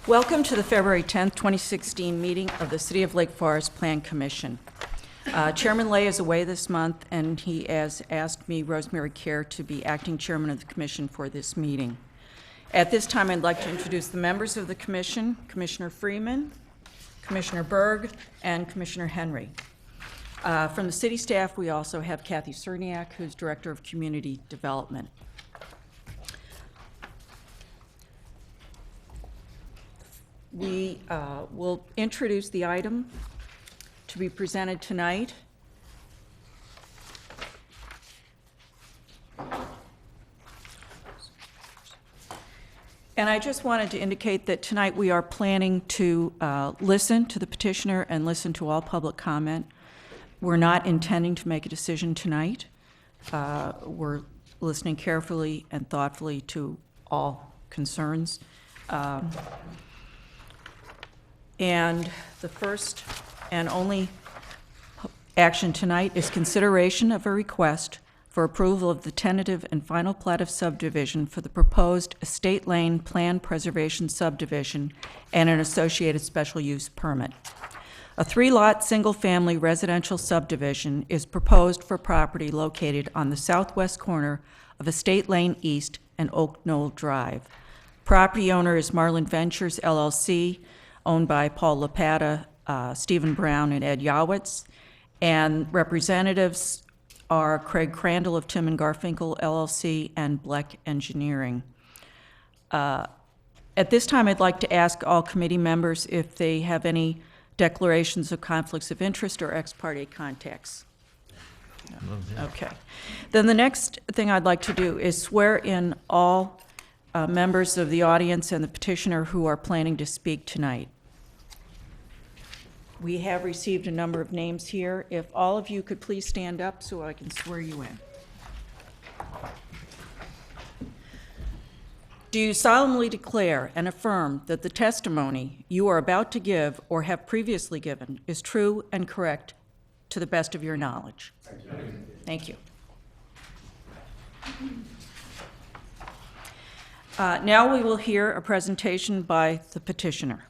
Welcome to the February 10th, 2016 meeting of the City of Lake Forest Plan Commission. Chairman Lay is away this month, and he has asked me, Rosemary Kerr, to be acting chairman of the commission for this meeting. At this time, I'd like to introduce the members of the commission: Commissioner Freeman, Commissioner Berg, and Commissioner Henry. From the city staff, we also have Kathy Cerniak, who's Director of Community Development. We will introduce the item to be presented tonight. And I just wanted to indicate that tonight we are planning to listen to the petitioner and listen to all public comment. We're not intending to make a decision tonight. We're listening carefully and thoughtfully to all concerns. And the first and only action tonight is consideration of a request for approval of the tentative and final plat of subdivision for the proposed Estate Lane Plan Preservation Subdivision and an associated special use permit. A 3-lot, single-family residential subdivision is proposed for property located on the southwest corner of Estate Lane East and Oak Knoll Drive. Property owner is Marlin Ventures, LLC, owned by Paul Lapata, Stephen Brown, and Ed Yawitz, and representatives are Craig Crandall of Tim and Garfinkel, LLC, and Bleck Engineering. At this time, I'd like to ask all committee members if they have any declarations of conflicts of interest or ex parte contacts. Okay. Then the next thing I'd like to do is swear in all members of the audience and the petitioner who are planning to speak tonight. We have received a number of names here. If all of you could please stand up so I can swear you in. Do you solemnly declare and affirm that the testimony you are about to give or have previously given is true and correct to the best of your knowledge? Thank you. Now we will hear a presentation by the petitioner.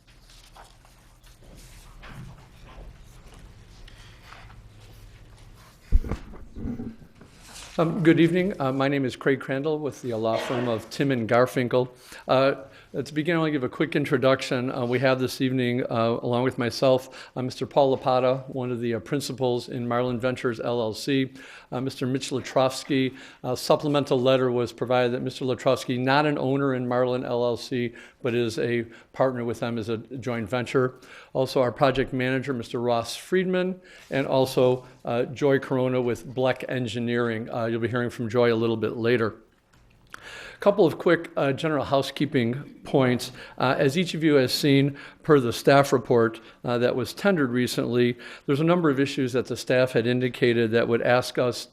Good evening. My name is Craig Crandall with the law firm of Tim and Garfinkel. To begin, I'll give a quick introduction. We have this evening, along with myself, Mr. Paul Lapata, one of the principals in Marlin Ventures, LLC. Mr. Mitch Latrovsky. A supplemental letter was provided that Mr. Latrovsky, not an owner in Marlin, LLC, but is a partner with them as a joint venture. Also, our project manager, Mr. Ross Friedman, and also Joy Corona with Bleck Engineering. You'll be hearing from Joy a little bit later. A couple of quick general housekeeping points. As each of you has seen per the staff report that was tendered recently, there's a number of issues that the staff had indicated that would ask us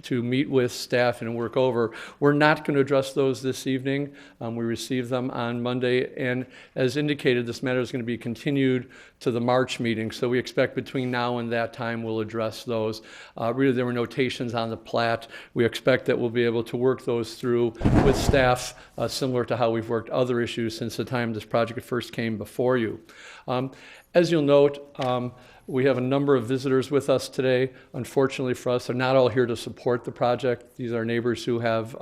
to meet with staff and work over. We're not going to address those this evening. We received them on Monday, and as indicated, this matter is going to be continued to the March meeting, so we expect between now and that time we'll address those. Really, there were notations on the plat. We expect that we'll be able to work those through with staff, similar to how we've worked other issues since the time this project first came before you. As you'll note, we have a number of visitors with us today. Unfortunately for us, they're not all here to support the project. These are neighbors who have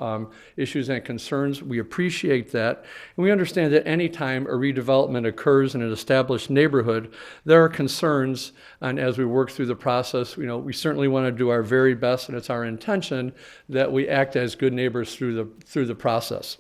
issues and concerns. We appreciate that. And we understand that any time a redevelopment occurs in an established neighborhood, there are concerns. And as we work through the process, we certainly want to do our very best, and it's our intention that we act as good neighbors through the process.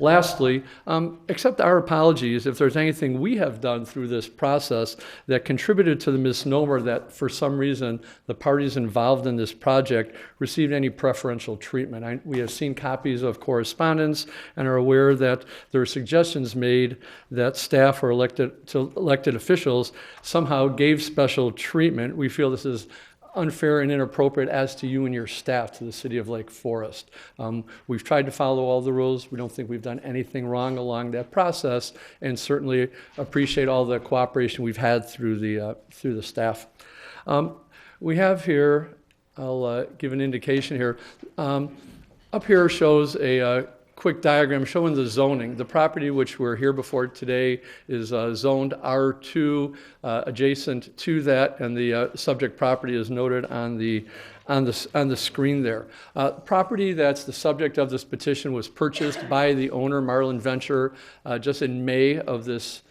Lastly, accept our apologies if there's anything we have done through this process that contributed to the misnomer that for some reason the parties involved in this project received any preferential treatment. We have seen copies of correspondence and are aware that there are suggestions made that staff or elected officials somehow gave special treatment. We feel this is unfair and inappropriate as to you and your staff to the City of Lake Forest. We've tried to follow all the rules. We don't think we've done anything wrong along that process, and certainly appreciate all the cooperation we've had through the staff. We have here, I'll give an indication here. Up here shows a quick diagram showing the zoning. The property which we're here before today is zoned R2 adjacent to that, and the subject property is noted on the screen there. Property that's the subject of this petition was purchased by the owner, Marlin Venture, just in May of this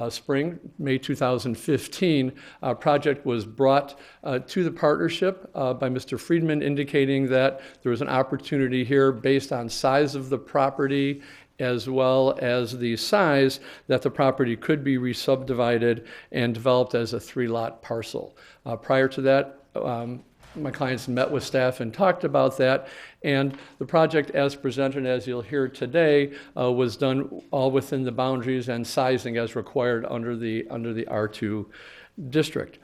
spring, May 2015. Project was brought to the partnership by Mr. Friedman, indicating that there was an opportunity here based on size of the property as well as the size that the property could be re-subdivided and developed as a 3-lot parcel. Prior to that, my clients met with staff and talked about that, and the project as presented, as you'll hear today, was done all within the boundaries and sizing as required under the R2 district.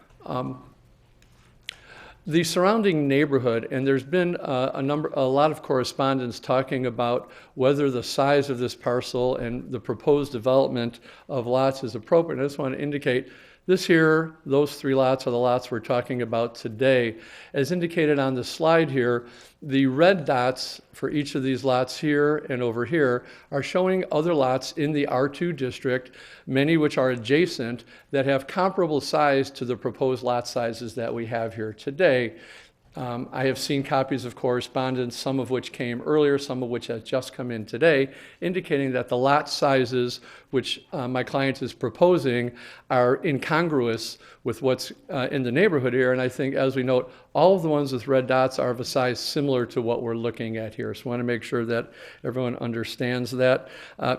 The surrounding neighborhood, and there's been a lot of correspondence talking about whether the size of this parcel and the proposed development of lots is appropriate. I just want to indicate this here, those 3 lots are the lots we're talking about today. As indicated on the slide here, the red dots for each of these lots here and over here are showing other lots in the R2 district, many which are adjacent, that have comparable size to the proposed lot sizes that we have here today. I have seen copies of correspondence, some of which came earlier, some of which has just come in today, indicating that the lot sizes which my client is proposing are incongruous with what's in the neighborhood here. And I think, as we note, all of the ones with red dots are of a size similar to what we're looking at here. So I want to make sure that everyone understands that.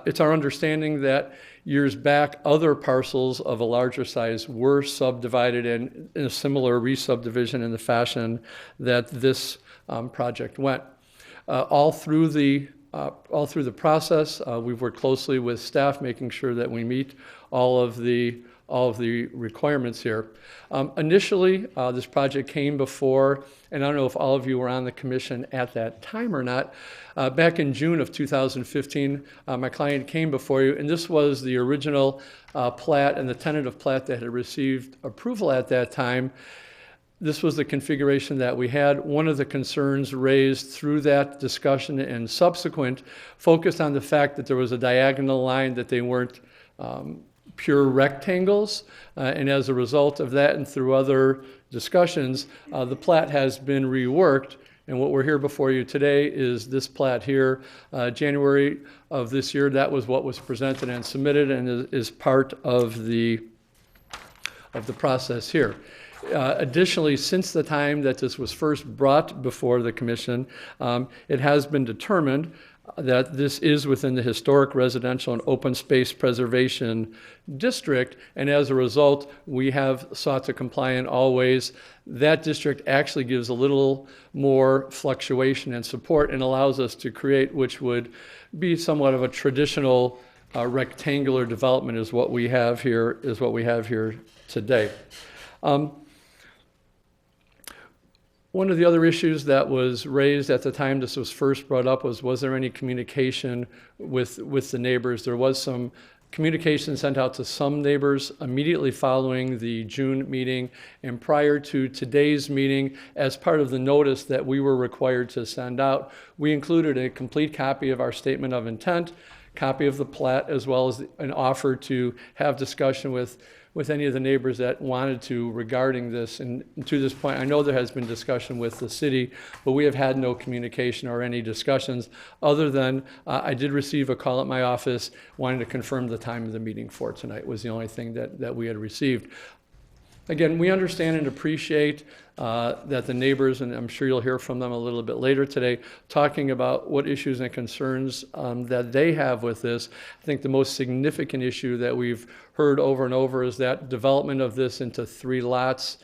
It's our understanding that years back, other parcels of a larger size were subdivided in a similar re-subdivision in the fashion that this project went. All through the process, we've worked closely with staff, making sure that we meet all of the requirements here. Initially, this project came before, and I don't know if all of you were on the commission at that time or not, back in June of 2015, my client came before you, and this was the original plat and the tentative plat that had received approval at that time. This was the configuration that we had. One of the concerns raised through that discussion and subsequent focused on the fact that there was a diagonal line, that they weren't pure rectangles, and as a result of that and through other discussions, the plat has been reworked, and what we're here before you today is this plat here. January of this year, that was what was presented and submitted and is part of the process here. Additionally, since the time that this was first brought before the commission, it has been determined that this is within the historic residential and open space preservation district, and as a result, we have sought to comply in all ways. That district actually gives a little more fluctuation and support and allows us to create, which would be somewhat of a traditional rectangular development is what we have here today. One of the other issues that was raised at the time this was first brought up was there any communication with the neighbors? There was some communication sent out to some neighbors immediately following the June meeting and prior to today's meeting. As part of the notice that we were required to send out, we included a complete copy of our statement of intent, copy of the plat, as well as an offer to have discussion with any of the neighbors that wanted to regarding this. And to this point, I know there has been discussion with the city, but we have had no communication or any discussions other than I did receive a call at my office wanting to confirm the time of the meeting for tonight was the only thing that we had received. Again, we understand and appreciate that the neighbors, and I'm sure you'll hear from them a little bit later today, talking about what issues and concerns that they have with this. I think the most significant issue that we've heard over and over is that development of this into 3 lots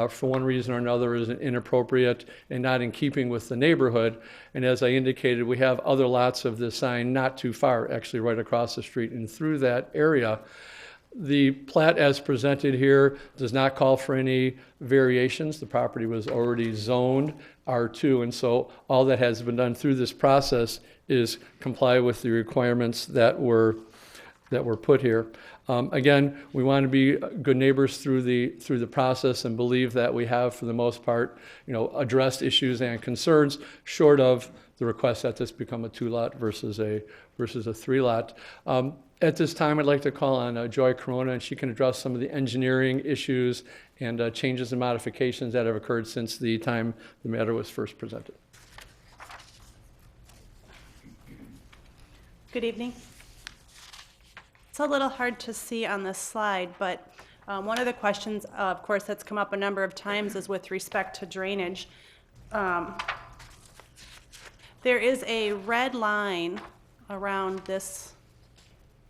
for one reason or another is inappropriate and not in keeping with the neighborhood. And as I indicated, we have other lots of this sign not too far, actually right across the street and through that area. The plat as presented here does not call for any variations. The property was already zoned R2, and so all that has been done through this process is comply with the requirements that were put here. Again, we want to be good neighbors through the process and believe that we have, for the most part, addressed issues and concerns, short of the request that this become a 2-lot versus a 3-lot. At this time, I'd like to call on Joy Corona, and she can address some of the engineering issues and changes and modifications that have occurred since the time the matter was first presented. Good evening. It's a little hard to see on this slide, but one of the questions, of course, that's come up a number of times is with respect to drainage. There is a red line around this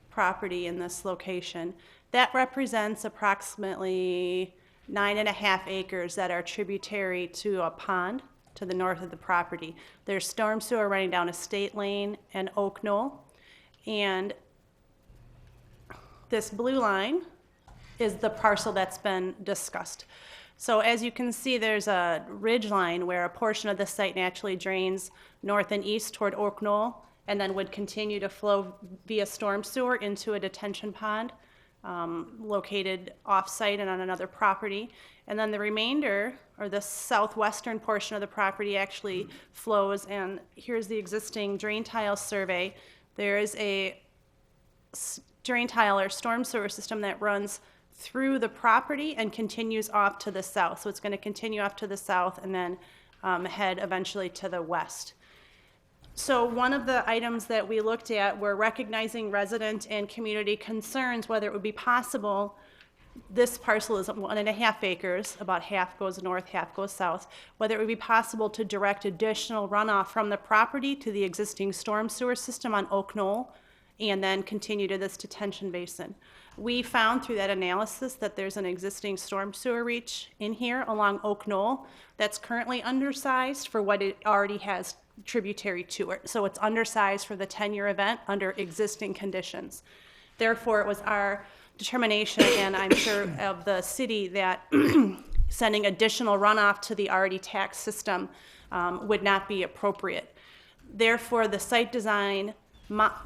property in this location. That represents approximately 9.5 acres that are tributary to a pond to the north of the property. There's storm sewer running down Estate Lane and Oak Knoll. And this blue line is the parcel that's been discussed. So as you can see, there's a ridge line where a portion of the site naturally drains north and east toward Oak Knoll, and then would continue to flow via storm sewer into a detention pond located off-site and on another property. And then the remainder, or the southwestern portion of the property, actually flows, and here's the existing drain tile survey. There is a drain tile or storm sewer system that runs through the property and continues off to the south. So it's going to continue off to the south and then head eventually to the west. So one of the items that we looked at were recognizing resident and community concerns, whether it would be possible, this parcel is 1.5 acres, about half goes north, half goes south, whether it would be possible to direct additional runoff from the property to the existing storm sewer system on Oak Knoll and then continue to this detention basin. We found through that analysis that there's an existing storm sewer reach in here along Oak Knoll that's currently undersized for what it already has tributary to it. So it's undersized for the 10-year event under existing conditions. Therefore, it was our determination, and I'm sure of the city, that sending additional runoff to the already taxed system would not be appropriate. Therefore, the site design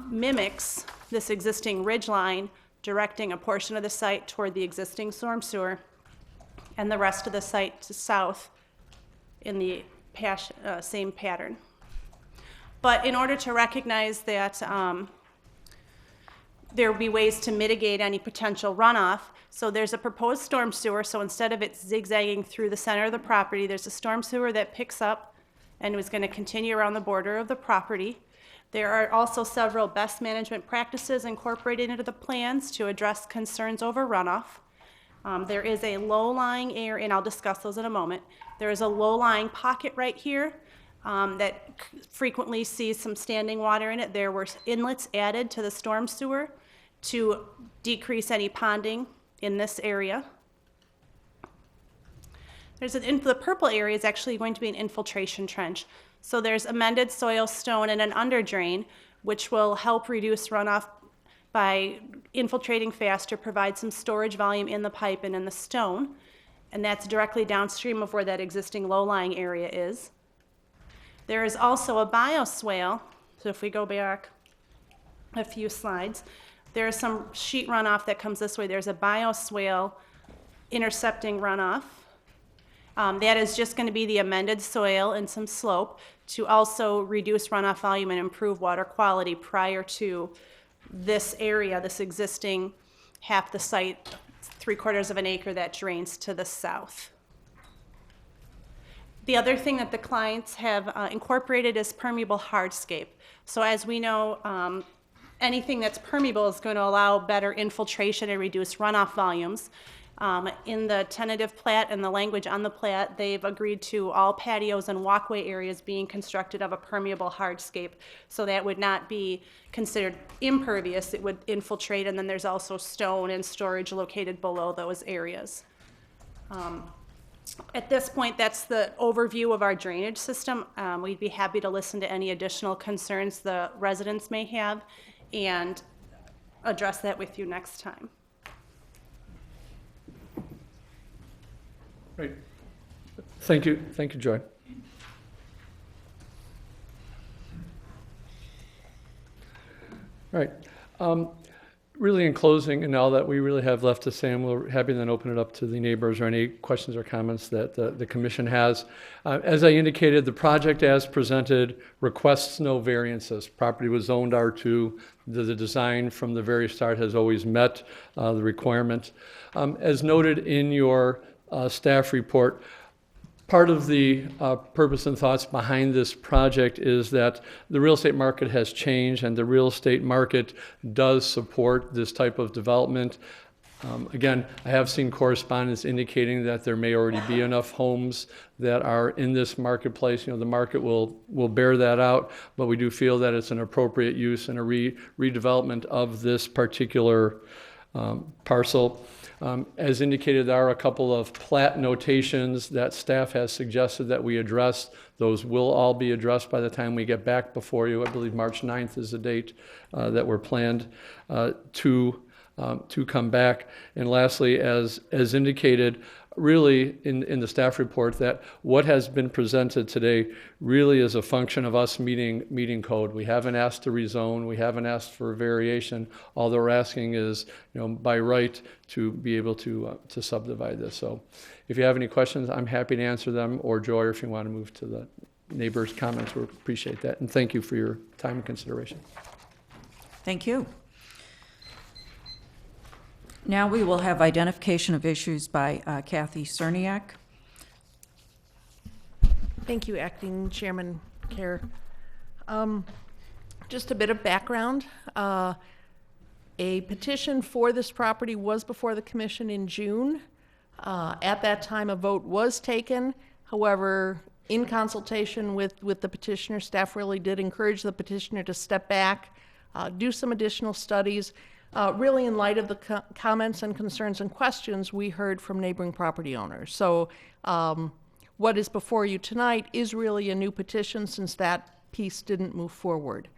mimics this existing ridge line, directing a portion of the site toward the existing storm sewer and the rest of the site to south in the same pattern. But in order to recognize that there will be ways to mitigate any potential runoff, so there's a proposed storm sewer, so instead of it zigzagging through the center of the property, there's a storm sewer that picks up and is going to continue around the border of the property. There are also several best management practices incorporated into the plans to address concerns over runoff. There is a low-lying area, and I'll discuss those in a moment. There is a low-lying pocket right here that frequently sees some standing water in it. There were inlets added to the storm sewer to decrease any ponding in this area. The purple area is actually going to be an infiltration trench. So there's amended soil, stone, and an underdrain, which will help reduce runoff by infiltrating faster, provide some storage volume in the pipe and in the stone, and that's directly downstream of where that existing low-lying area is. There is also a bioswale, so if we go back a few slides, there is some sheet runoff that comes this way. There's a bioswale intercepting runoff. That is just going to be the amended soil and some slope to also reduce runoff volume and improve water quality prior to this area, this existing half the site, 3/4 of an acre that drains to the south. The other thing that the clients have incorporated is permeable hardscape. So as we know, anything that's permeable is going to allow better infiltration and reduce runoff volumes. In the tentative plat and the language on the plat, they've agreed to all patios and walkway areas being constructed of a permeable hardscape. So that would not be considered impervious, it would infiltrate, and then there's also stone and storage located below those areas. At this point, that's the overview of our drainage system. We'd be happy to listen to any additional concerns the residents may have and address that with you next time. Great. Thank you, Joy. All right. really in closing, and all that we really have left to say, and we're happy to then open it up to the neighbors or any questions or comments that the commission has. As I indicated, the project as presented requests no variances. Property was zoned R2. The design from the very start has always met the requirement. As noted in your staff report, part of the purpose and thoughts behind this project is that the real estate market has changed, and the real estate market does support this type of development. Again, I have seen correspondence indicating that there may already be enough homes that are in this marketplace. The market will bear that out, but we do feel that it's an appropriate use and a redevelopment of this particular parcel. As indicated, there are a couple of plat notations that staff has suggested that we address. Those will all be addressed by the time we get back before you. I believe March 9th is the date that we're planned to come back. And lastly, as indicated, really in the staff report, that what has been presented today really is a function of us meeting code. We haven't asked to rezone, we haven't asked for variation. All they're asking is, by right, to be able to subdivide this. So if you have any questions, I'm happy to answer them, or Joy, or if you want to move to the neighbors' comments, we appreciate that. And thank you for your time and consideration. Thank you. Now we will have identification of issues by Kathy Cerniak. Thank you, Acting Chairman Kerr. Just a bit of background. A petition for this property was before the commission in June. At that time, a vote was taken. However, in consultation with the petitioner, staff really did encourage the petitioner to step back, do some additional studies, really in light of the comments and concerns and questions we heard from neighboring property owners. So what is before you tonight is really a new petition, since that piece didn't move forward.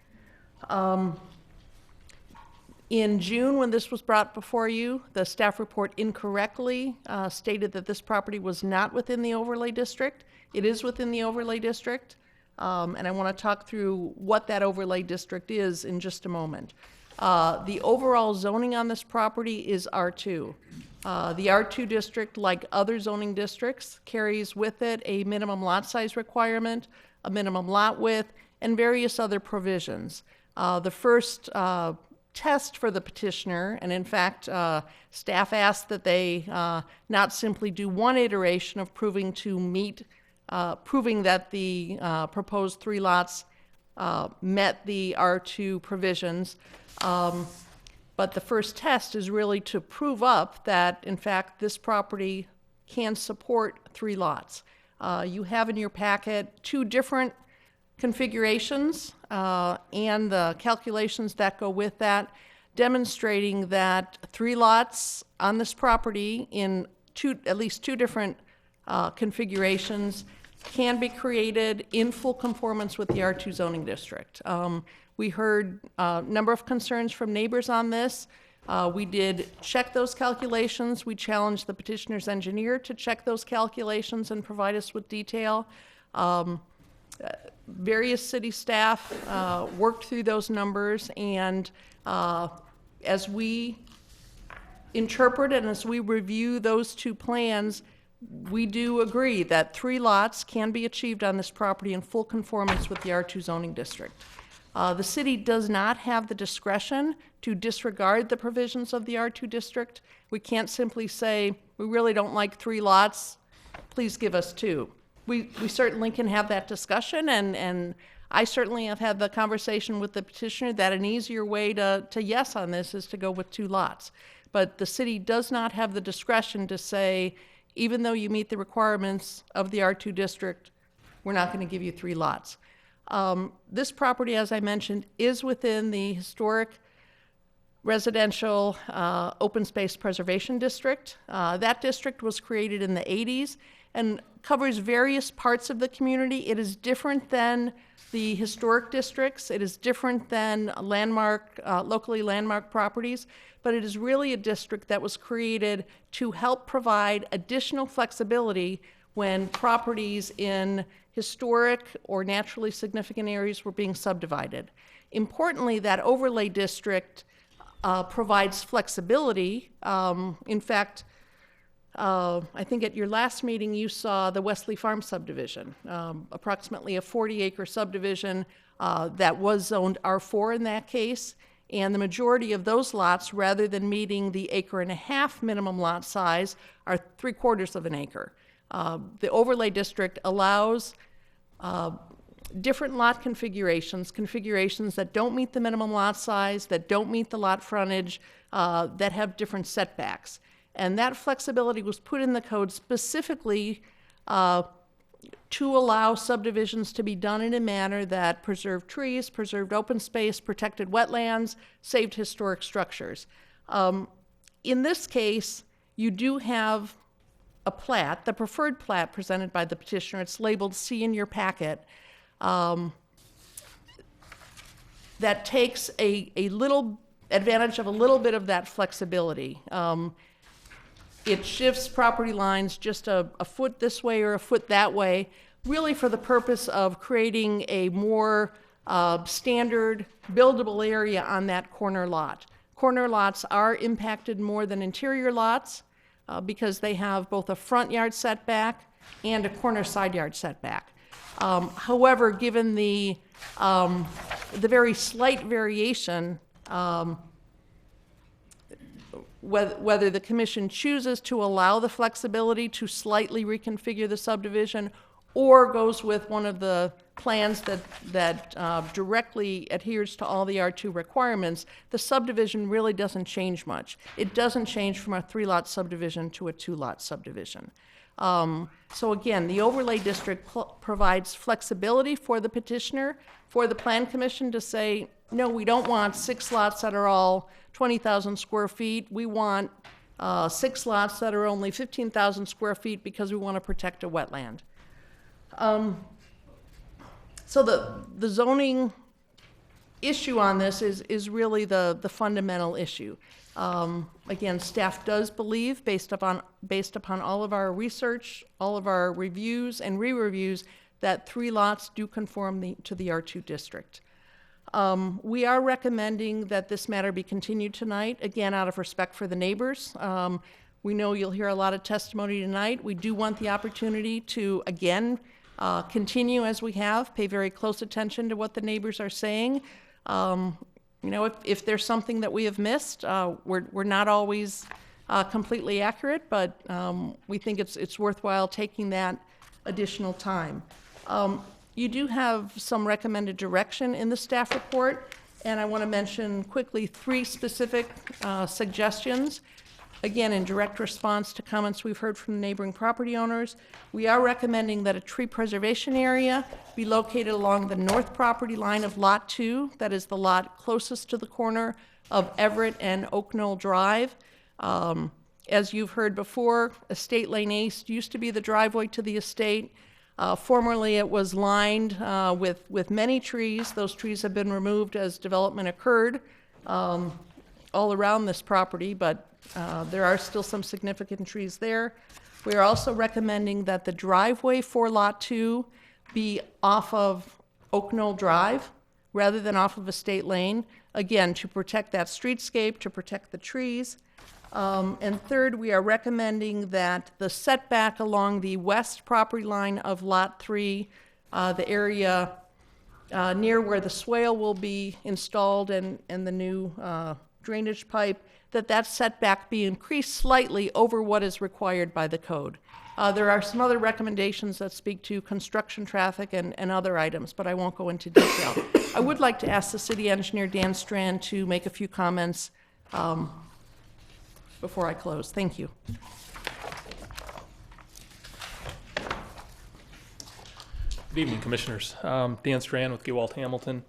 In June, when this was brought before you, the staff report incorrectly stated that this property was not within the overlay district. It is within the overlay district, and I want to talk through what that overlay district is in just a moment. The overall zoning on this property is R2. The R2 district, like other zoning districts, carries with it a minimum lot size requirement, a minimum lot width, and various other provisions. The first test for the petitioner, and in fact, staff asked that they not simply do one iteration of proving that the proposed 3 lots met the R2 provisions. But the first test is really to prove up that, in fact, this property can support 3 lots. You have in your packet 2 different configurations and the calculations that go with that, demonstrating that 3 lots on this property in at least two different configurations can be created in full conformance with the R2 zoning district. We heard a number of concerns from neighbors on this. We did check those calculations. We challenged the petitioner's engineer to check those calculations and provide us with detail. Various city staff worked through those numbers, and as we interpret and as we review those 2 plans, we do agree that 3 lots can be achieved on this property in full conformance with the R2 zoning district. The city does not have the discretion to disregard the provisions of the R2 district. We can't simply say, we really don't like 3 lots, please give us 2. We certainly can have that discussion, and I certainly have had the conversation with the petitioner that an easier way to yes on this is to go with 2 lots. But the city does not have the discretion to say, even though you meet the requirements of the R2 district, we're not going to give you 3 lots. This property, as I mentioned, is within the historic residential open space preservation district. That district was created in the 80s and covers various parts of the community. It is different than the historic districts. It is different than locally landmark properties, but it is really a district that was created to help provide additional flexibility when properties in historic or naturally significant areas were being subdivided. Importantly, that overlay district provides flexibility. In fact, I think at your last meeting you saw the Wesley Farm subdivision, approximately a 40-acre subdivision that was zoned R4 in that case, and the majority of those lots, rather than meeting the 1.5 acre minimum lot size, are 3/4 of an acre. The overlay district allows different lot configurations that don't meet the minimum lot size, that don't meet the lot frontage, that have different setbacks. And that flexibility was put in the code specifically to allow subdivisions to be done in a manner that preserved trees, preserved open space, protected wetlands, saved historic structures. In this case, you do have a plat, the preferred plat presented by the petitioner. It's labeled C in your packet. That takes a little advantage of a little bit of that flexibility. It shifts property lines just a foot this way or a foot that way, really for the purpose of creating a more standard buildable area on that corner lot. Corner lots are impacted more than interior lots because they have both a front yard setback and a corner side yard setback. However, given the very slight variation, whether the commission chooses to allow the flexibility to slightly reconfigure the subdivision or goes with one of the plans that directly adheres to all the R2 requirements, the subdivision really doesn't change much. It doesn't change from a 3-lot subdivision to a 2-lot subdivision. So again, the overlay district provides flexibility for the petitioner, for the Plan Commission to say, no, we don't want 6 lots that are all 20,000 square feet. We want 6 lots that are only 15,000 square feet because we want to protect a wetland. So the zoning issue on this is really the fundamental issue. Again, staff does believe, based upon all of our research, all of our reviews and re-reviews, that 3 lots do conform to the R2 district. We are recommending that this matter be continued tonight, again, out of respect for the neighbors. We know you'll hear a lot of testimony tonight. We do want the opportunity to, again, continue as we have, pay very close attention to what the neighbors are saying. You know, if there's something that we have missed, we're not always completely accurate, but we think it's worthwhile taking that additional time. You do have some recommended direction in the staff report, and I want to mention quickly 3 specific suggestions. Again, in direct response to comments we've heard from neighboring property owners, we are recommending that a tree preservation area be located along the north property line of Lot 2, that is the lot closest to the corner of Everett and Oak Knoll Drive. As you've heard before, Estate Lane East used to be the driveway to the estate. Formerly, it was lined with many trees. Those trees have been removed as development occurred all around this property, but there are still some significant trees there. We are also recommending that the driveway for Lot 2 be off of Oak Knoll Drive rather than off of Estate Lane, again, to protect that streetscape, to protect the trees. And third, we are recommending that the setback along the west property line of Lot 3, the area near where the swale will be installed and the new drainage pipe, that setback be increased slightly over what is required by the code. There are some other recommendations that speak to construction traffic and other items, but I won't go into detail. I would like to ask the city engineer, Dan Strand, to make a few comments before I close. Thank you. Good evening, Commissioners. Dan Strand with Gewalt Hamilton.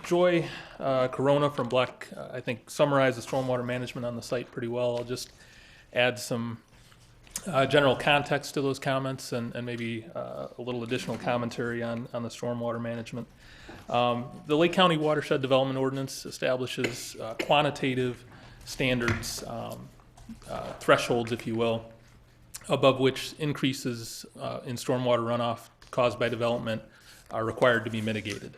Joy Corona from Black, I think, summarized the stormwater management on the site pretty well. I'll just add some general context to those comments and maybe a little additional commentary on the stormwater management. The Lake County Watershed Development Ordinance establishes quantitative standards, thresholds, if you will, above which increases in stormwater runoff caused by development are required to be mitigated.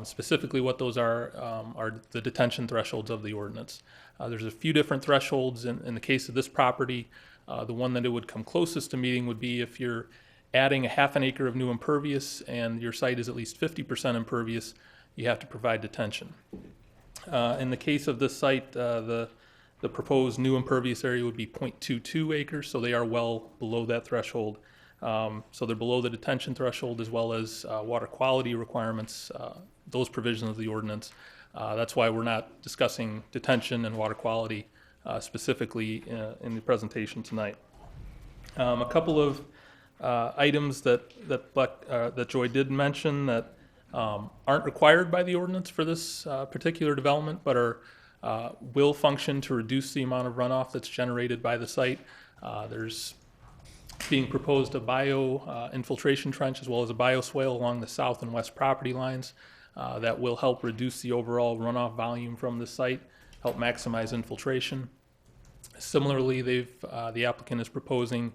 Specifically, what those are the detention thresholds of the ordinance. There's a few different thresholds. In the case of this property, the one that it would come closest to meeting would be if you're adding a half an acre of new impervious and your site is at least 50% impervious, you have to provide detention. In the case of this site, the proposed new impervious area would be 0.22 acres, so they are well below that threshold. So they're below the detention threshold as well as water quality requirements, those provisions of the ordinance. That's why we're not discussing detention and water quality specifically in the presentation tonight. A couple of items that Joy did mention that aren't required by the ordinance for this particular development, but will function to reduce the amount of runoff that's generated by the site. There's being proposed a bio infiltration trench as well as a bioswale along the south and west property lines that will help reduce the overall runoff volume from the site, help maximize infiltration. Similarly, the applicant is proposing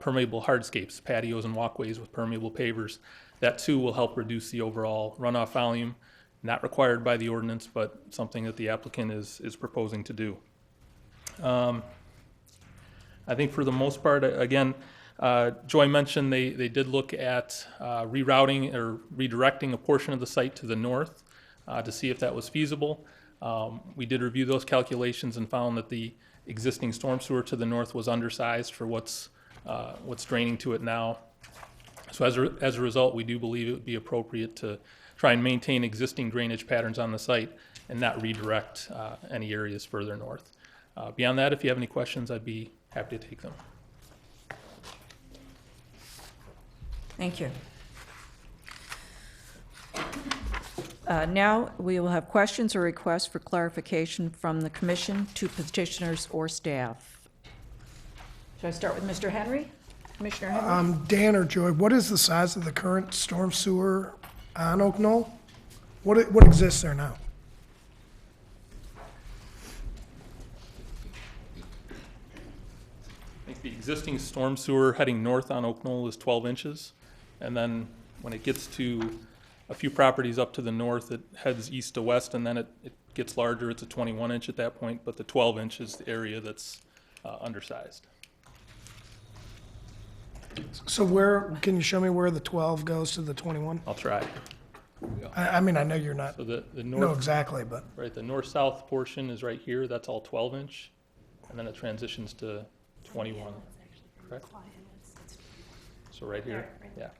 permeable hardscapes, patios and walkways with permeable pavers. That too will help reduce the overall runoff volume, not required by the ordinance, but something that the applicant is proposing to do. I think for the most part, again, Joy mentioned they did look at rerouting or redirecting a portion of the site to the north to see if that was feasible. We did review those calculations and found that the existing storm sewer to the north was undersized for what's draining to it now. So as a result, we do believe it would be appropriate to try and maintain existing drainage patterns on the site and not redirect any areas further north. Beyond that, if you have any questions, I'd be happy to take them. Thank you. Now, we will have questions or requests for clarification from the commission to petitioners or staff. Should I start with Mr. Henry? Commissioner Henry? Dan or Joy, what is the size of the current storm sewer on Oak Knoll? What exists there now? I think the existing storm sewer heading north on Oak Knoll is 12 inches. And then when it gets to a few properties up to the north, it heads east to west, and then it gets larger. It's a 21 inch at that point, but the 12 inch is the area that's undersized. So can you show me where the 12 goes to the 21? I'll try. I mean, I know you're not, So the know north, exactly, but right, the north-south portion is right here. That's all 12 inch. And then it transitions to 21, correct? So right here, yeah.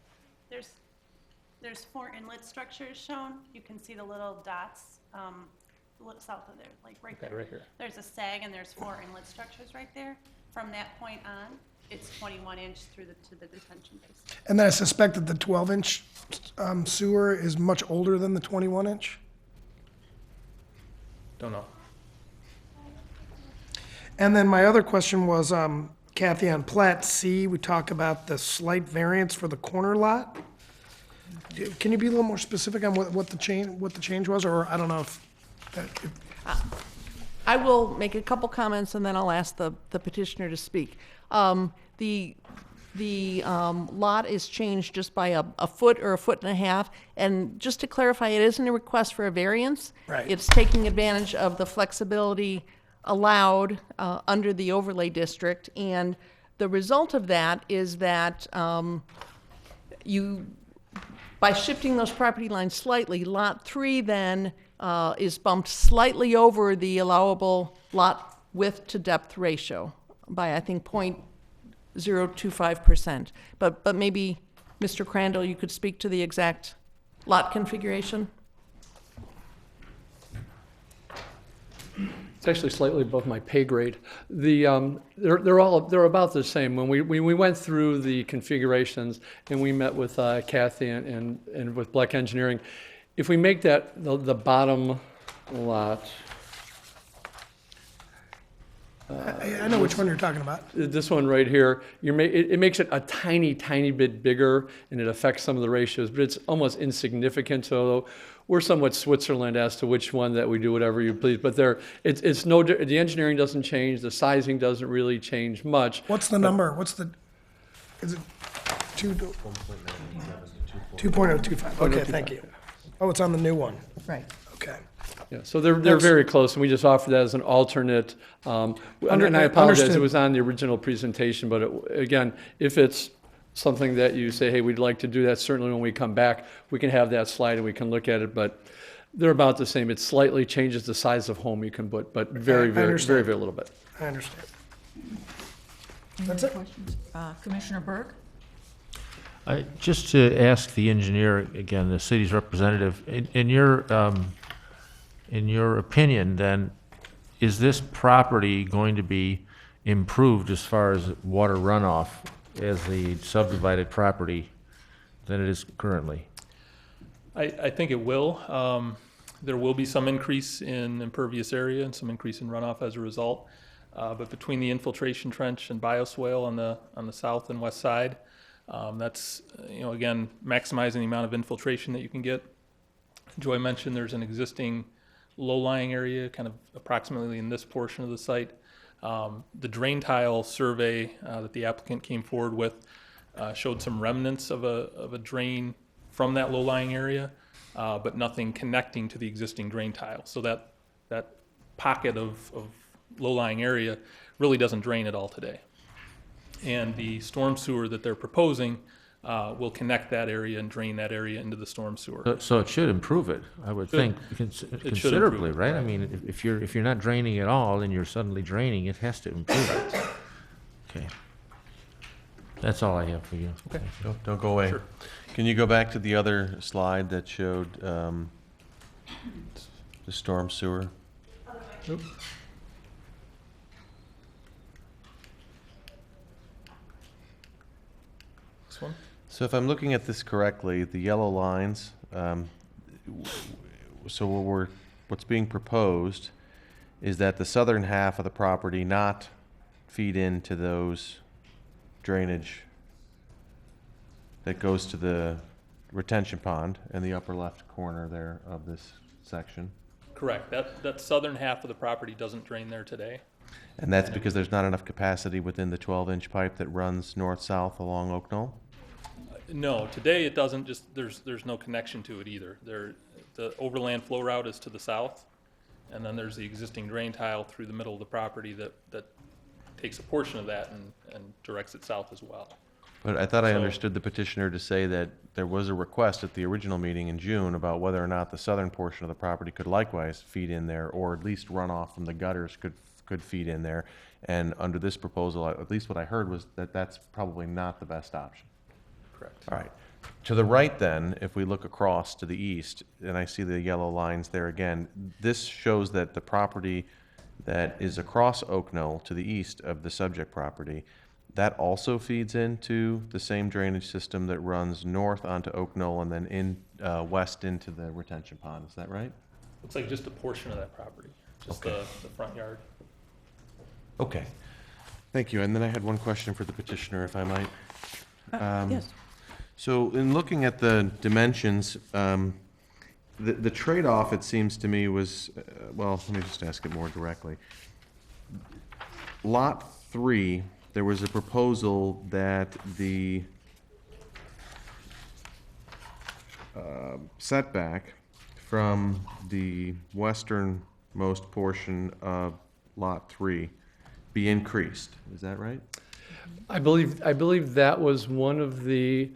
There's 4 inlet structures shown. You can see the little dots south of there, like right Okay, there. right here. There's a sag and there's 4 inlet structures right there. From that point on, it's 21 inch to the detention basin. and then I suspect that the 12-inch sewer is much older than the 21-inch? Don't know. And then my other question was, Kathy, on Plat C, we talk about the slight variance for the corner lot. Can you be a little more specific on what the change was, or I don't know if I will make a couple comments and then I'll ask the petitioner to speak. The lot is changed just by a foot or a foot and a half. And just to clarify, it isn't a request for a variance. Right. It's taking advantage of the flexibility allowed under the overlay district. And the result of that is that by shifting those property lines slightly, Lot 3 then is bumped slightly over the allowable lot width to depth ratio by, I think, 0.025%. But maybe, Mr. Crandall, you could speak to the exact lot configuration? It's actually slightly above my pay grade. They're about the same. When we went through the configurations and we met with Kathy and with Black Engineering, if we make that the bottom lot, I know which one you're talking about. this one right here, it makes it a tiny bit bigger, and it affects some of the ratios, but it's almost insignificant. So we're somewhat Switzerland as to which one that we do whatever you please. But the engineering doesn't change, the sizing doesn't really change much. What's the number? Is it 2? 2.025, okay, thank you. Oh, it's on the new one, Right. okay. Yeah, so they're very close, and we just offer that as an alternate. And I apologize, Understood. it was on the original presentation, but again, if it's something that you say, hey, we'd like to do that, certainly when we come back, we can have that slide and we can look at it, but they're about the same. It slightly changes the size of home you can put, but very, I very, understand. very, very little bit. I understand. Any That's other it. questions? Commissioner Burke? Just to ask the engineer, again, the city's representative, in your opinion, then, is this property going to be improved as far as water runoff as the subdivided property than it is currently? I think it will. There will be some increase in impervious area and some increase in runoff as a result. But between the infiltration trench and bioswale on the south and west side, that's, again, maximizing the amount of infiltration that you can get. Joy mentioned there's an existing low-lying area, kind of approximately in this portion of the site. The drain tile survey that the applicant came forward with showed some remnants of a drain from that low-lying area, but nothing connecting to the existing drain tile. So that pocket of low-lying area really doesn't drain at all today. And the storm sewer that they're proposing will connect that area and drain that area into the storm sewer. So it should improve it, I would think, considerably, right? I mean, if you're not draining at all and you're suddenly draining, it has to improve it. Okay. That's all I have for you. Okay. Don't go away. Sure. Can you go back to the other slide that showed the storm sewer? This one? So if I'm looking at this correctly, the yellow lines, so what's being proposed is that the southern half of the property not feed into those drainage that goes to the retention pond in the upper left corner there of this section. Correct. That southern half of the property doesn't drain there today. And that's because there's not enough capacity within the 12-inch pipe that runs north-south along Oak Knoll? No, today it doesn't, just, there's no connection to it either. The overland flow route is to the south, and then there's the existing drain tile through the middle of the property that takes a portion of that and directs it south as well. But I thought I So- understood the petitioner to say that there was a request at the original meeting in June about whether or not the southern portion of the property could likewise feed in there, or at least runoff from the gutters could feed in there. And under this proposal, at least what I heard was that that's probably not the best option. Correct. All right. To the right then, if we look across to the east, and I see the yellow lines there again, this shows that the property that is across Oak Knoll to the east of the subject property, that also feeds into the same drainage system that runs north onto Oak Knoll and then west into the retention pond. Is that right? Looks like just a portion of that property, just the front yard. Okay. Thank you. And then I had one question for the petitioner, if I might. Yes. So in looking at the dimensions, the trade-off, it seems to me, was, well, let me just ask it more directly. Lot 3, there was a proposal that the setback from the westernmost portion of Lot 3 be increased. Is that right? I believe that was one of the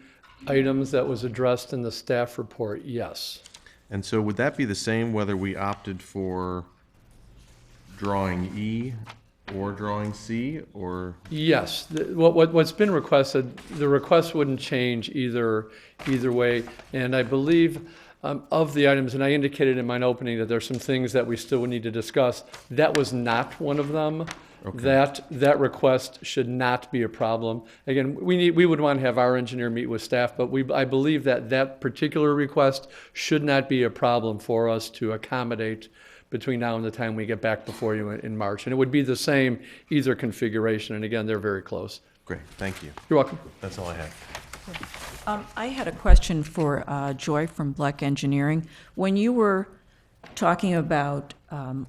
items that was addressed in the staff report, yes. And so would that be the same whether we opted for drawing E or drawing C, or? Yes, what's been requested, the request wouldn't change either way. And I believe of the items, and I indicated in my opening that there's some things that we still would need to discuss. That was not one of them. That request should not be a problem. Again, we would want to have our engineer meet with staff, but I believe that particular request should not be a problem for us to accommodate between now and the time we get back before you in March. And it would be the same either configuration, and again, they're very close. Great, thank you. You're welcome. That's all I have. I had a question for Joy from Black Engineering. When you were talking about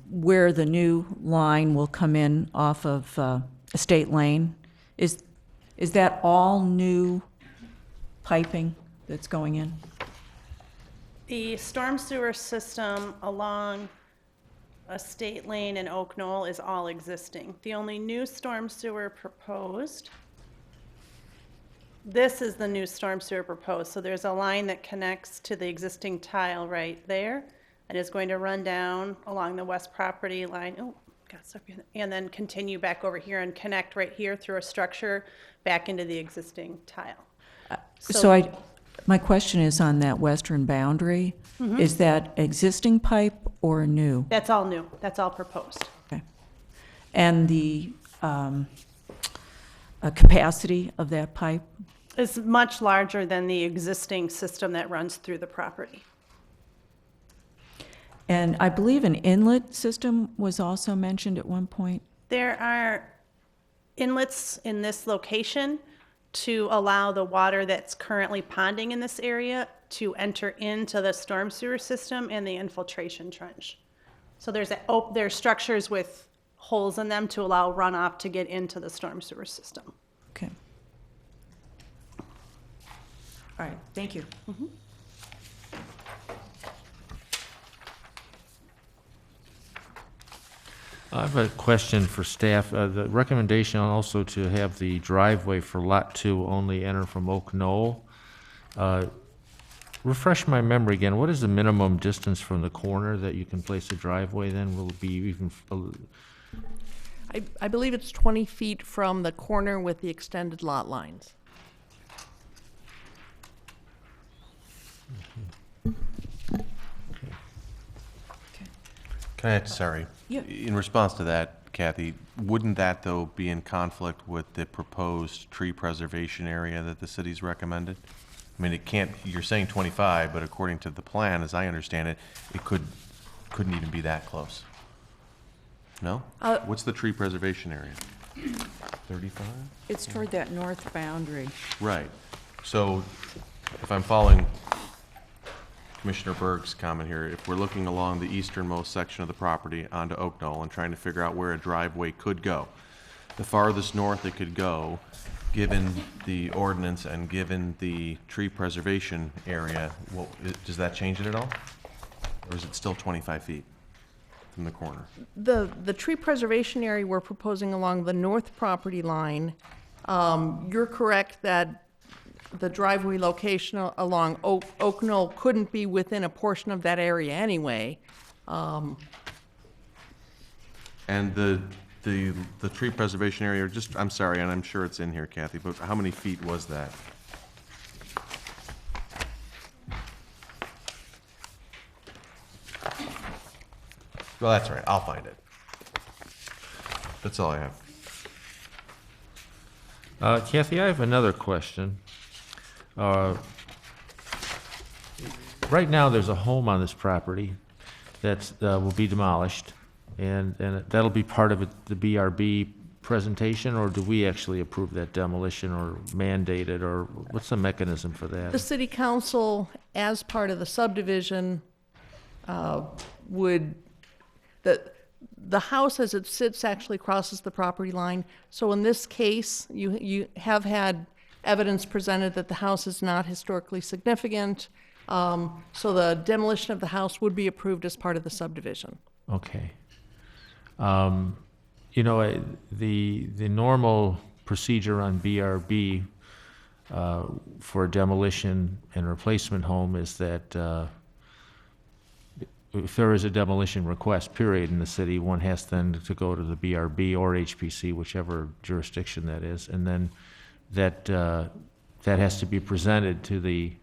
where the new line will come in off of Estate Lane, is that all new piping that's going in? The storm sewer system along Estate Lane and Oak Knoll is all existing. The only new storm sewer proposed, this is the new storm sewer proposed. So there's a line that connects to the existing tile right there and is going to run down along the west property line. Oh, got stuck behind it. And then continue back over here and connect right here through a structure back into the existing tile. My question is on that western boundary. Is that existing pipe or new? That's all new. That's all proposed. Okay. And the capacity of that pipe? It's much larger than the existing system that runs through the property. And I believe an inlet system was also mentioned at one point. There are inlets in this location to allow the water that's currently ponding in this area to enter into the storm sewer system and the infiltration trench. So there's structures with holes in them to allow runoff to get into the storm sewer system. Okay. All right, thank you. I have a question for staff. The recommendation also to have the driveway for Lot 2 only enter from Oak Knoll. Refresh my memory again, what is the minimum distance from the corner that you can place a driveway then? Will it be even, I believe it's 20 feet from the corner with the extended lot lines. Can I, sorry. Yeah. In response to that, Kathy, wouldn't that, though, be in conflict with the proposed tree preservation area that the city's recommended? I mean, it can't, you're saying 25, but according to the plan, as I understand it, it couldn't even be that close. No? What's the tree preservation area? 35? It's toward that north boundary. Right. So if I'm following Commissioner Berg's comment here, if we're looking along the easternmost section of the property onto Oak Knoll and trying to figure out where a driveway could go, the farthest north it could go, given the ordinance and given the tree preservation area, does that change it at all? Or is it still 25 feet from the corner? The tree preservation area we're proposing along the north property line, you're correct that the driveway location along Oak Knoll couldn't be within a portion of that area anyway. And the tree preservation area, just, I'm sorry, and I'm sure it's in here, Kathy, but how many feet was that? Well, that's all right, I'll find it. That's all I have. Kathy, I have another question. Right now, there's a home on this property that will be demolished, and that'll be part of the BRB presentation, or do we actually approve that demolition or mandate it, or what's the mechanism for The that? city council, as part of the subdivision, the house as it sits actually crosses the property line. So in this case, you have had evidence presented that the house is not historically significant. So the demolition of the house would be approved as part of the subdivision. Okay. You know, the normal procedure on BRB for a demolition and replacement home is that if there is a demolition request, period, in the city, one has then to go to the BRB or HPC, whichever jurisdiction that is, and then that has to be presented to the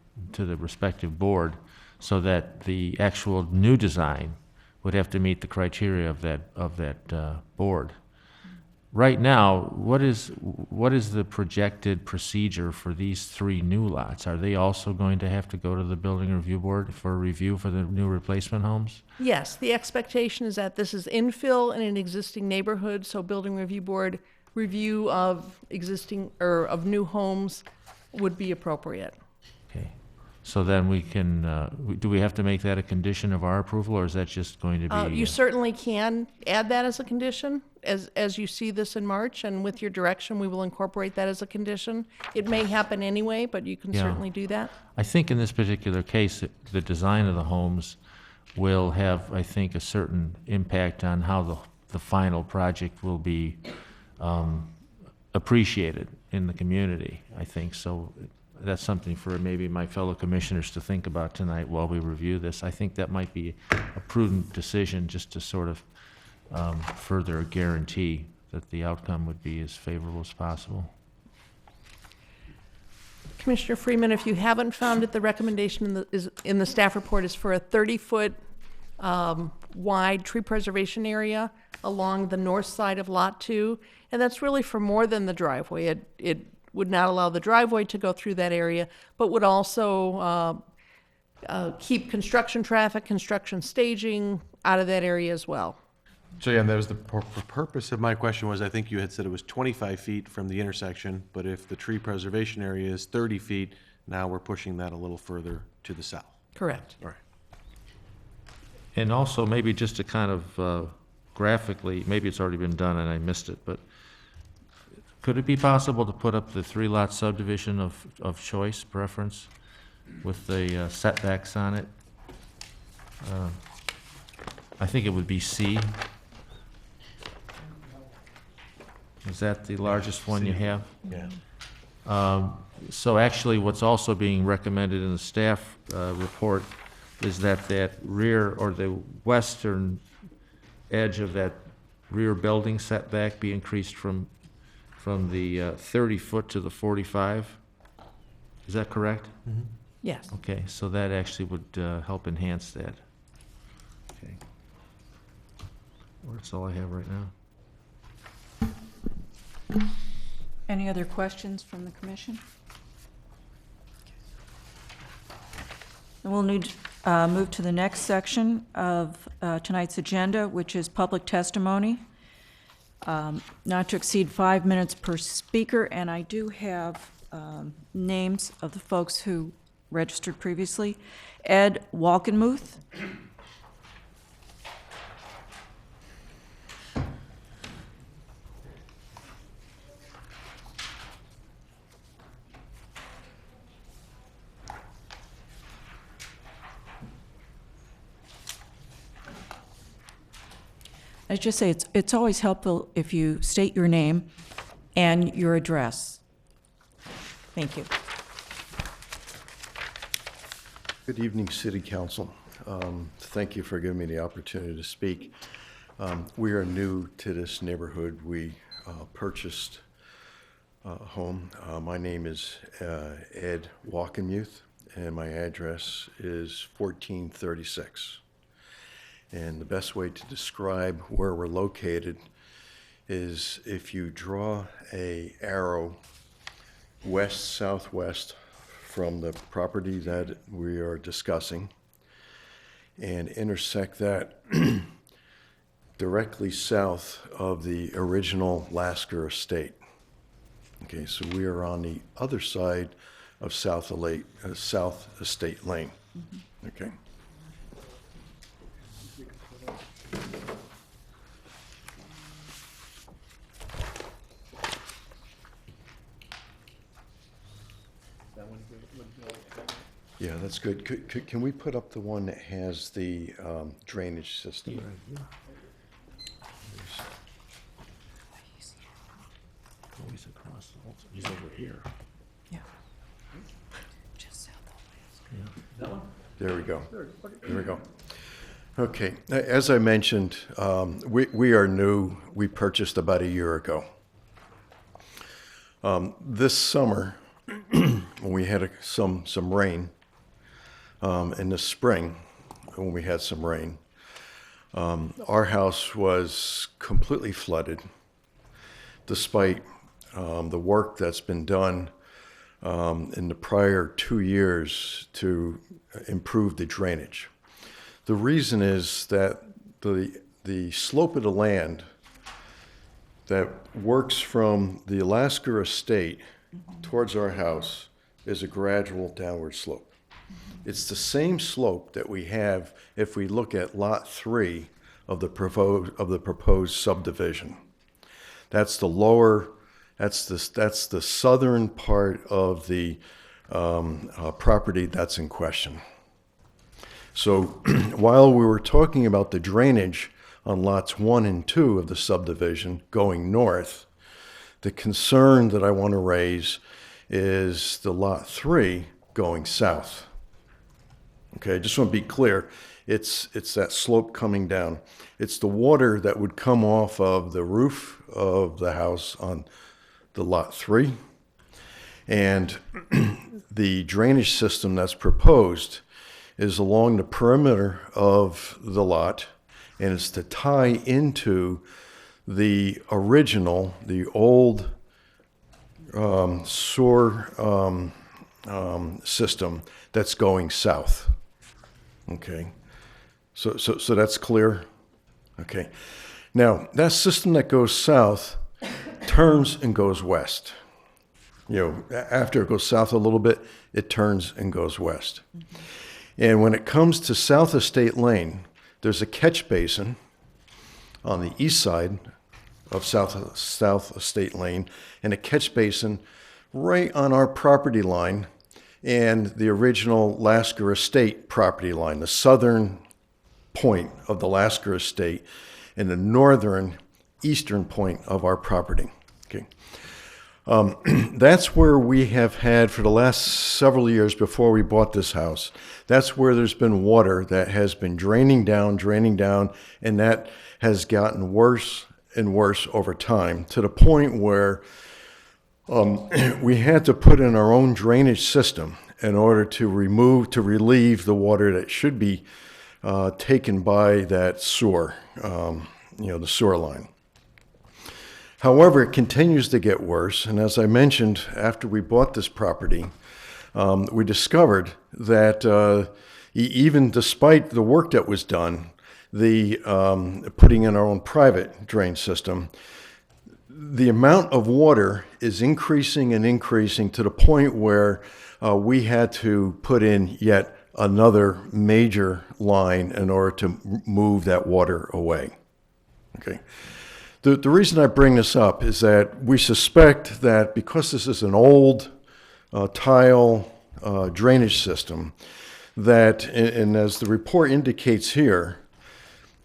respective board so that the actual new design would have to meet the criteria of that board. Right now, what is the projected procedure for these 3 new lots? Are they also going to have to go to the building review board for review for the new replacement homes? Yes, the expectation is that this is infill in an existing neighborhood, so building review board review of existing, or of new homes would be appropriate. Okay. So then we can, do we have to make that a condition of our approval, or is that just going to be? You certainly can add that as a condition. as you see this in March, and with your direction, we will incorporate that as a condition. It may happen anyway, but you can Yeah. certainly do that. I think in this particular case, the design of the homes will have, I think, a certain impact on how the final project will be appreciated in the community, I think. So that's something for maybe my fellow commissioners to think about tonight while we review this. I think that might be a prudent decision, just to sort of further guarantee that the outcome would be as favorable as possible. Commissioner Freeman, if you haven't found it, the recommendation in the staff report is for a 30-foot wide tree preservation area along the north side of Lot 2, and that's really for more than the driveway. It would not allow the driveway to go through that area, but would also keep construction traffic, construction staging out of that area as well. So yeah, and that was the purpose of my question was, I think you had said it was 25 feet from the intersection, but if the tree preservation area is 30 feet, now we're pushing that a little further to the south. Correct. All right. And also, maybe just to kind of graphically, maybe it's already been done and I missed it, but could it be possible to put up the 3-lot subdivision of choice preference with the setbacks on it? I think it would be C. Is that the largest one you have? Yeah. So actually, what's also being recommended in the staff report is that rear, or the western edge of that rear building setback be increased from the 30-foot to the 45. Is that correct? Yes. Okay, so that actually would help enhance that. Okay. Well, that's all I have right now. Any other questions from the commission? Then we'll move to the next section of tonight's agenda, which is public testimony. Not to exceed 5 minutes per speaker, and I do have names of the folks who registered previously. Ed Walkenmuth. I just say it's always helpful if you state your name and your address. Thank you. Good evening, City Council. Thank you for giving me the opportunity to speak. We are new to this neighborhood. We purchased a home. My name is Ed Walkenmuth, and my address is 1436. And the best way to describe where we're located is if you draw an arrow west-southwest from the property that we are discussing and intersect that directly south of the original Lasker Estate. Okay, so we are on the other side of South Estate Lane. Okay. Yeah, that's good. Can we put up the one that has the drainage system? Always across, he's over here. Yeah. Just south of Alaska. There we go. There we go. Okay, as I mentioned, we are new. We purchased about a year ago. This summer, when we had some rain, in the spring, when we had some rain, our house was completely flooded, despite the work that's been done in the prior 2 years to improve the drainage. The reason is that the slope of the land that works from the Lasker Estate towards our house is a gradual downward slope. It's the same slope that we have if we look at Lot 3 of the proposed subdivision. That's the lower, that's the southern part of the property that's in question. So while we were talking about the drainage on lots 1 and 2 of the subdivision going north, the concern that I want to raise is the lot 3 going south. Okay, I just want to be clear. It's that slope coming down. It's the water that would come off of the roof of the house on the lot 3. And the drainage system that's proposed is along the perimeter of the lot, and it's to tie into the original, the old sewer system that's going south. Okay, so that's clear? Okay. Now, that system that goes south turns and goes west. You know, after it goes south a little bit, it turns and goes west. And when it comes to South Estate Lane, there's a catch basin on the east side of South Estate Lane and a catch basin right on our property line and the original Lasker Estate property line, the southern point of the Lasker Estate and the northern eastern point of our property. Okay. That's where we have had for the last several years before we bought this house. That's where there's been water that has been draining down, and that has gotten worse and worse over time to the point where we had to put in our own drainage system in order to relieve the water that should be taken by that sewer, the sewer line. However, it continues to get worse, and as I mentioned, after we bought this property, we discovered that even despite the work that was done, the putting in our own private drain system, the amount of water is increasing and increasing to the point where we had to put in yet another major line in order to move that water away. Okay. The reason I bring this up is that we suspect that because this is an old tile drainage system, that, and as the report indicates here,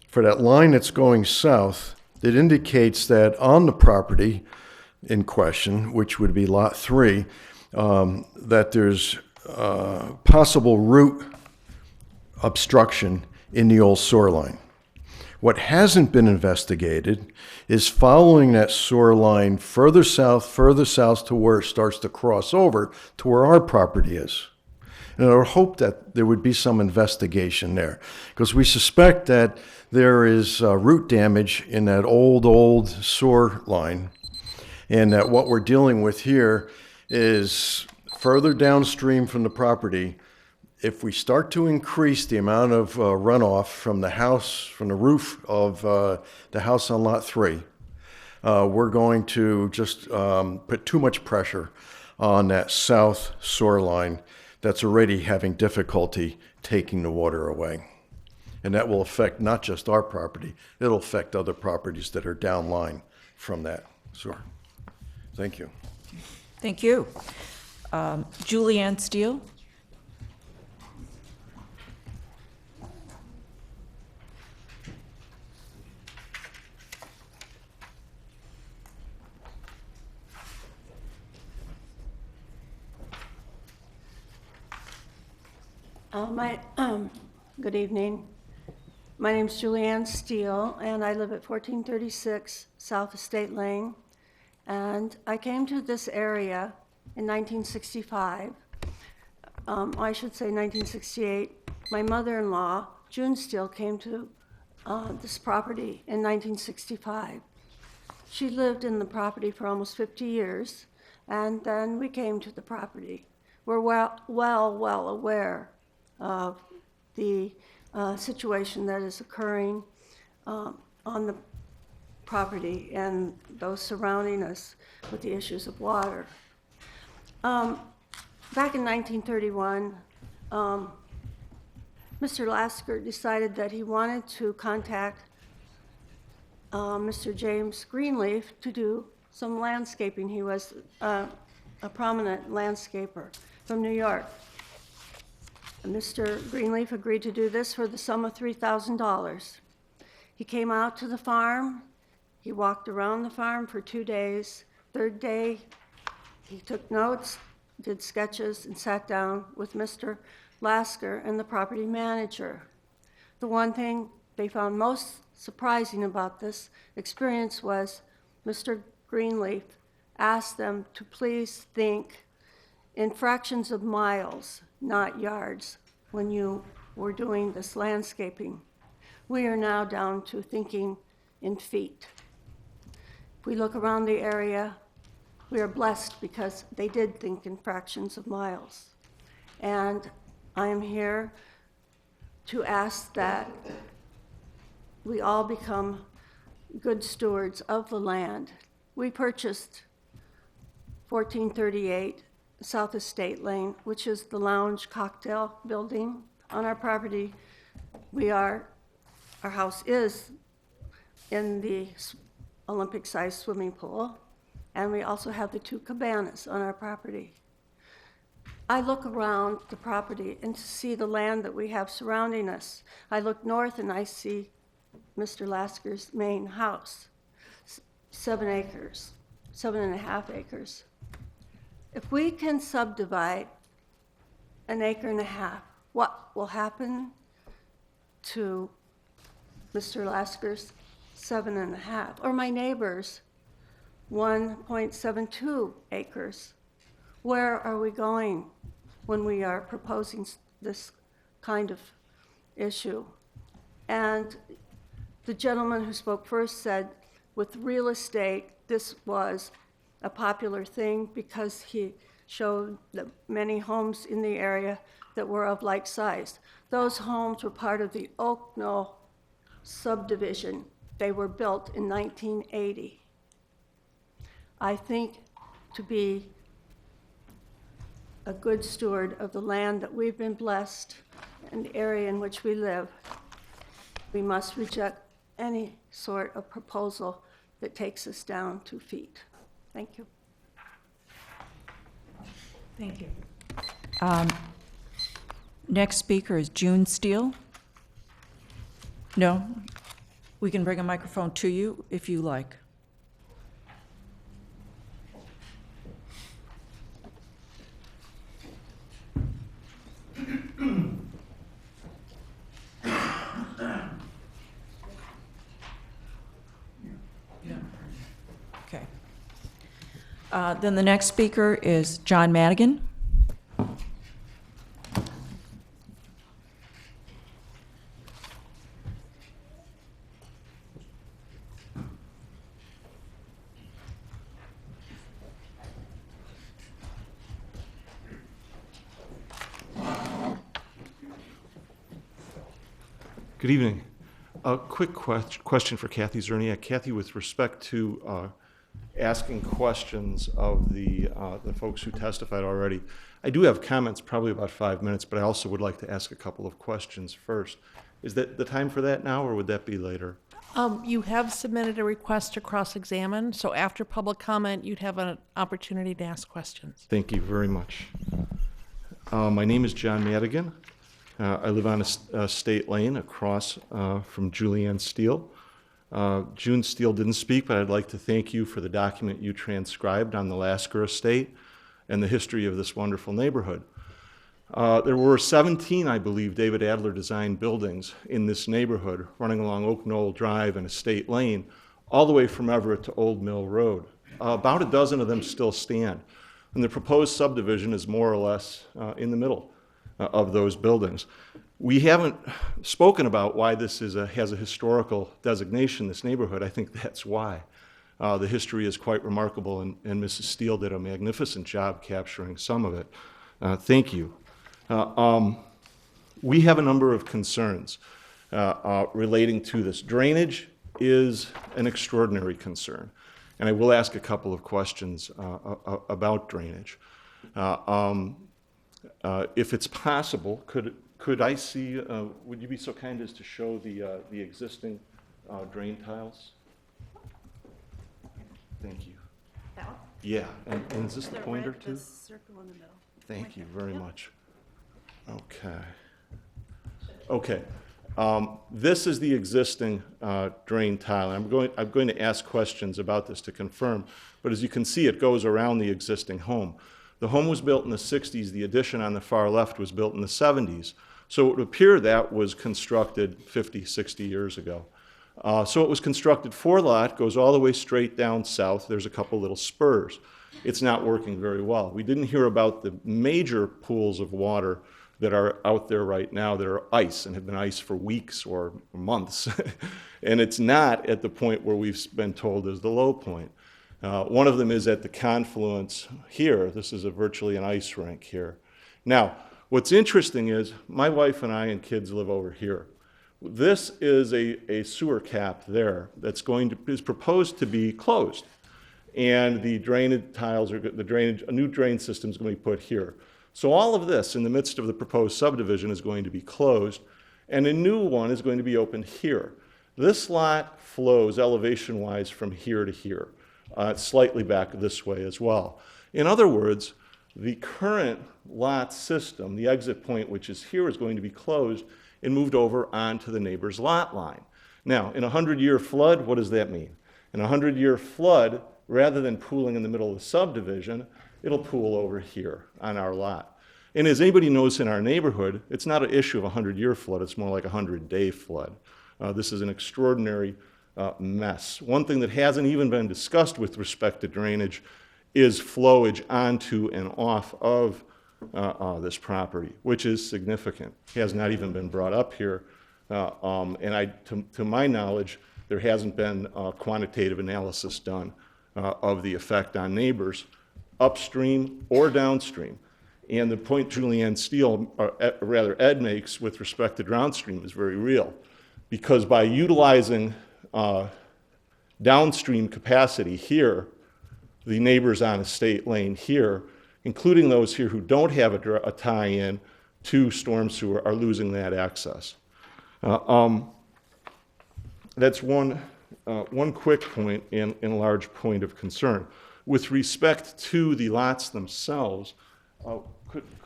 for that line that's going south, it indicates that on the property in question, which would be lot 3, that there's possible root obstruction in the old sewer line. What hasn't been investigated is following that sewer line further south to where it starts to cross over to where our property is. And I would hope that there would be some investigation there, because we suspect that there is root damage in that old sewer line, and that what we're dealing with here is further downstream from the property. If we start to increase the amount of runoff from the house, from the roof of the house on lot 3, we're going to just put too much pressure on that south sewer line that's already having difficulty taking the water away. And that will affect not just our property, it'll affect other properties that are downline from that sewer. Thank you. Thank you. Julianne Steele? Good evening. My name's Julianne Steele, and I live at 1436 South Estate Lane. And I came to this area in 1965. I should say 1968. My mother-in-law, June Steele, came to this property in 1965. She lived in the property for almost 50 years, and then we came to the property. We're well aware of the situation that is occurring on the property and those surrounding us with the issues of water. Back in 1931, Mr. Lasker decided that he wanted to contact Mr. James Greenleaf to do some landscaping. He was a prominent landscaper from New York. And Mr. Greenleaf agreed to do this for the sum of $3,000. He came out to the farm. He walked around the farm for 2 days. Third day, he took notes, did sketches, and sat down with Mr. Lasker and the property manager. The one thing they found most surprising about this experience was Mr. Greenleaf asked them to please think in fractions of miles, not yards, when you were doing this landscaping. We are now down to thinking in feet. If we look around the area, we are blessed because they did think in fractions of miles. And I am here to ask that we all become good stewards of the land. We purchased 1438 South Estate Lane, which is the lounge cocktail building on our property. Our house is in the Olympic-sized swimming pool, and we also have the 2 cabanas on our property. I look around the property and see the land that we have surrounding us. I look north and I see Mr. Lasker's main house, 7 acres, 7.5 acres. If we can subdivide 1.5 acres, what will happen to Mr. Lasker's 7.5, or my neighbor's 1.72 acres? Where are we going when we are proposing this kind of issue? And the gentleman who spoke first said, with real estate, this was a popular thing because he showed the many homes in the area that were of like size. Those homes were part of the Oak Knoll subdivision. They were built in 1980. I think to be a good steward of the land that we've been blessed and the area in which we live, we must reject any sort of proposal that takes us down 2 feet. Thank you. Thank you. Next speaker is June Steele. No? We can bring a microphone to you if you like. Okay. Then the next speaker is John Madigan. Good evening. A quick question for Kathy Zerniak. Kathy, with respect to asking questions of the folks who testified already, I do have comments, probably about 5 minutes, but I also would like to ask a couple of questions first. Is that the time for that now, or would that be later? You have submitted a request to cross-examine, so after public comment, you'd have an opportunity to ask questions. Thank you very much. My name is John Madigan. I live on a state lane across from Julianne Steele. June Steele didn't speak, but I'd like to thank you for the document you transcribed on the Lasker estate and the history of this wonderful neighborhood. There were 17, I believe, David Adler designed buildings in this neighborhood running along Oak Knoll Drive and Estate Lane, all the way from Everett to Old Mill Road. About a dozen of them still stand, and the proposed subdivision is more or less in the middle of those buildings. We haven't spoken about why this has a historical designation, this neighborhood. I think that's why. The history is quite remarkable, and Mrs. Steele did a magnificent job capturing some of it. Thank you. We have a number of concerns relating to this. Drainage is an extraordinary concern, and I will ask a couple of questions about drainage. If it's possible, could I see, would you be so kind as to show the existing drain tiles? Thank you. That one? Yeah, and is this the pointer red, too? the circle in the middle. Thank you very much. Okay. This is the existing drain tile. I'm going to ask questions about this to confirm, but as you can see, it goes around the existing home. The home was built in the 60s. The addition on the far left was built in the 70s. So it would appear that was constructed 50, 60 years ago. So it was constructed 4-lot, goes all the way straight down south. There's a couple little spurs. It's not working very well. We didn't hear about the major pools of water that are out there right now that are ice and have been ice for weeks or months. And it's not at the point where we've been told is the low point. One of them is at the confluence here. This is virtually an ice rink here. Now, what's interesting is my wife and I and kids live over here. This is a sewer cap there that's is proposed to be closed. And the drainage tiles are, a new drain system is going to be put here. So all of this in the midst of the proposed subdivision is going to be closed, and a new one is going to be opened here. This lot flows elevation-wise from here to here, slightly back this way as well. In other words, the current lot system, the exit point, which is here, is going to be closed and moved over onto the neighbor's lot line. Now, in a 100-year flood, what does that mean? In a 100-year flood, rather than pooling in the middle of the subdivision, it'll pool over here on our lot. And as anybody knows in our neighborhood, it's not an issue of a 100-year flood, it's more like a 100-day flood. This is an extraordinary mess. One thing that hasn't even been discussed with respect to drainage is flowage onto and off of this property, which is significant. It has not even been brought up here. To my knowledge, there hasn't been a quantitative analysis done of the effect on neighbors upstream or downstream. And the point Julianne Steele, rather Ed, makes with respect to downstream is very real, because by utilizing downstream capacity here, the neighbors on Estate Lane here, including those here who don't have a tie-in to storm sewer, are losing that access. That's one quick point and a large point of concern. With respect to the lots themselves,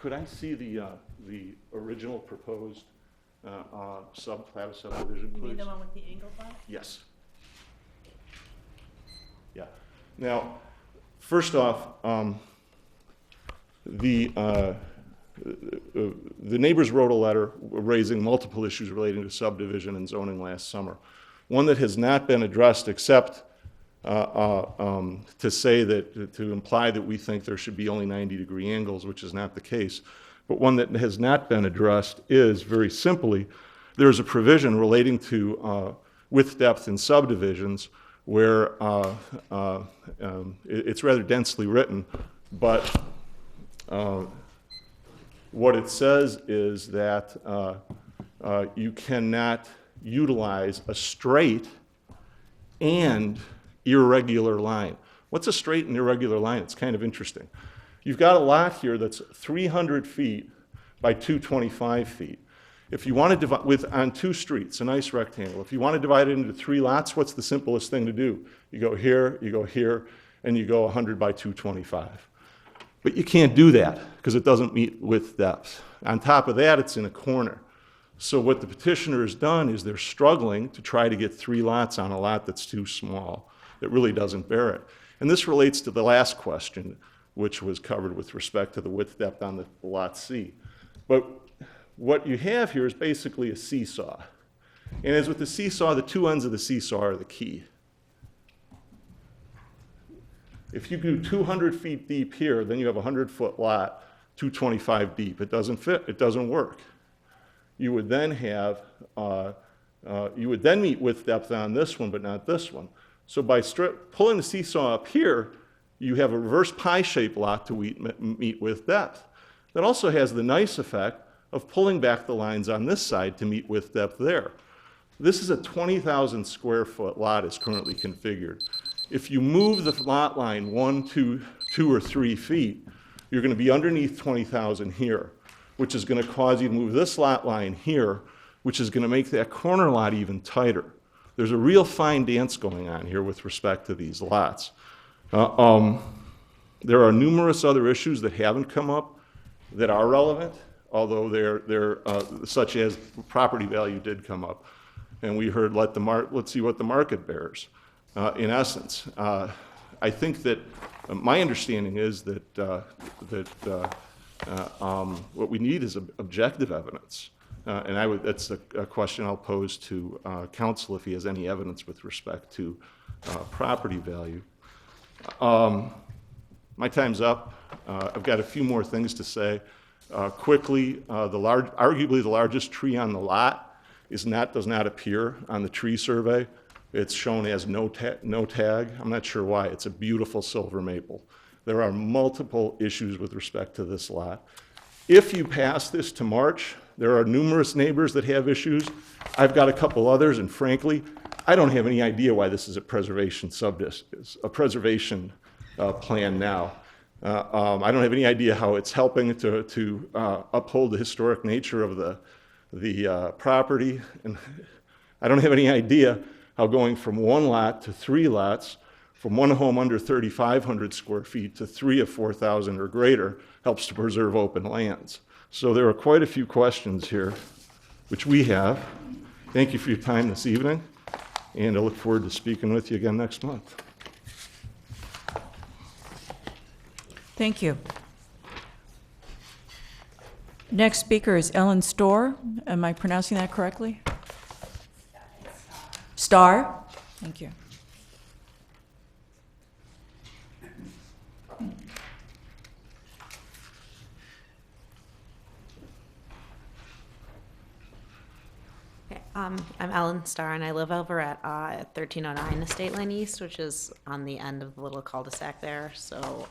could I see the original proposed plat of subdivision, please? You mean the one with the angled lot? Yes. Yeah. Now, first off, the neighbors wrote a letter raising multiple issues relating to subdivision and zoning last summer. One that has not been addressed except to say that, to imply that we think there should be only 90-degree angles, which is not the case. But one that has not been addressed is, very simply, there's a provision relating to width depth in subdivisions where it's rather densely written, but what it says is that you cannot utilize a straight and irregular line. What's a straight and irregular line? It's kind of interesting. You've got a lot here that's 300 feet by 225 feet. If you want to divide on 2 streets, a nice rectangle, if you want to divide it into 3 lots, what's the simplest thing to do? You go here, and you go 100 by 225. But you can't do that because it doesn't meet width depth. On top of that, it's in a corner. So what the petitioner has done is they're struggling to try to get 3 lots on a lot that's too small, that really doesn't bear it. And this relates to the last question, which was covered with respect to the width depth on the lot C. But what you have here is basically a seesaw. And as with the seesaw, the 2 ends of the seesaw are the key. If you do 200 feet deep here, then you have a 100-foot lot, 225 deep. It doesn't fit, it doesn't work. You would then have, you would then meet width depth on this one, but not this one. So by pulling the seesaw up here, you have a reverse pie-shaped lot to meet width depth. That also has the nice effect of pulling back the lines on this side to meet width depth there. This is a 20,000 square foot lot as currently configured. If you move the lot line 1, 2 or 3 feet, you're going to be underneath 20,000 here, which is going to cause you to move this lot line here, which is going to make that corner lot even tighter. There's a real fine dance going on here with respect to these lots. There are numerous other issues that haven't come up that are relevant, although such as property value did come up. And we heard, let's see what the market bears. In essence, I think that my understanding is that what we need is objective evidence. And that's a question I'll pose to counsel if he has any evidence with respect to property value. My time's up. I've got a few more things to say. Quickly, arguably the largest tree on the lot does not appear on the tree survey. It's shown as no tag. I'm not sure why. It's a beautiful silver maple. There are multiple issues with respect to this lot. If you pass this to March, there are numerous neighbors that have issues. I've got a couple others, and frankly, I don't have any idea why this is a preservation plan now. I don't have any idea how it's helping to uphold the historic nature of the property, and I don't have any idea how going from one lot to 3 lots, from one home under 3,500 square feet to 3 of 4,000 or greater, helps to preserve open lands. So there are quite a few questions here, which we have. Thank you for your time this evening, and I look forward to speaking with you again next month. Thank you. Next speaker is Ellen Storr. Am I pronouncing that correctly? Starr? Thank you. Okay, I'm Ellen Starr, and I live over at 1309 Estate Lane East, which is on the end of the little cul-de-sac there. So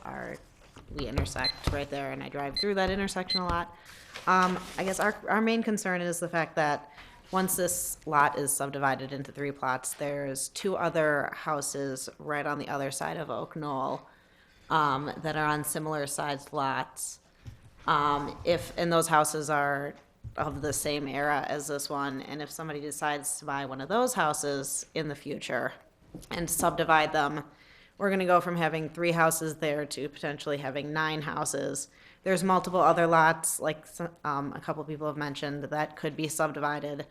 we intersect right there, and I drive through that intersection a lot. I guess our main concern is the fact that once this lot is subdivided into 3 plots, there's 2 other houses right on the other side of Oak Knoll that are on similar sized lots. And those houses are of the same era as this one, and if somebody decides to buy one of those houses in the future and subdivide them, we're gonna go from having 3 houses there to potentially having 9 houses. There's multiple other lots, like a couple people have mentioned, that could be subdivided.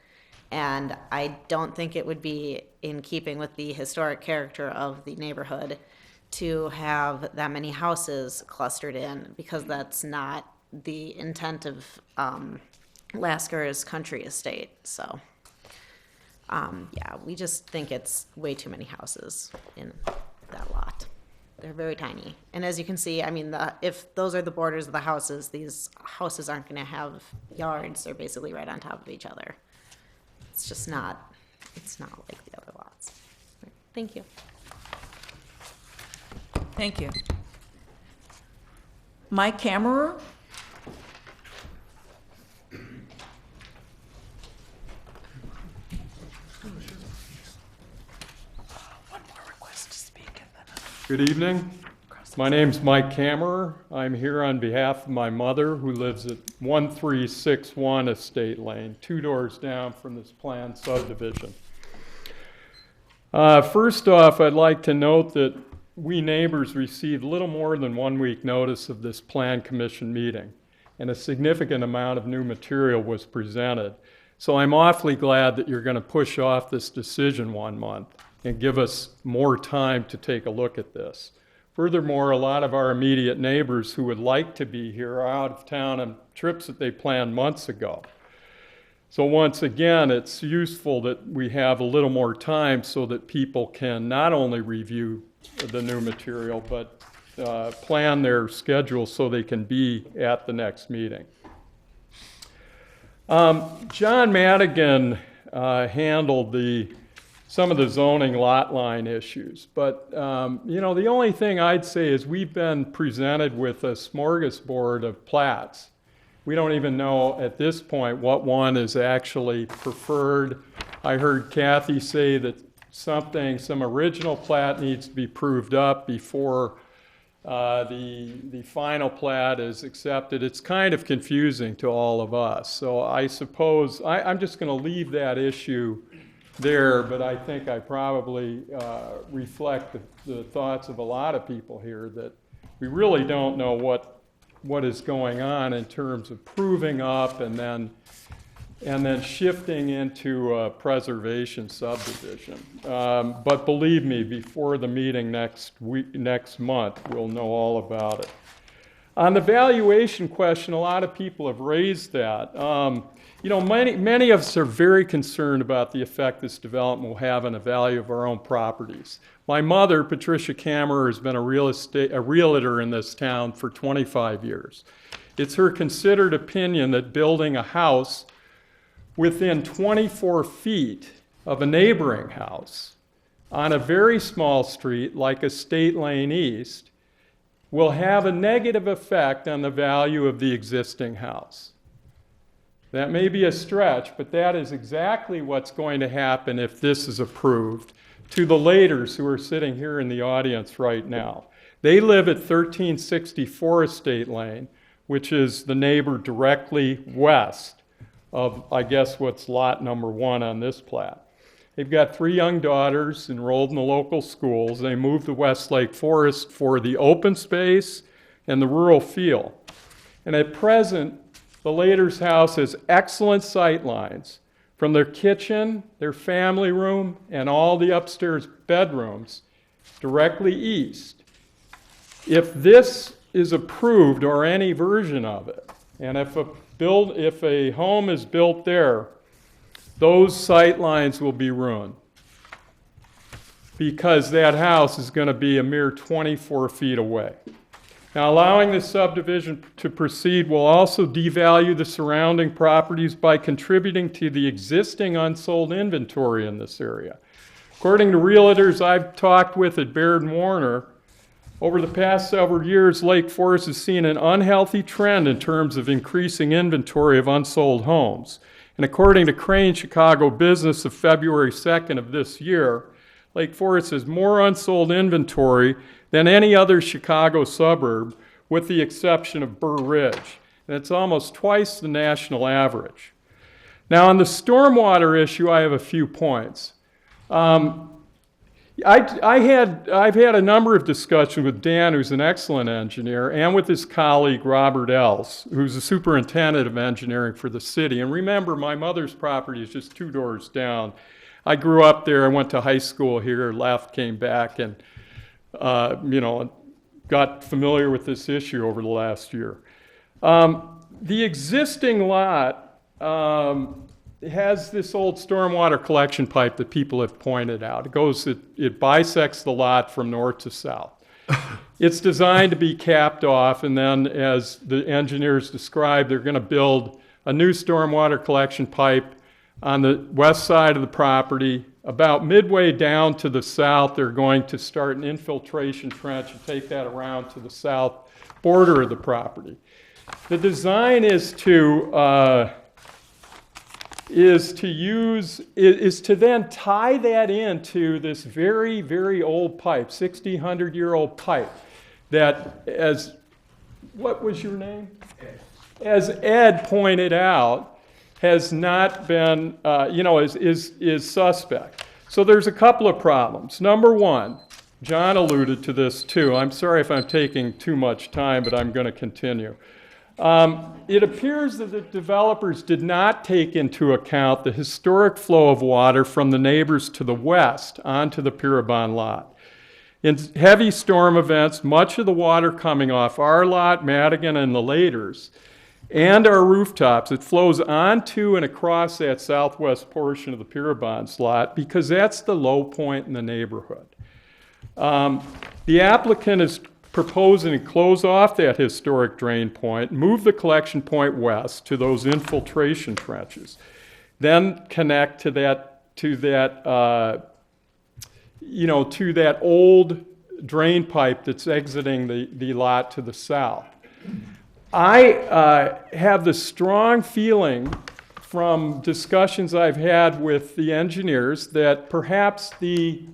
And I don't think it would be in keeping with the historic character of the neighborhood to have that many houses clustered in, because that's not the intent of Lasker's country estate. So, yeah, we just think it's way too many houses in that lot. They're very tiny. And as you can see, I mean, if those are the borders of the houses, these houses aren't going to have yards. They're basically right on top of each other. It's just not, it's not like the other lots. Thank you. Thank you. Mike Kammerer? Good evening. My name's Mike Kammerer. I'm here on behalf of my mother, who lives at 1361 Estate Lane, 2 doors down from this planned subdivision. First off, I'd like to note that we neighbors received little more than 1 week notice of this Plan Commission meeting, and a significant amount of new material was presented. So I'm awfully glad that you're going to push off this decision 1 month and give us more time to take a look at this. Furthermore, a lot of our immediate neighbors who would like to be here are out of town on trips that they planned months ago. So once again, it's useful that we have a little more time so that people can not only review the new material, but plan their schedule so they can be at the next meeting. John Madigan handled some of the zoning lot line issues. But, you know, the only thing I'd say is we've been presented with a smorgasbord of plats. We don't even know at this point what one is actually preferred. I heard Kathy say that some original plat needs to be proved up before the final plat is accepted. It's kind of confusing to all of us. So I suppose I'm just going to leave that issue there, but I think I probably reflect the thoughts of a lot of people here that we really don't know what is going on in terms of proving up and then shifting into a preservation subdivision. But believe me, before the meeting next month, we'll know all about it. On the valuation question, a lot of people have raised that. You know, many of us are very concerned about the effect this development will have on the value of our own properties. My mother, Patricia Kammerer, has been a realtor in this town for 25 years. It's her considered opinion that building a house within 24 feet of a neighboring house on a very small street like Estate Lane East will have a negative effect on the value of the existing house. That may be a stretch, but that is exactly what's going to happen if this is approved to the Laters who are sitting here in the audience right now. They live at 1364 Estate Lane, which is the neighbor directly west of, I guess, what's lot number 1 on this plat. They've got 3 young daughters enrolled in the local schools. They moved to Westlake Forest for the open space and the rural feel. And at present, the Laters' house has excellent sight lines from their kitchen, their family room, and all the upstairs bedrooms directly east. If this is approved, or any version of it, and if a home is built there, those sight lines will be ruined, because that house is going to be a mere 24 feet away. Now, allowing this subdivision to proceed will also devalue the surrounding properties by contributing to the existing unsold inventory in this area. According to realtors I've talked with at Baird and Warner, over the past several years, Lake Forest has seen an unhealthy trend in terms of increasing inventory of unsold homes. And according to Crane Chicago Business of February 2nd of this year, Lake Forest has more unsold inventory than any other Chicago suburb, with the exception of Burr Ridge. And it's almost twice the national average. Now, on the stormwater issue, I have a few points. I've had a number of discussions with Dan, who's an excellent engineer, and with his colleague, Robert Els, who's the superintendent of engineering for the city. And remember, my mother's property is just 2 doors down. I grew up there. I went to high school here, left, came back, and got familiar with this issue over the last year. The existing lot has this old stormwater collection pipe that people have pointed out. It bisects the lot from north to south. It's designed to be capped off, and then, as the engineers described, they're going to build a new stormwater collection pipe on the west side of the property. About midway down to the south, they're going to start an infiltration trench and take that around to the south border of the property. The design is to then tie that into this very, very old pipe, 1,600-year-old pipe, that, what was your name? Ed. As Ed pointed out, has not been, is suspect. So there's a couple of problems. Number one, John alluded to this too. I'm sorry if I'm taking too much time, but I'm going to continue. It appears that the developers did not take into account the historic flow of water from the neighbors to the west onto the Pirabon lot. In heavy storm events, much of the water coming off our lot, Madigan, and the Laters, and our rooftops, it flows onto and across that southwest portion of the Pirabon lot, because that's the low point in the neighborhood. The applicant is proposing to close off that historic drain point, move the collection point west to those infiltration trenches, then connect to that old drain pipe that's exiting the lot to the south. I have the strong feeling from discussions I've had with the engineers that perhaps the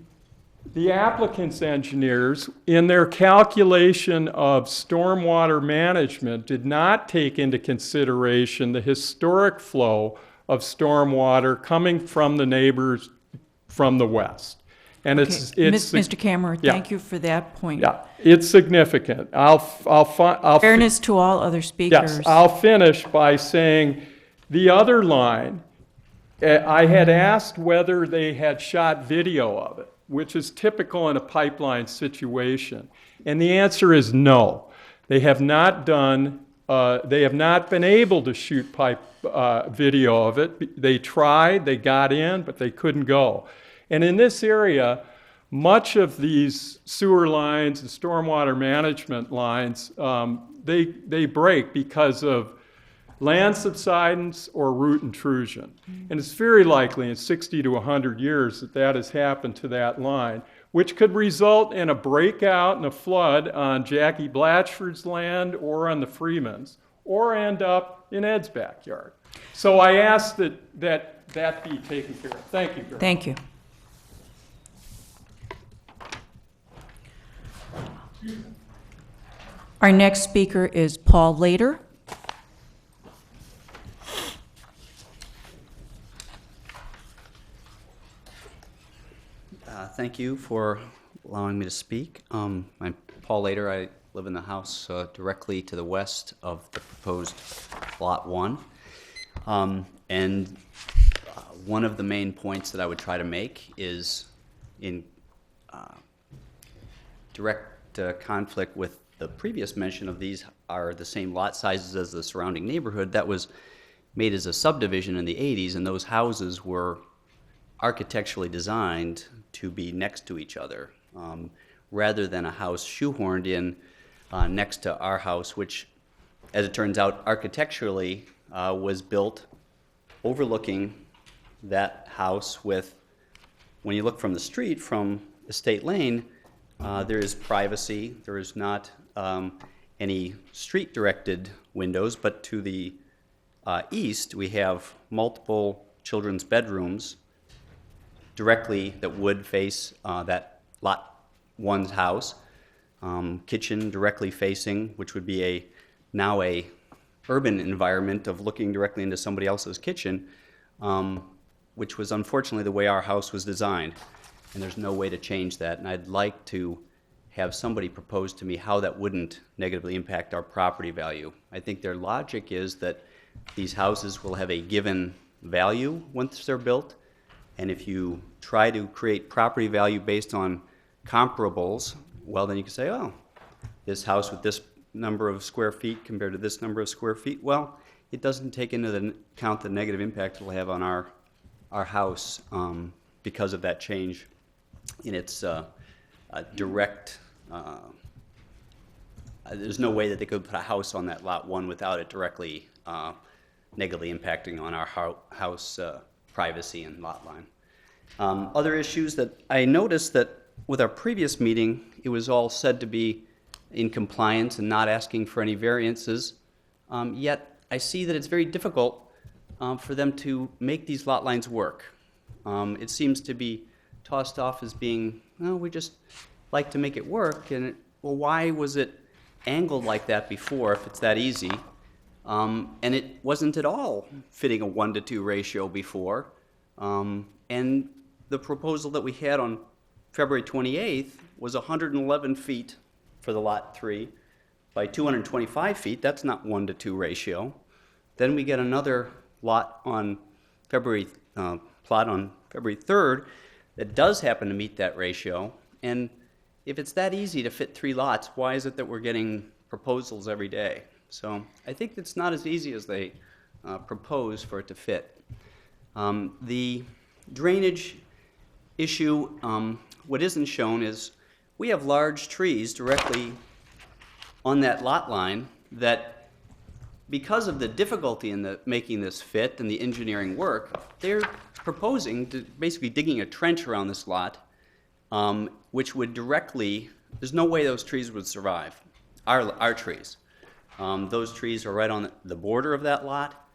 applicant's engineers, in their calculation of stormwater management, did not take into consideration the historic flow of stormwater coming from the neighbors from the west. And it's, Mr. Kammerer, yeah. thank you for that point. yeah, it's significant. Fairness to all other speakers. Yes, I'll finish by saying the other line, I had asked whether they had shot video of it, which is typical in a pipeline situation. And the answer is no. They have not done, they have not been able to shoot video of it. They tried, they got in, but they couldn't go. And in this area, much of these sewer lines and stormwater management lines, they break because of land subsidence or root intrusion. And it's very likely in 60 to 100 years that that has happened to that line, which could result in a breakout and a flood on Jackie Blatchford's land or on the Freeman's, or end up in Ed's backyard. So I ask that be taken care of. Thank you, Gary. Thank you. Our next speaker is Paul Lader. Thank you for allowing me to speak. I'm Paul Lader. I live in the house directly to the west of the proposed Lot 1. And one of the main points that I would try to make is in direct conflict with the previous mention of these are the same lot sizes as the surrounding neighborhood that was made as a subdivision in the 80s, and those houses were architecturally designed to be next to each other, rather than a house shoehorned in next to our house, which, as it turns out, architecturally was built overlooking that house with, when you look from the street, from Estate Lane, there is privacy. There is not any street-directed windows, but to the east, we have multiple children's bedrooms directly that would face that Lot 1's house. Kitchen directly facing, which would be now a urban environment of looking directly into somebody else's kitchen, which was unfortunately the way our house was designed. And there's no way to change that. And I'd like to have somebody propose to me how that wouldn't negatively impact our property value. I think their logic is that these houses will have a given value once they're built. And if you try to create property value based on comparables, well, then you can say, oh, this house with this number of square feet compared to this number of square feet. Well, it doesn't take into account the negative impact it'll have on our house because of that change in its direct. There's no way that they could put a house on that Lot 1 without it directly negatively impacting on our house privacy and lot line. Other issues that I noticed that with our previous meeting, it was all said to be in compliance and not asking for any variances. Yet I see that it's very difficult for them to make these lot lines work. It seems to be tossed off as being, well, we just like to make it work. And well, why was it angled like that before if it's that easy? And it wasn't at all fitting a 1-to-2 ratio before. And the proposal that we had on February 28th was 111 feet for the Lot 3 by 225 feet. That's not 1-to-2 ratio. Then we get another lot on plot on February 3rd that does happen to meet that ratio. And if it's that easy to fit 3 lots, why is it that we're getting proposals every day? So I think it's not as easy as they propose for it to fit. The drainage issue, what isn't shown is we have large trees directly on that lot line that, because of the difficulty in making this fit and the engineering work, they're proposing to basically digging a trench around this lot, which would directly, there's no way those trees would survive, our trees. Those trees are right on the border of that lot.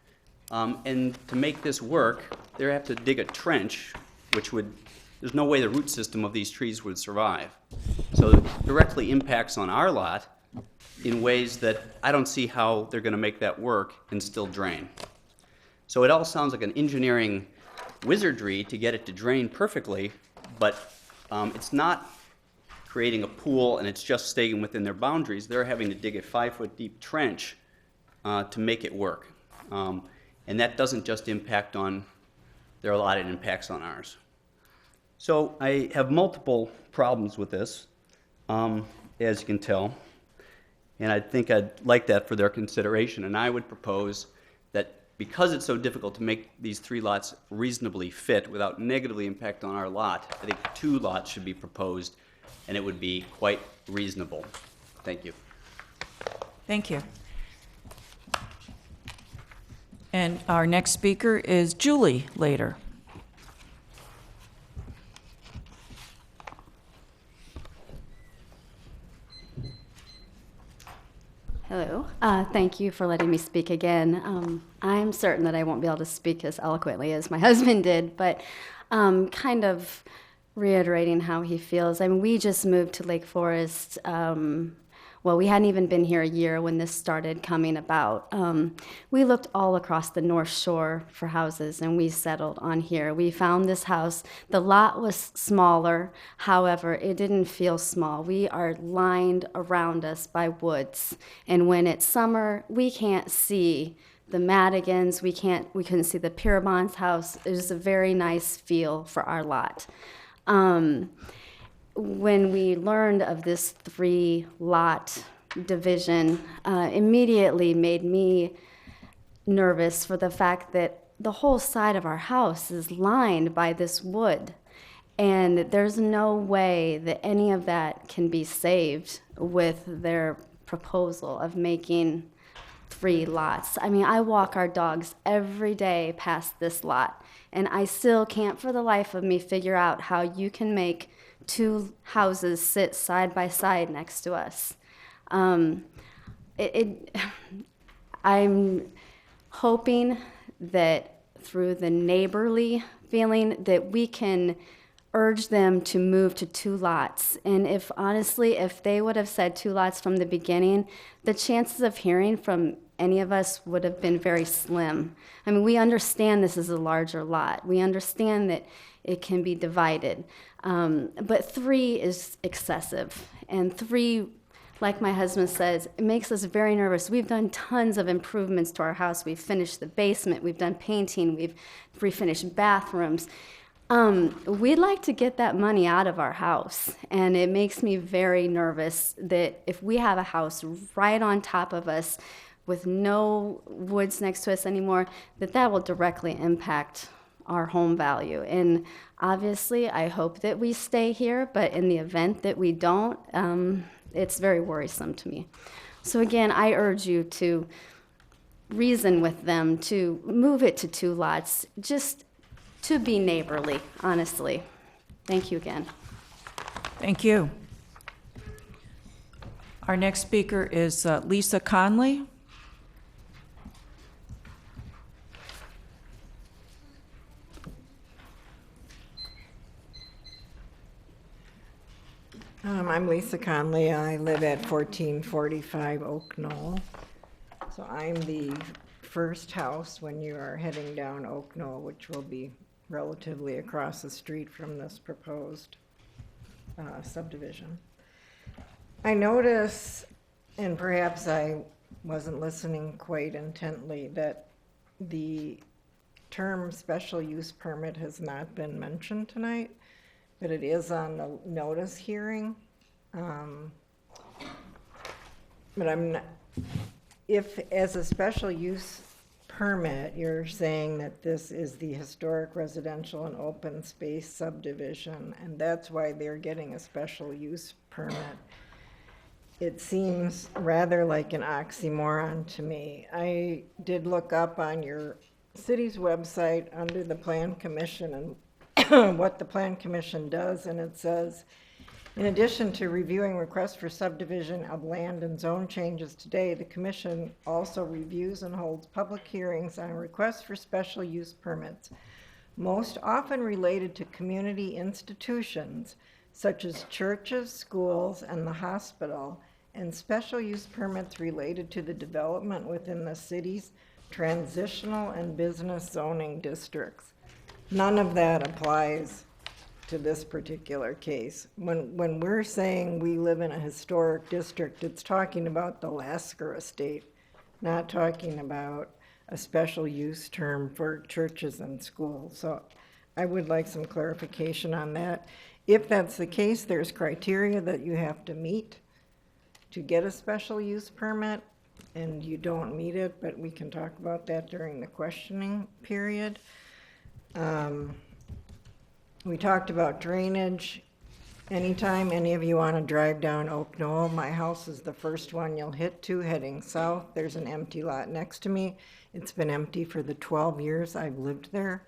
And to make this work, they have to dig a trench, which would, there's no way the root system of these trees would survive. So it directly impacts on our lot in ways that I don't see how they're going to make that work and still drain. So it all sounds like an engineering wizardry to get it to drain perfectly, but it's not creating a pool and it's just staying within their boundaries. They're having to dig a 5-foot deep trench to make it work. And that doesn't just impact on their lot, it impacts on ours. So I have multiple problems with this, as you can tell. And I think I'd like that for their consideration. And I would propose that because it's so difficult to make these 3 lots reasonably fit without negatively impact on our lot, I think 2 lots should be proposed, and it would be quite reasonable. Thank you. Thank you. And our next speaker is Julie Later. Hello. Thank you for letting me speak again. I'm certain that I won't be able to speak as eloquently as my husband did, but kind of reiterating how he feels. I mean, we just moved to Lake Forest. Well, we hadn't even been here a year when this started coming about. We looked all across the North Shore for houses, and we settled on here. We found this house. The lot was smaller. However, it didn't feel small. We are lined around us by woods, and when it's summer, we can't see the Madigans. We couldn't see the Pirabon's house. It was a very nice feel for our lot. When we learned of this 3-lot division, immediately made me nervous for the fact that the whole side of our house is lined by this wood. And there's no way that any of that can be saved with their proposal of making 3 lots. I mean, I walk our dogs every day past this lot, and I still can't for the life of me figure out how you can make 2 houses sit side by side next to us. I'm hoping that through the neighborly feeling that we can urge them to move to 2 lots. And if they would have said 2 lots from the beginning, the chances of hearing from any of us would have been very slim. I mean, we understand this is a larger lot. We understand that it can be divided. But 3 is excessive. And 3, like my husband says, it makes us very nervous. We've done tons of improvements to our house. We've finished the basement. We've done painting. We've refinished bathrooms. We'd like to get that money out of our house. And it makes me very nervous that if we have a house right on top of us with no woods next to us anymore, that will directly impact our home value. And obviously, I hope that we stay here, but in the event that we don't, it's very worrisome to me. So again, I urge you to reason with them to move it to 2 lots, just to be neighborly, honestly. Thank you again. Thank you. Our next speaker is Lisa Conley. I'm Lisa Conley. I live at 1445 Oak Knoll. So I'm the first house when you are heading down Oak Knoll, which will be relatively across the street from this proposed subdivision. I notice, and perhaps I wasn't listening quite intently, that the term special use permit has not been mentioned tonight, but it is on the notice hearing. But I'm not, if as a special use permit, you're saying that this is the historic residential and open space subdivision, and that's why they're getting a special use permit, it seems rather like an oxymoron to me. I did look up on your city's website under the Plan Commission and what the Plan Commission does, and it says, in addition to reviewing requests for subdivision of land and zone changes today, the Commission also reviews and holds public hearings on requests for special use permits, most often related to community institutions such as churches, schools, and the hospital, and special use permits related to the development within the city's transitional and business zoning districts. none of that applies to this particular case. When we're saying we live in a historic district, it's talking about the Lasker estate, not talking about a special use term for churches and schools. So I would like some clarification on that. If that's the case, there's criteria that you have to meet to get a special use permit, and you don't meet it, but we can talk about that during the questioning period. We talked about drainage. Anytime any of you want to drive down Oak Knoll, my house is the first one you'll hit to heading south. There's an empty lot next to me. It's been empty for the 12 years I've lived there.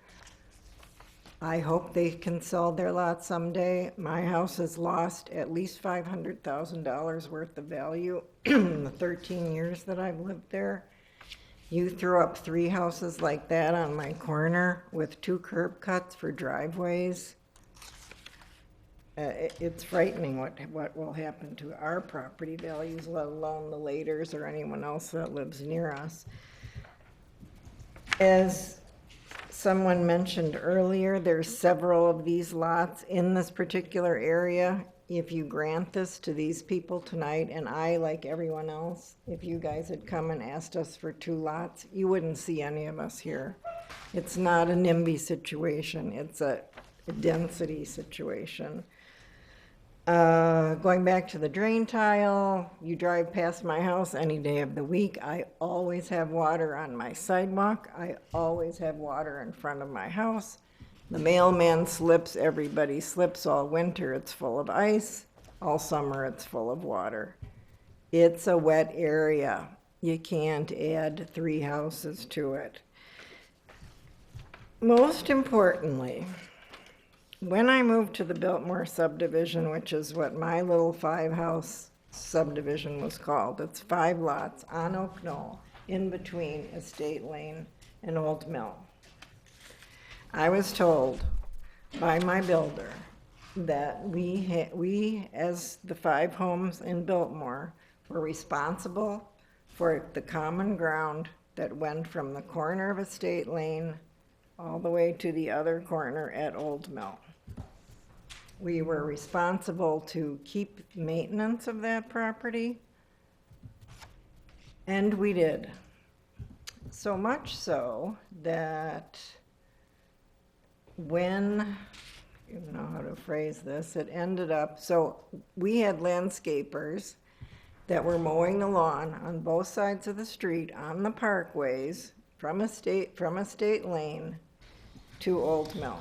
I hope they can sell their lot someday. My house has lost at least $500,000 worth of value in the 13 years that I've lived there. You throw up 3 houses like that on my corner with 2 curb cuts for driveways. It's frightening what will happen to our property values, let alone the Laters or anyone else that lives near us. As someone mentioned earlier, there's several of these lots in this particular area. If you grant this to these people tonight, and I, like everyone else, if you guys had come and asked us for 2 lots, you wouldn't see any of us here. It's not a NIMBY situation, it's a density situation. Going back to the drain tile, you drive past my house any day of the week. I always have water on my sidewalk. I always have water in front of my house. The mailman slips, everybody slips. All winter it's full of ice. All summer it's full of water. It's a wet area. You can't add 3 houses to it. Most importantly, when I moved to the Biltmore subdivision, which is what my little 5-house subdivision was called, it's 5 lots on Oak Knoll, in between Estate Lane and Old Mill. I was told by my builder that we, as the 5 homes in Biltmore, were responsible for the common ground that went from the corner of Estate Lane all the way to the other corner at Old Mill. We were responsible to keep maintenance of that property, and we did. So much so that when, you know how to phrase this, it ended up, so we had landscapers that were mowing the lawn on both sides of the street on the parkways from Estate Lane to Old Mill.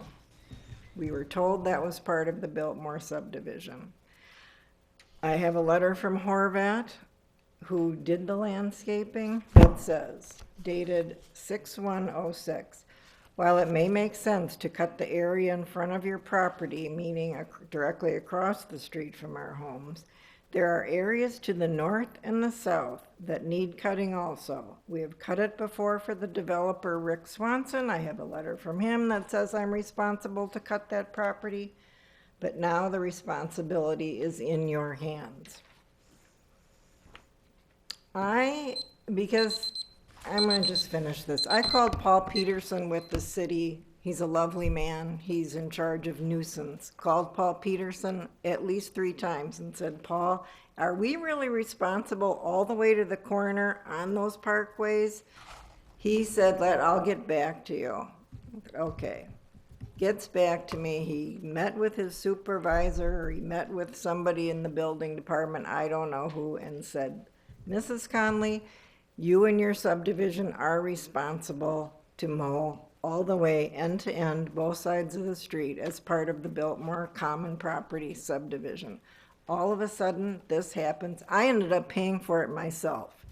We were told that was part of the Biltmore subdivision. I have a letter from Horvat, who did the landscaping, that says, dated 6/1/06, while it may make sense to cut the area in front of your property, meaning directly across the street from our homes, there are areas to the north and the south that need cutting also. We have cut it before for the developer Rick Swanson. I have a letter from him that says I'm responsible to cut that property, but now the responsibility is in your hands. Because I'm gonna just finish this. I called Paul Peterson with the city. He's a lovely man. He's in charge of nuisance. Called Paul Peterson at least 3 times and said, Paul, are we really responsible all the way to the corner on those parkways? He said, I'll get back to you. Okay. Gets back to me. He met with his supervisor, or he met with somebody in the building department, I don't know who, and said, Mrs. Conley, you and your subdivision are responsible to mow all the way end to end, both sides of the street, as part of the Biltmore Common Property subdivision. All of a sudden, this happens. I ended up paying for it myself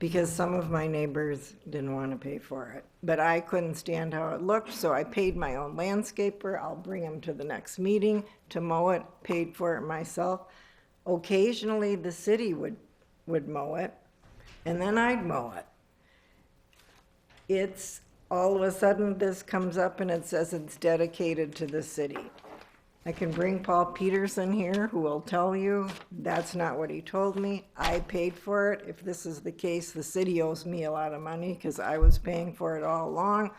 because some of my neighbors didn't want to pay for it. But I couldn't stand how it looked, so I paid my own landscaper. I'll bring him to the next meeting to mow it, paid for it myself. Occasionally, the city would mow it, and then I'd mow it. It's all of a sudden this comes up and it says it's dedicated to the city. I can bring Paul Peterson here, who will tell you that's not what he told me. I paid for it. If this is the case, the city owes me a lot of money because I was paying for it all along.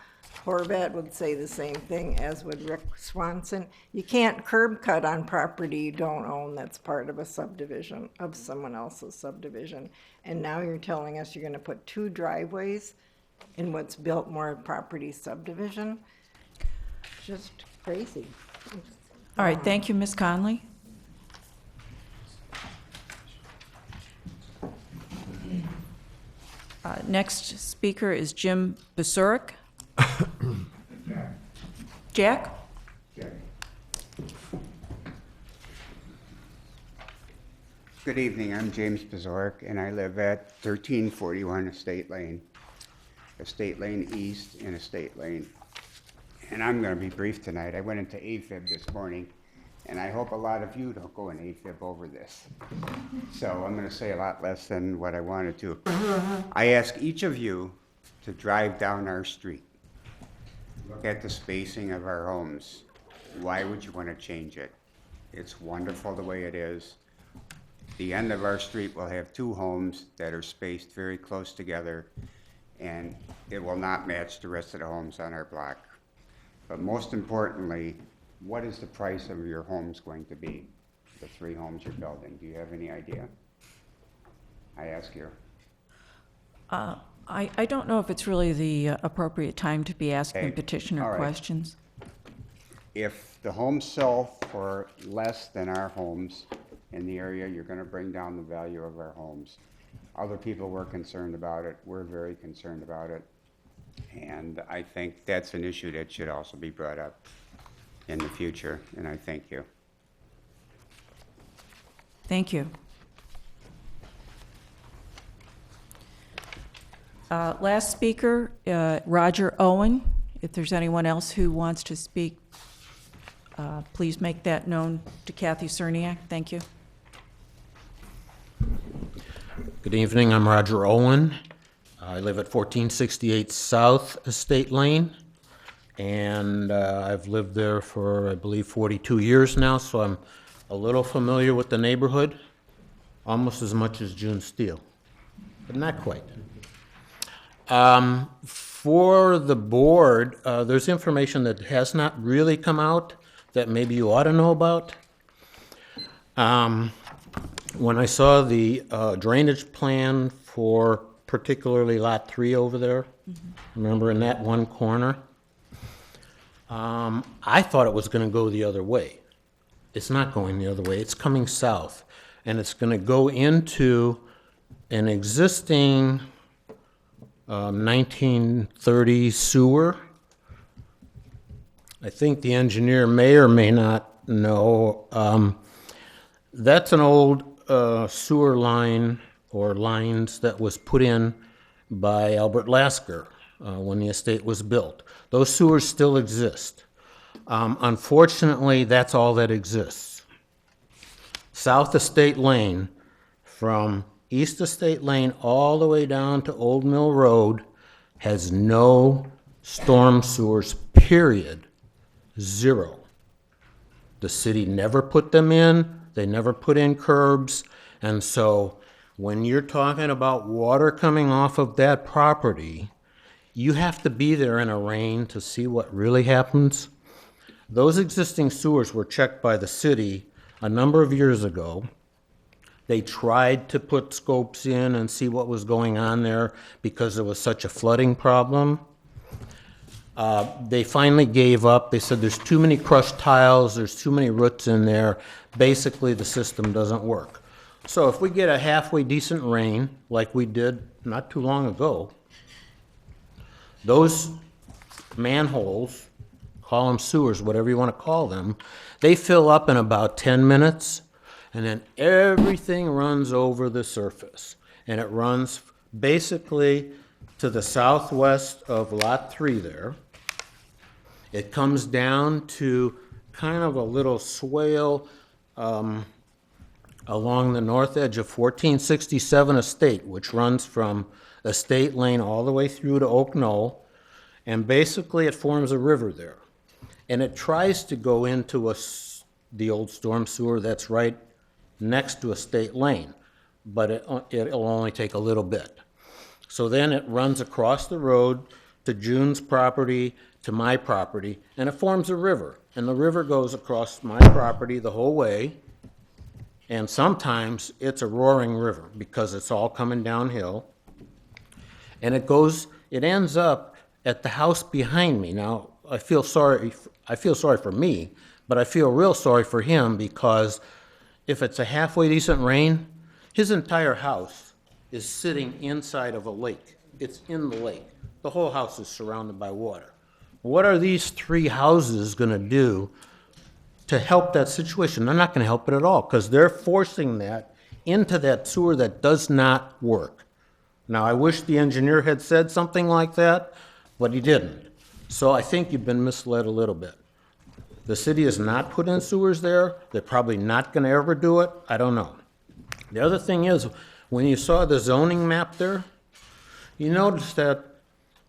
Horvat would say the same thing, as would Rick Swanson. You can't curb cut on property you don't own that's part of a subdivision, of someone else's subdivision. And now you're telling us you're gonna put 2 driveways in what's built more property subdivision? Just crazy. All right, thank you, Ms. Conley. Next speaker is Jim Besurik. Jack? Good evening, I'm James Besurik, and I live at 1341 Estate Lane East and Estate Lane. And I'm going to be brief tonight. I went into AFib this morning, and I hope a lot of you don't go in AFib over this. So I'm going to say a lot less than what I wanted to. I ask each of you to drive down our street. Look at the spacing of our homes. Why would you want to change it? It's wonderful the way it is. The end of our street will have 2 homes that are spaced very close together, and it will not match the rest of the homes on our block. But most importantly, what is the price of your homes going to be? The 3 homes you're building, do you have any idea? I ask you. I don't know if it's really the appropriate time to be asking Okay, petitioner all right. questions. If the homes sell for less than our homes in the area, you're gonna bring down the value of our homes. Other people were concerned about it, we're very concerned about it. And I think that's an issue that should also be brought up in the future, and I thank you. Thank you. Last speaker, Roger Owen. If there's anyone else who wants to speak, please make that known to Kathy Cerniak. Thank you. Good evening, I'm Roger Owen. I live at 1468 South Estate Lane, and I've lived there for, I believe, 42 years now, so I'm a little familiar with the neighborhood, almost as much as June Steele, but not quite. For the board, there's information that has not really come out that maybe you ought to know about. When I saw the drainage plan for particularly Lot 3 over there, remember in that one corner, I thought it was going to go the other way. It's not going the other way. It's coming south, and it's going to go into an existing 1930 sewer. I think the engineer may or may not know. That's an old sewer line or lines that was put in by Albert Lasker when the estate was built. Those sewers still exist. Unfortunately, that's all that exists. South Estate Lane, from East Estate Lane all the way down to Old Mill Road, has no storm sewers, period. 0. The city never put them in, they never put in curbs, and so when you're talking about water coming off of that property, you have to be there in a rain to see what really happens. Those existing sewers were checked by the city a number of years ago. They tried to put scopes in and see what was going on there because there was such a flooding problem. They finally gave up. They said there's too many crushed tiles, there's too many roots in there. Basically, the system doesn't work. So if we get a halfway decent rain, like we did not too long ago, those manholes, call them sewers, whatever you want to call them, they fill up in about 10 minutes, and then everything runs over the surface. And it runs basically to the southwest of Lot 3 there. It comes down to kind of a little swale along the north edge of 1467 Estate, which runs from Estate Lane all the way through to Oak Knoll, and basically it forms a river there. And it tries to go into a the old storm sewer that's right next to a state lane, but it'll only take a little bit. So then it runs across the road to June's property, to my property, and it forms a river. And the river goes across my property the whole way, and sometimes it's a roaring river because it's all coming downhill. And it ends up at the house behind me. Now, I feel sorry for me, but I feel real sorry for him because if it's a halfway decent rain, his entire house is sitting inside of a lake. It's in the lake. The whole house is surrounded by water. What are these 3 houses gonna do to help that situation? They're not gonna help it at all, because they're forcing that into that sewer that does not work. Now, I wish the engineer had said something like that, but he didn't. So I think you've been misled a little bit. The city has not put in sewers there. They're probably not gonna ever do it. I don't know. The other thing is, when you saw the zoning map there, you noticed that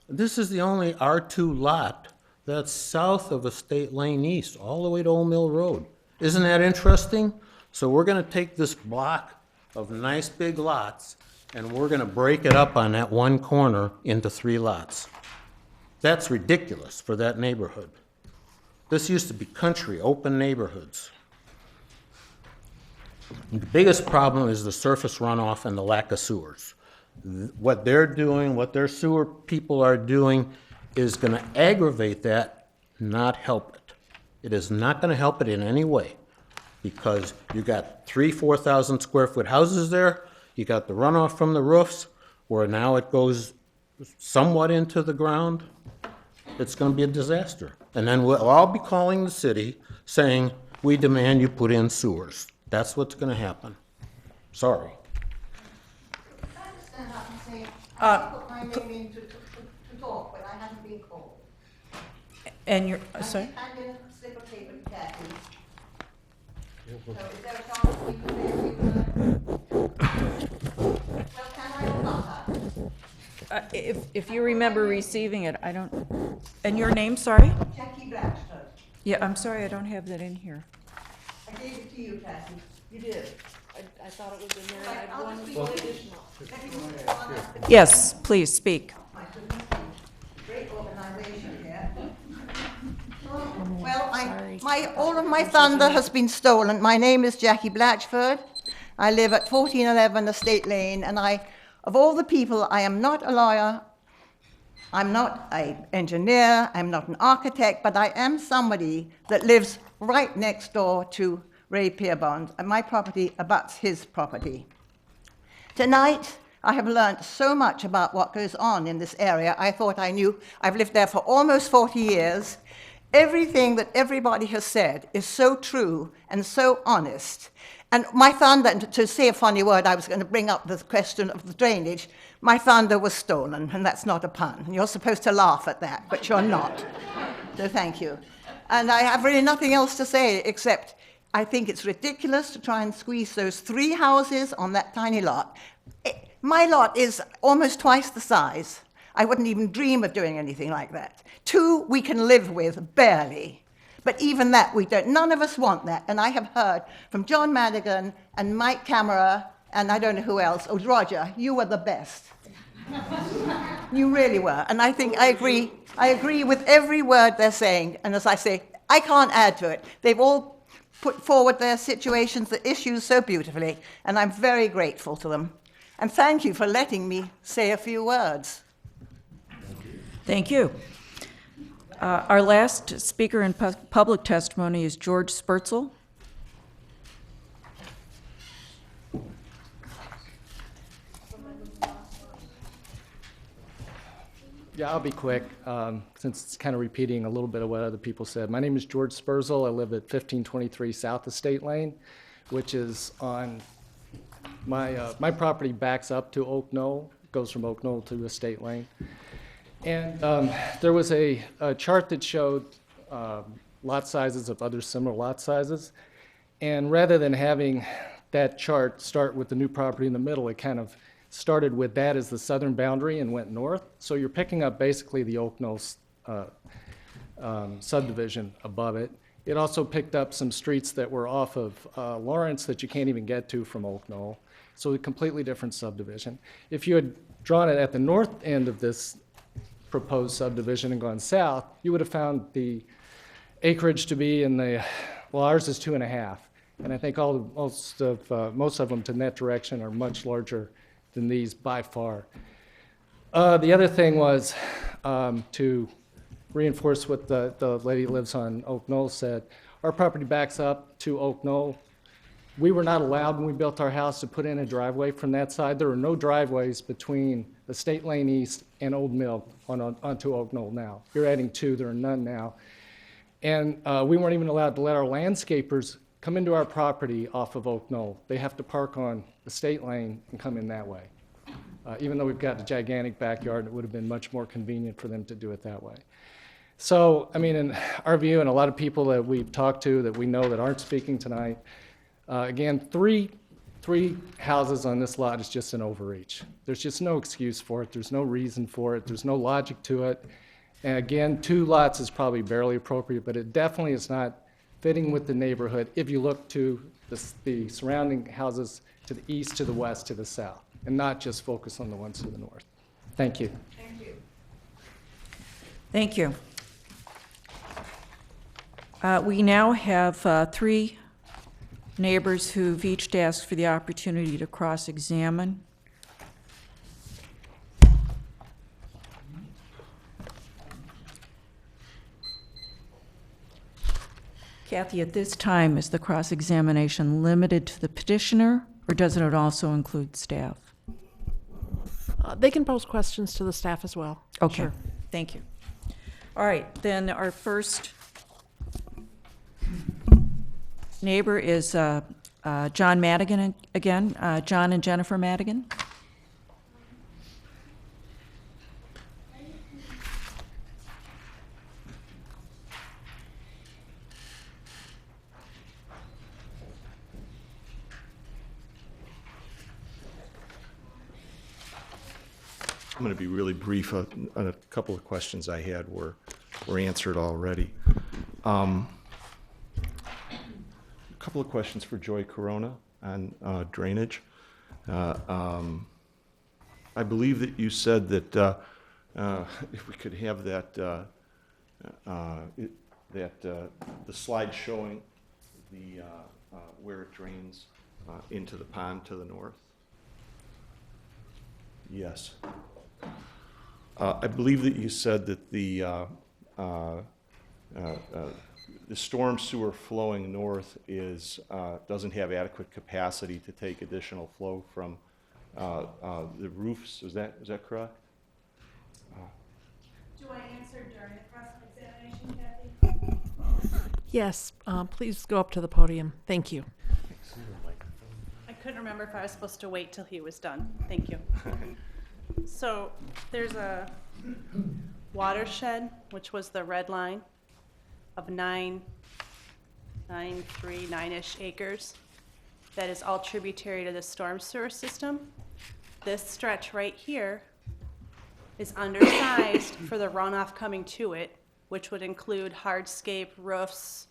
this is the only R2 lot that's south of a State Lane East, all the way to Old Mill Road. Isn't that interesting? So we're gonna take this block of nice big lots, and we're gonna break it up on that one corner into 3 lots. That's ridiculous for that neighborhood. This used to be country, open neighborhoods. The biggest problem is the surface runoff and the lack of sewers. What they're doing, what their sewer people are doing is gonna aggravate that, not help it. It is not gonna help it in any way, because you got 4,000 square foot houses there, you got the runoff from the roofs, where now it goes somewhat into the ground. It's gonna be a disaster. And then we'll all be calling the city saying, we demand you put in sewers. That's what's gonna happen. Sorry. I put my name in to talk, but I haven't been called. And you're, sorry? I did a slip of paper to Kathy. So is there a chance we can say a few words? Well, can I not? If you remember receiving it, I don't, and your name, sorry? Jackie Blatchford. Yeah, I'm sorry, I don't have that in here. I gave it to you, Kathy. You did. I thought it was in there. I had one additional. Yes, please, speak. Great organization here. Well, all of my thunder has been stolen. My name is Jackie Blatchford. I live at 1411 Estate Lane, and of all the people, I am not a lawyer, I'm not an engineer, I'm not an architect, but I am somebody that lives right next door to Ray Pierbond, and my property abuts his property. Tonight, I have learned so much about what goes on in this area. I thought I knew. I've lived there for almost 40 years. Everything that everybody has said is so true and so honest. And my thunder, to say a funny word, I was going to bring up the question of the drainage. My thunder was stolen, and that's not a pun. You're supposed to laugh at that, but you're not. So thank you. And I have really nothing else to say except I think it's ridiculous to try and squeeze those 3 houses on that tiny lot. My lot is almost twice the size. I wouldn't even dream of doing anything like that. 2 we can live with, barely. But even that we don't. None of us want that. And I have heard from John Madigan and Mike Camera, and I don't know who else. Oh, Roger, you were the best. You really were. And I think I agree with every word they're saying. And as I say, I can't add to it. They've all put forward their situations, the issues so beautifully, and I'm very grateful to them. And thank you for letting me say a few words. Thank you. Our last speaker in public testimony is George Spurzel. Yeah, I'll be quick, since it's kind of repeating a little bit of what other people said. My name is George Spurzel. I live at 1523 South Estate Lane, which is on my property backs up to Oak Knoll, goes from Oak Knoll to Estate Lane. And there was a chart that showed lot sizes of other similar lot sizes. And rather than having that chart start with the new property in the middle, it kind of started with that as the southern boundary and went north. So you're picking up basically the Oak Knoll subdivision above it. It also picked up some streets that were off of Lawrence that you can't even get to from Oak Knoll. So a completely different subdivision. If you had drawn it at the north end of this proposed subdivision and gone south, you would have found the acreage to be in the, well, ours is 2.5. And I think most of them to that direction are much larger than these by far. The other thing was to reinforce what the lady who lives on Oak Knoll said. Our property backs up to Oak Knoll. We were not allowed when we built our house to put in a driveway from that side. There are no driveways between the State Lane East and Old Mill onto Oak Knoll now. You're adding 2, there are none now. And we weren't even allowed to let our landscapers come into our property off of Oak Knoll. They have to park on the State Lane and come in that way. Even though we've got a gigantic backyard, it would have been much more convenient for them to do it that way. So, I mean, in our view, and a lot of people that we've talked to that we know that aren't speaking tonight, again, three houses on this lot is just an overreach. There's just no excuse for it. There's no reason for it. There's no logic to it. And again, 2 lots is probably barely appropriate, but it definitely is not fitting with the neighborhood if you look to the surrounding houses to the east, to the west, to the south, and not just focus on the ones to the north. Thank you. Thank you. Thank you. We now have 3 neighbors who've each asked for the opportunity to cross-examine. Kathy, at this time, is the cross-examination limited to the petitioner, or does it also include staff? They can pose questions to the staff as well. Okay, Sure. thank you. All right, then our first neighbor is John Madigan again, John and Jennifer Madigan. I'm going to be really brief. On a couple of questions I had were answered already. A couple of questions for Joy Corona on drainage. I believe that you said that if we could have that the slide showing the where it drains into the pond to the north. Yes. I believe that you said that the storm sewer flowing north doesn't have adequate capacity to take additional flow from the roofs. Is that correct? Do I answer during the cross-examination, Kathy? Yes, please go up to the podium. Thank you. I couldn't remember if I was supposed to wait till he was done. Thank you. So there's a watershed, which was the red line of 9-ish acres. That is all tributary to the storm sewer system. This stretch right here is undersized for the runoff coming to it, which would include hardscape roofs,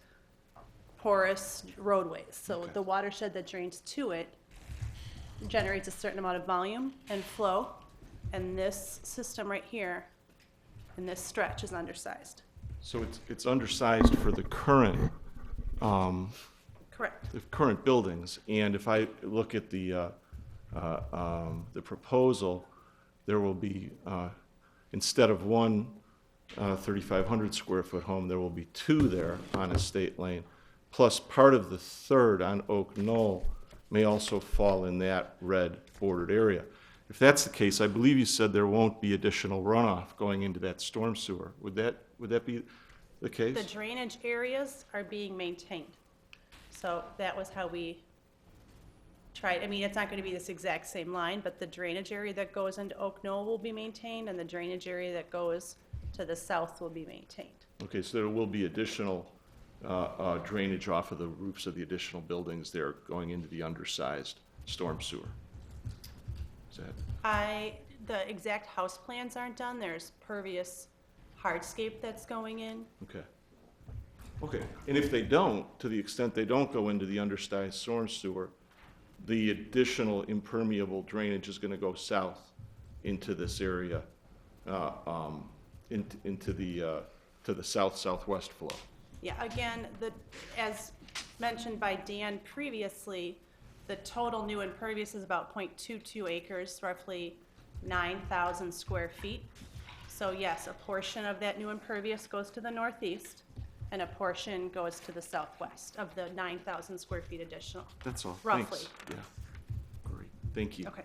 porous roadways. So the watershed that drains to it generates a certain amount of volume and flow, and this system right here in this stretch is undersized. So it's undersized for the current Correct. the current buildings. And if I look at the proposal, there will be instead of one 3,500 square foot home, there will be 2 there on Estate Lane. Plus, part of the third on Oak Knoll may also fall in that red bordered area. If that's the case, I believe you said there won't be additional runoff going into that storm sewer. Would that be the case? The drainage areas are being maintained. So that was how we tried. I mean, it's not going to be this exact same line, but the drainage area that goes into Oak Knoll will be maintained, and the drainage area that goes to the south will be maintained. Okay, so there will be additional drainage off of the roofs of the additional buildings there going into the undersized storm sewer. Is that? The exact house plans aren't done. There's pervious hardscape that's going in. Okay. Okay, and if they don't, to the extent they don't go into the undersized storm sewer, the additional impermeable drainage is gonna go south into this area, into the, to the south-southwest flow. Yeah, again, as mentioned by Dan previously, the total new impervious is about 0.22 acres, roughly 9,000 square feet. So yes, a portion of that new impervious goes to the northeast, and a portion goes to the southwest of the 9,000 square feet additional. That's all, Roughly. thanks. Yeah, great, thank you. Okay.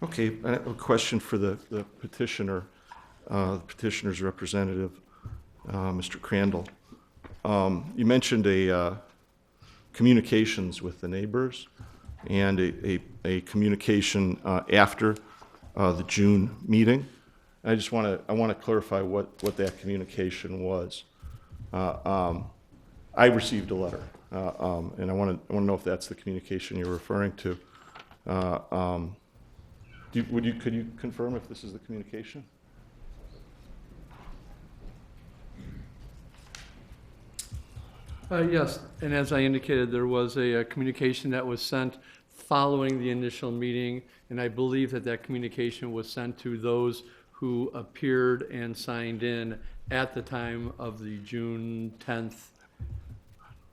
Okay, I have a question for the petitioner, the petitioner's representative, Mr. Crandall. You mentioned communications with the neighbors and a communication after the June meeting. I want to clarify what that communication was. I received a letter, and I want to know if that's the communication you're referring to. Could you confirm if this is the communication? Yes, and as I indicated, there was a communication that was sent following the initial meeting, and I believe that communication was sent to those who appeared and signed in at the time of the June 10th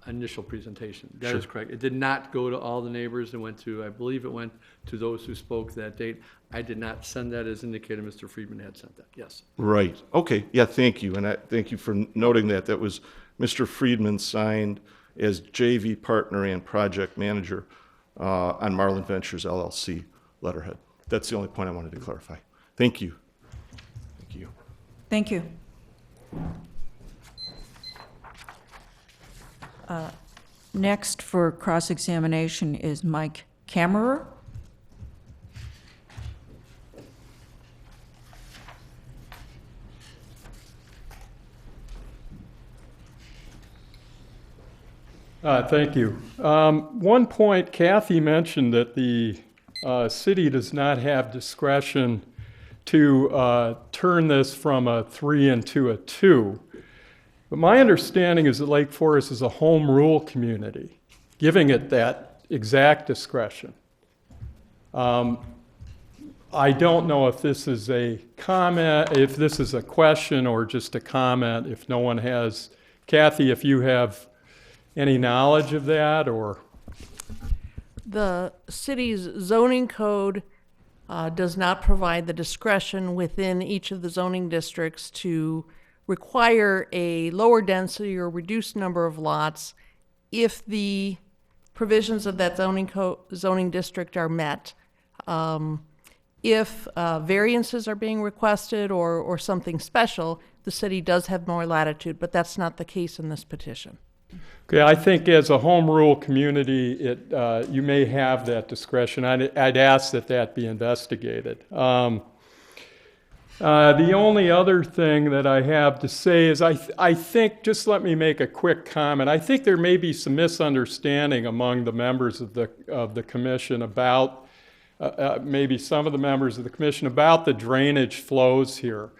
initial presentation. That is correct. It did not go to all the neighbors. It went to, I believe it went to those who spoke that date. I did not send that as indicated. Mr. Friedman had sent that, yes. Right, okay, yeah, thank you, and thank you for noting that. That was Mr. Friedman signed as JV partner and project manager on Marlin Ventures LLC letterhead. That's the only point I wanted to clarify. Thank you. Thank you. Thank you. Next for cross-examination is Mike Kammerer. Thank you. One point, Kathy mentioned that the city does not have discretion to turn this from a 3 into a 2. But my understanding is that Lake Forest is a home rule community, giving it that exact discretion. I don't know if this is a comment, if this is a question or just a comment, if no one has. Kathy, if you have any knowledge of that, or? The city's zoning code does not provide the discretion within each of the zoning districts to require a lower density or reduced number of lots if the provisions of that zoning district are met. If variances are being requested or something special, the city does have more latitude, but that's not the case in this petition. Okay, I think as a home rule community, you may have that discretion. I'd ask that be investigated. The only other thing that I have to say is I think, just let me make a quick comment. I think there may be some misunderstanding among the members of the commission about, maybe some of the members of the commission about the drainage flows here.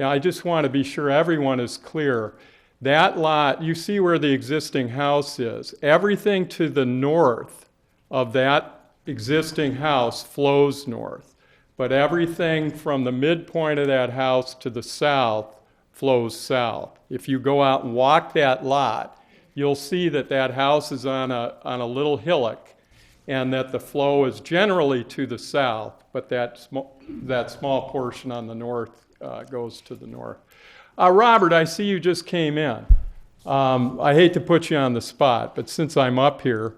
I just want to be sure everyone is clear. That lot, you see where the existing house is. Everything to the north of that existing house flows north. But everything from the midpoint of that house to the south flows south. If you go out and walk that lot, you'll see that house is on a little hillock and that the flow is generally to the south, but that small portion on the north goes to the north. Robert, I see you just came in. I hate to put you on the spot, but since I'm up here,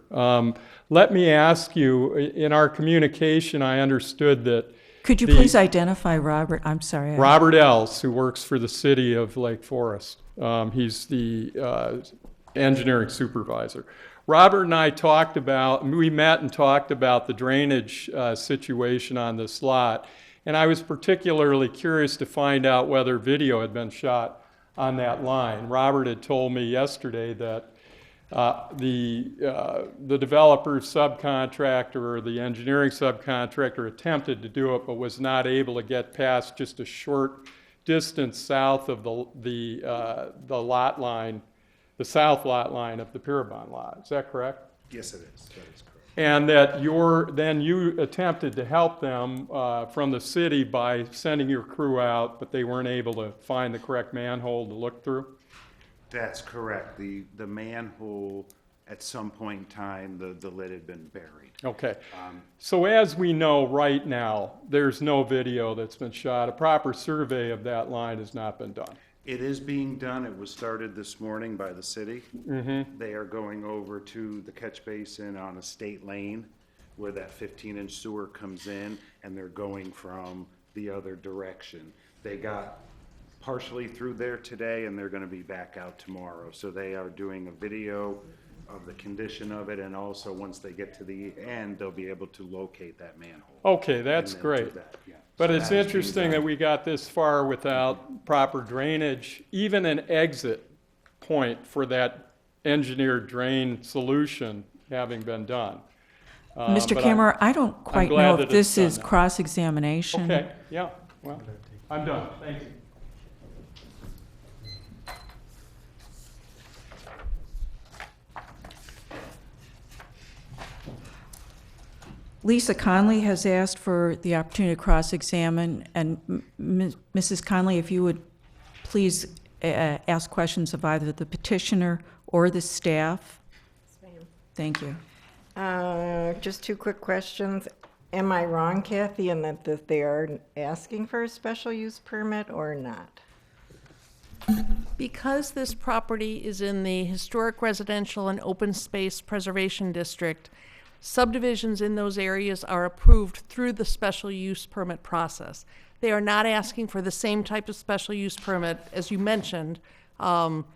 let me ask you, in our communication, I understood that could you please identify Robert? I'm sorry. Robert Else, who works for the city of Lake Forest. He's the engineering supervisor. Robert and I we met and talked about the drainage situation on this lot. And I was particularly curious to find out whether video had been shot on that line. Robert had told me yesterday that the developer subcontractor or the engineering subcontractor attempted to do it, but was not able to get past just a short distance south of the lot line, the south lot line of the Pierrepont lot. Is that correct? Yes, it is. That is correct. And that then you attempted to help them from the city by sending your crew out, but they weren't able to find the correct manhole to look through? That's correct. The manhole, at some point in time, the lid had been buried. Okay. So as we know right now, there's no video that's been shot. A proper survey of that line has not been done. It is being done. It was started this morning by the city. Mm-hmm. They are going over to the catch basin on a state lane where that 15-inch sewer comes in, and they're going from the other direction. They got partially through there today, and they're going to be back out tomorrow. So they are doing a video of the condition of it, and also once they get to the end, they'll be able to locate that manhole. Okay, that's And then do great. that, yeah. But So it's that is being interesting that done. we got this far without proper drainage, even an exit point for that engineered drain solution having been done. Mr. but Kimmer, I don't I'm quite glad know that if it's this done is now. cross-examination. Okay, yeah, well, I'm done, thank you. Lisa Conley has asked for the opportunity to cross-examine, and Mrs. Conley, if you would please ask questions of either the petitioner or the staff. Thank you. Just two quick questions. Am I wrong, Kathy, in that they are asking for a special use permit or not? Because this property is in the Historic Residential and Open Space Preservation District, subdivisions in those areas are approved through the special use permit process. They are not asking for the same type of special use permit as you mentioned.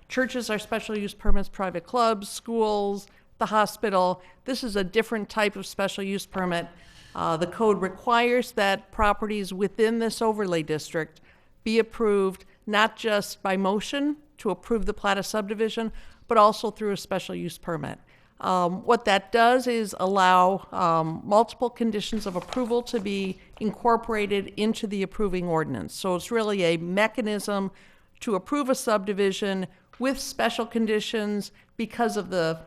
Churches are special use permits, private clubs, schools, the hospital. This is a different type of special use permit. The code requires that properties within this overlay district be approved not just by motion to approve the plat of subdivision, but also through a special use permit. What that does is allow multiple conditions of approval to be incorporated into the approving ordinance. So it's really a mechanism to approve a subdivision with special conditions because of the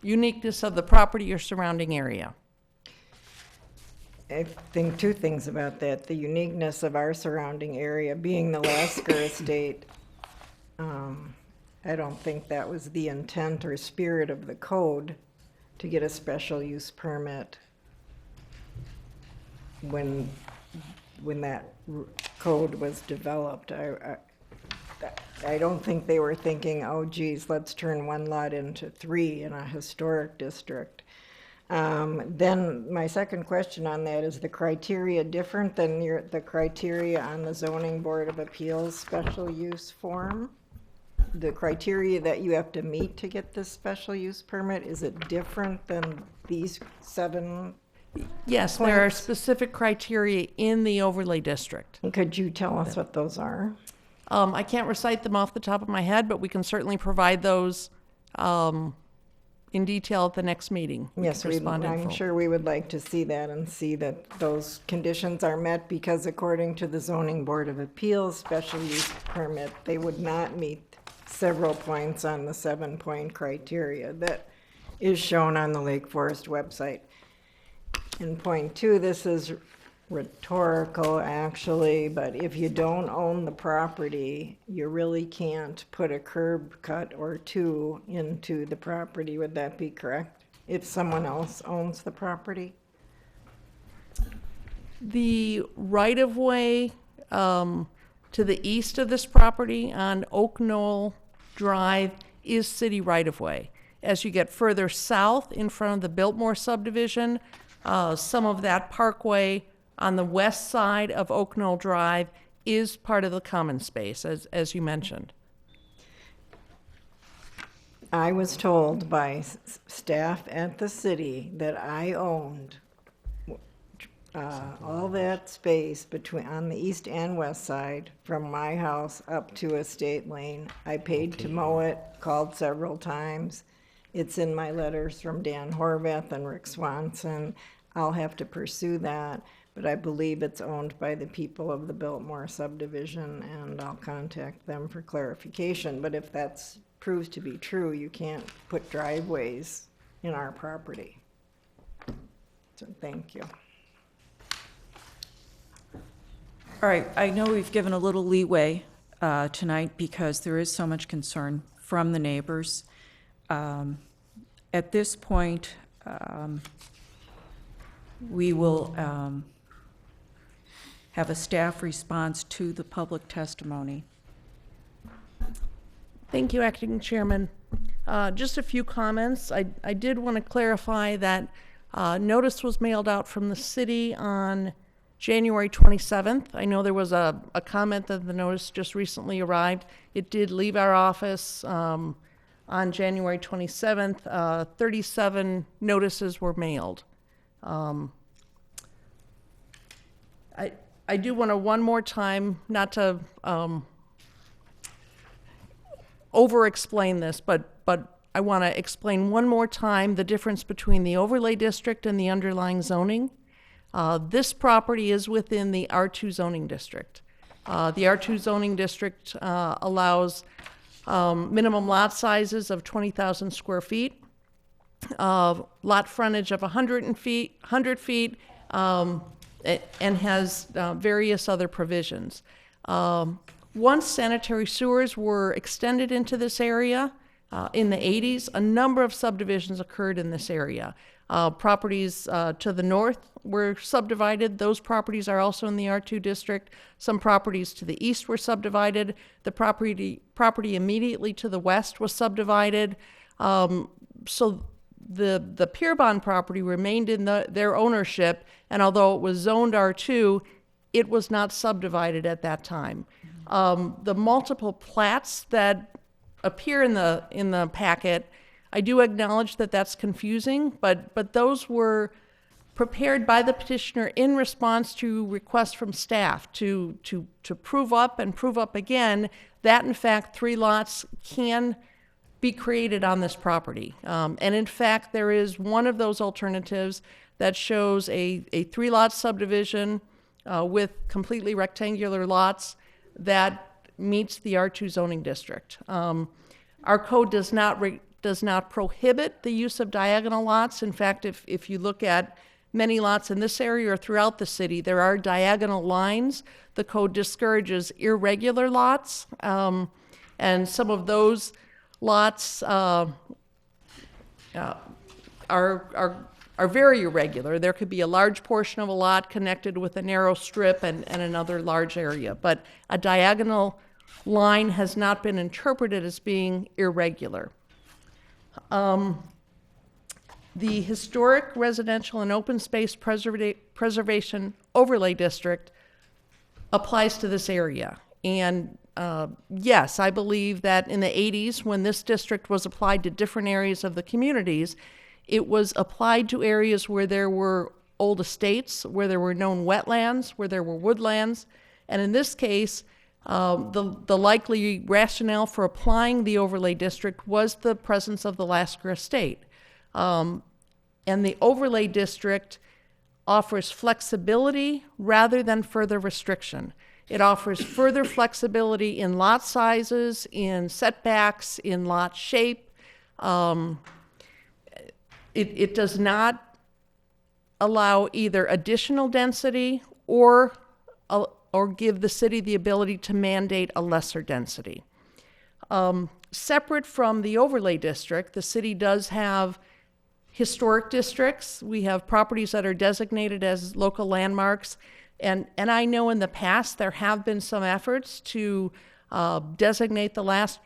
uniqueness of the property or surrounding area. I think two things about that. The uniqueness of our surrounding area, being the Lasker estate, I don't think that was the intent or spirit of the code to get a special use permit when that code was developed. I don't think they were thinking, oh geez, let's turn one lot into three in a historic district. Then my second question on that, is the criteria different than the criteria on the Zoning Board of Appeals special use form? The criteria that you have to meet to get this special use permit, is it different than these 7? Yes, there are points? specific criteria in the overlay district. Could you tell us what those are? I can't recite them off the top of my head, but we can certainly provide those in detail at the next meeting. We Yes, can respond in I'm full. sure we would like to see that and see that those conditions are met, because according to the Zoning Board of Appeals special use permit, they would not meet several points on the 7-point criteria that is shown on the Lake Forest website. In point 2, this is rhetorical actually, but if you don't own the property, you really can't put a curb cut or 2 into the property. Would that be correct? If someone else owns the property? The right-of-way to the east of this property on Oak Knoll Drive is city right-of-way. As you get further south in front of the Biltmore subdivision, some of that parkway on the west side of Oak Knoll Drive is part of the common space, as you mentioned. I was told by staff at the city that I owned all that space between, on the east and west side, from my house up to Estate Lane. I paid to mow it, called several times, It's in my letters from Dan Horvath and Rick Swanson. I'll have to pursue that, but I believe it's owned by the people of the Biltmore subdivision, and I'll contact them for clarification. But if that's proves to be true, you can't put driveways in our property. So thank you. All right, I know we've given a little leeway tonight because there is so much concern from the neighbors. At this point, we will have a staff response to the public testimony. Thank you, Acting Chairman. Just a few comments. I did want to clarify that notice was mailed out from the city on January 27th. I know there was a comment that the notice just recently arrived. It did leave our office on January 27th. 37 notices were mailed. I do want to one more time, not to over-explain this, but I want to explain one more time the difference between the overlay district and the underlying zoning. This property is within the R2 zoning district. The R2 zoning district allows minimum lot sizes of 20,000 square feet, lot frontage of 100 feet, and has various other provisions. Once sanitary sewers were extended into this area in the 80s, a number of subdivisions occurred in this area. Properties to the north were subdivided. Those properties are also in the R2 district. Some properties to the east were subdivided. The property immediately to the west was subdivided. So the Pierbon property remained in their ownership, and although it was zoned R2, it was not subdivided at that time. The multiple plats that appear in the packet, I do acknowledge that that's confusing, but those were prepared by the petitioner in response to requests from staff to prove up and prove up again that in fact 3 lots can be created on this property. And in fact, there is one of those alternatives that shows a 3-lot subdivision with completely rectangular lots that meets the R2 zoning district. Our code does not prohibit the use of diagonal lots. In fact, if you look at many lots in this area or throughout the city, there are diagonal lines. The code discourages irregular lots, and some of those lots are very irregular. There could be a large portion of a lot connected with a narrow strip and another large area, but a diagonal line has not been interpreted as being irregular. The Historic Residential and Open Space Preservation Overlay District applies to this area. And yes, I believe that in the 80s, when this district was applied to different areas of the communities, it was applied to areas where there were old estates, where there were known wetlands, where there were woodlands. And in this case, the likely rationale for applying the overlay district was the presence of the Lasker estate. And the overlay district offers flexibility rather than further restriction. It offers further flexibility in lot sizes, in setbacks, in lot shape. It does not allow either additional density or give the city the ability to mandate a lesser density. Separate from the overlay district, the city does have historic districts. We have properties that are designated as local landmarks. And I know in the past there have been some efforts to designate the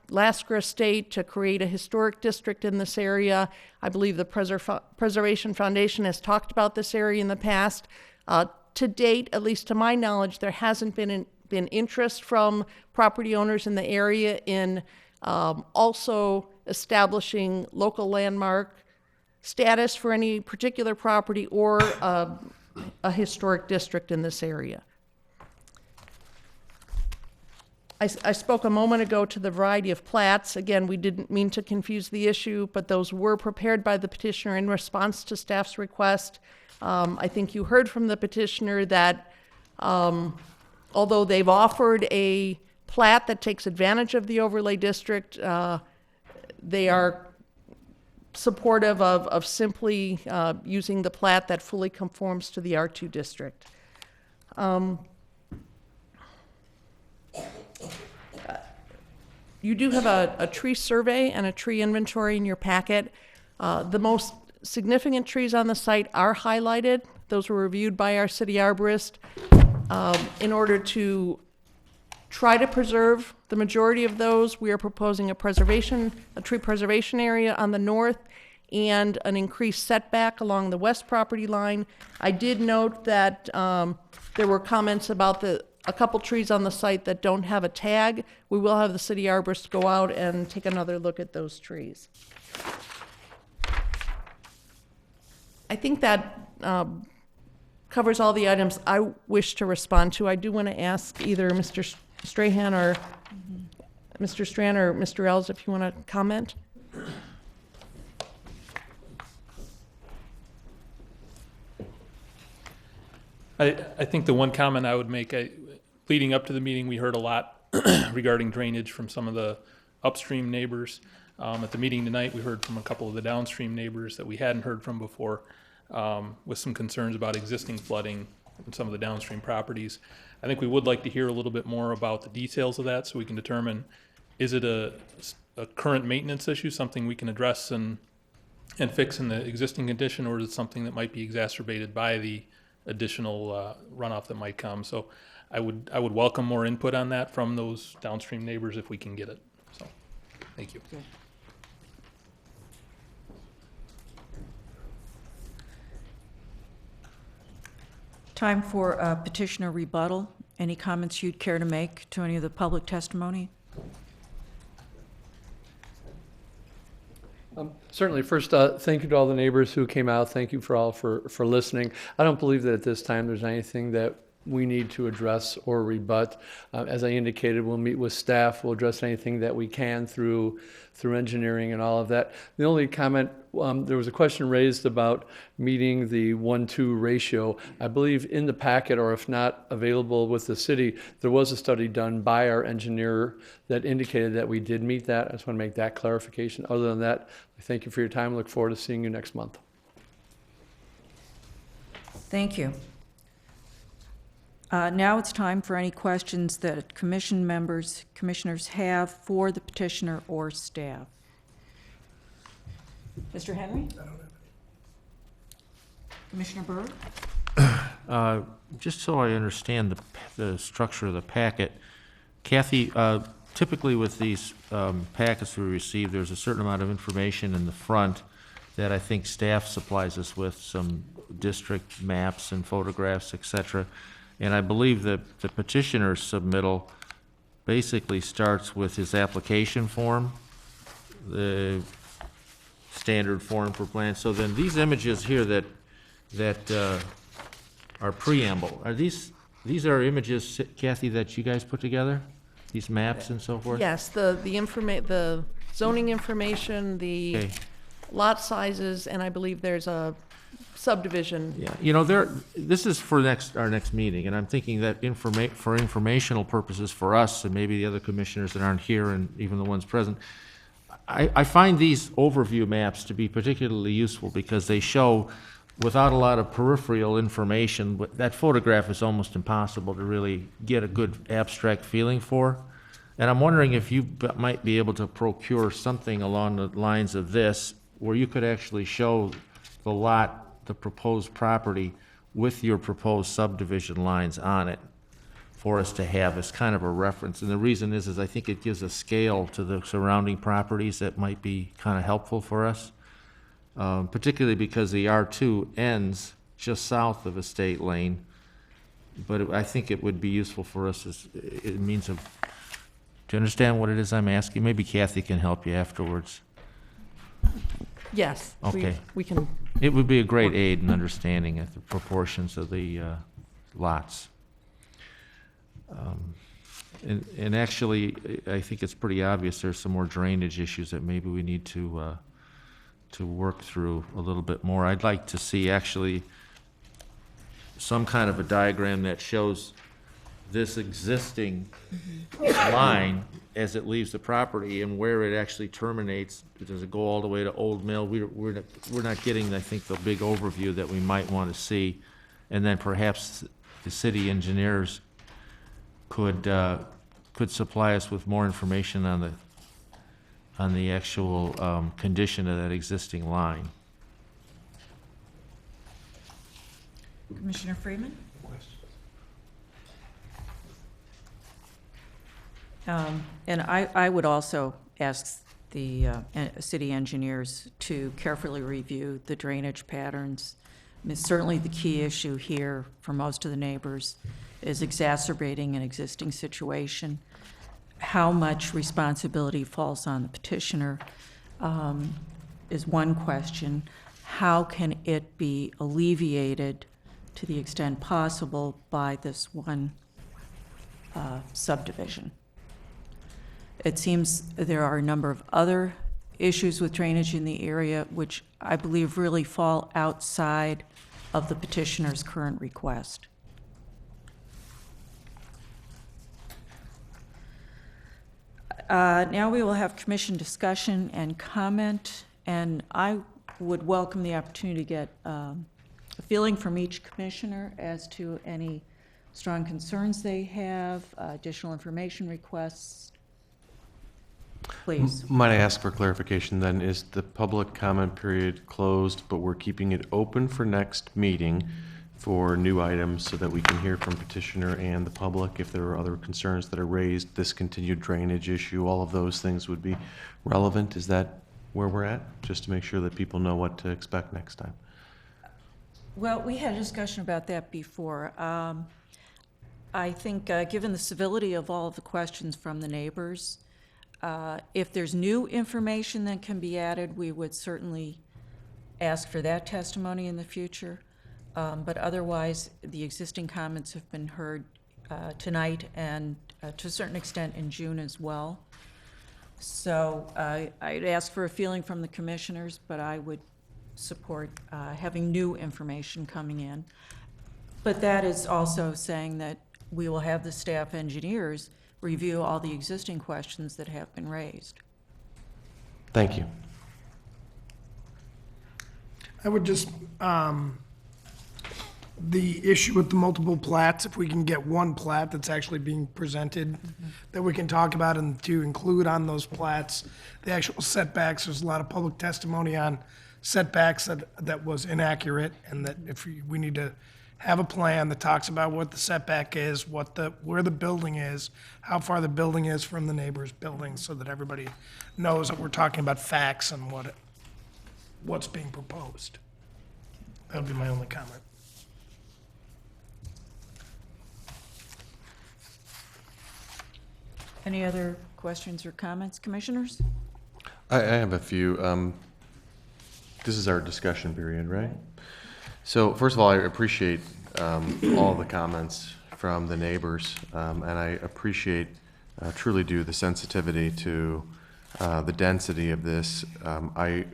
Lasker Estate to create a historic district in this area. I believe the Preservation Foundation has talked about this area in the past. To date, at least to my knowledge, there hasn't been interest from property owners in the area in also establishing local landmark status for any particular property or a historic district in this area. I spoke a moment ago to the variety of plats. Again, we didn't mean to confuse the issue, but those were prepared by the petitioner in response to staff's request. I think you heard from the petitioner that although they've offered a plat that takes advantage of the overlay district, they are supportive of simply using the plat that fully conforms to the R2 district. You do have a tree survey and a tree inventory in your packet. The most significant trees on the site are highlighted. Those were reviewed by our city arborist in order to try to preserve the majority of those. We are proposing a tree preservation area on the north and an increased setback along the west property line. I did note that there were comments about a couple trees on the site that don't have a tag. We will have the city arborist go out and take another look at those trees. I think that covers all the items I wish to respond to. I do want to ask either Mr. Strahan or Mr. Strand or Mr. Ells if you want to comment. I think the one comment I would make, leading up to the meeting, we heard a lot regarding drainage from some of the upstream neighbors. At the meeting tonight, we heard from a couple of the downstream neighbors that we hadn't heard from before, with some concerns about existing flooding in some of the downstream properties. I think we would like to hear a little bit more about the details of that so we can determine, is it a current maintenance issue, something we can address and fix in the existing condition, or is it something that might be exacerbated by the additional runoff that might come? So I would welcome more input on that from those downstream neighbors if we can get it. So, thank you. Okay. Time for petitioner rebuttal. Any comments you'd care to make to any of the public testimony? Certainly. First, thank you to all the neighbors who came out. Thank you for listening. I don't believe that at this time there's anything that we need to address or rebut. As I indicated, we'll meet with staff. We'll address anything that we can through engineering and all of that. The only comment, there was a question raised about meeting the 1-2 ratio. I believe in the packet, or if not available with the city, there was a study done by our engineer that indicated that we did meet that. I just want to make that clarification. Other than that, I thank you for your time. I look forward to seeing you next month. Thank you. Now it's time for any questions that commissioners have for the petitioner or staff. Mr. Henry? Commissioner Berg? Just so I understand the structure of the packet, Kathy, typically with these packets we receive, there's a certain amount of information in the front that I think staff supplies us with, some district maps and photographs, et cetera. And I believe that the petitioner's submittal basically starts with his application form, the standard form for plans. So then these images here that are preamble, are these are images, Kathy, that you guys put together? These maps and so forth? Yes, the zoning information, the Okay. lot sizes, and I believe there's a subdivision. Yeah, you know, this is for our next meeting, and I'm thinking that for informational purposes for us, and maybe the other commissioners that aren't here, and even the ones present, I find these overview maps to be particularly useful because they show, without a lot of peripheral information, but that photograph is almost impossible to really get a good abstract feeling for. And I'm wondering if you might be able to procure something along the lines of this, where you could actually show the lot, the proposed property, with your proposed subdivision lines on it for us to have as kind of a reference. And the reason is I think it gives a scale to the surrounding properties that might be kind of helpful for us, particularly because the R2 ends just south of Estate Lane. But I think it would be useful for us as a means of, do you understand what it is I'm asking? Maybe Kathy can help you afterwards. Yes. Okay. We can. It would be a great aid in understanding the proportions of the lots. And actually, I think it's pretty obvious there's some more drainage issues that maybe we need to work through a little bit more. I'd like to see actually some kind of a diagram that shows this existing line as it leaves the property and where it actually terminates. Does it go all the way to Old Mill? We're not getting, I think, the big overview that we might want to see. And then perhaps the city engineers could supply us with more information on the actual condition of that existing line. Commissioner Freeman? And I would also ask the city engineers to carefully review the drainage patterns. I mean, certainly the key issue here for most of the neighbors is exacerbating an existing situation. How much responsibility falls on the petitioner is one question. How can it be alleviated to the extent possible by this one subdivision? It seems there are a number of other issues with drainage in the area which I believe really fall outside of the petitioner's current request. Now we will have commission discussion and comment, and I would welcome the opportunity to get a feeling from each commissioner as to any strong concerns they have, additional information requests. Please. Might I ask for clarification then? Is the public comment period closed, but we're keeping it open for next meeting for new items so that we can hear from petitioner and the public if there are other concerns that are raised, discontinued drainage issue, all of those things would be relevant? Is that where we're at? Just to make sure that people know what to expect next time. Well, we had a discussion about that before. I think given the civility of all of the questions from the neighbors, if there's new information that can be added, we would certainly ask for that testimony in the future. But otherwise, the existing comments have been heard tonight and to a certain extent in June as well. So I'd ask for a feeling from the commissioners, but I would support having new information coming in. But that is also saying that we will have the staff engineers review all the existing questions that have been raised. Thank you. I would just, the issue with the multiple plats, if we can get one plat that's actually being presented, that we can talk about and to include on those plats, the actual setbacks. There's a lot of public testimony on setbacks that was inaccurate, and that if we need to have a plan that talks about what the setback is, where the building is, how far the building is from the neighbor's building, so that everybody knows that we're talking about facts and what's being proposed. That would be my only comment. Any other questions or comments, commissioners? I have a few. This is our discussion period, right? So first of all, I appreciate all the comments from the neighbors, and I appreciate, truly do, the sensitivity to the density of this. I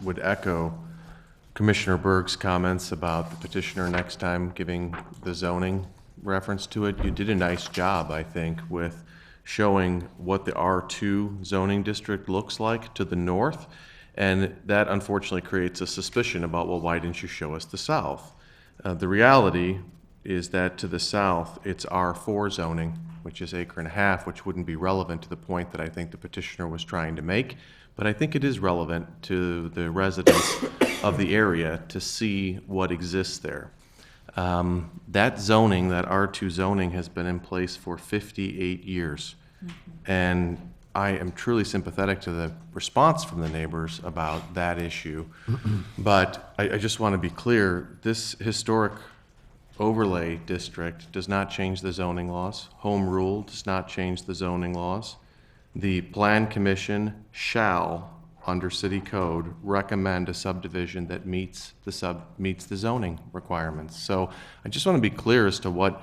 would echo Commissioner Berg's comments about the petitioner next time giving the zoning reference to it. You did a nice job, I think, with showing what the R2 zoning district looks like to the north. And that unfortunately creates a suspicion about, well, why didn't you show us the south? The reality is that to the south, it's R4 zoning, which is 1.5 acres, which wouldn't be relevant to the point that I think the petitioner was trying to make. But I think it is relevant to the residents of the area to see what exists there. That zoning, that R2 zoning, has been in place for 58 years. And I am truly sympathetic to the response from the neighbors about that issue. But I just want to be clear, this historic overlay district does not change the zoning laws. Home rule does not change the zoning laws. The Plan Commission shall, under city code, recommend a subdivision that meets the zoning requirements. So I just want to be clear as to what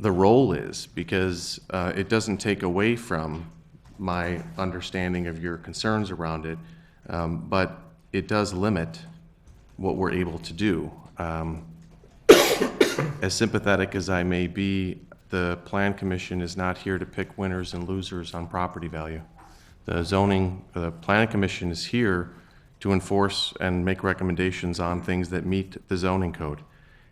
the role is, because it doesn't take away from my understanding of your concerns around it, but it does limit what we're able to do. As sympathetic as I may be, the Plan Commission is not here to pick winners and losers on property value. The Plan Commission is here to enforce and make recommendations on things that meet the zoning code.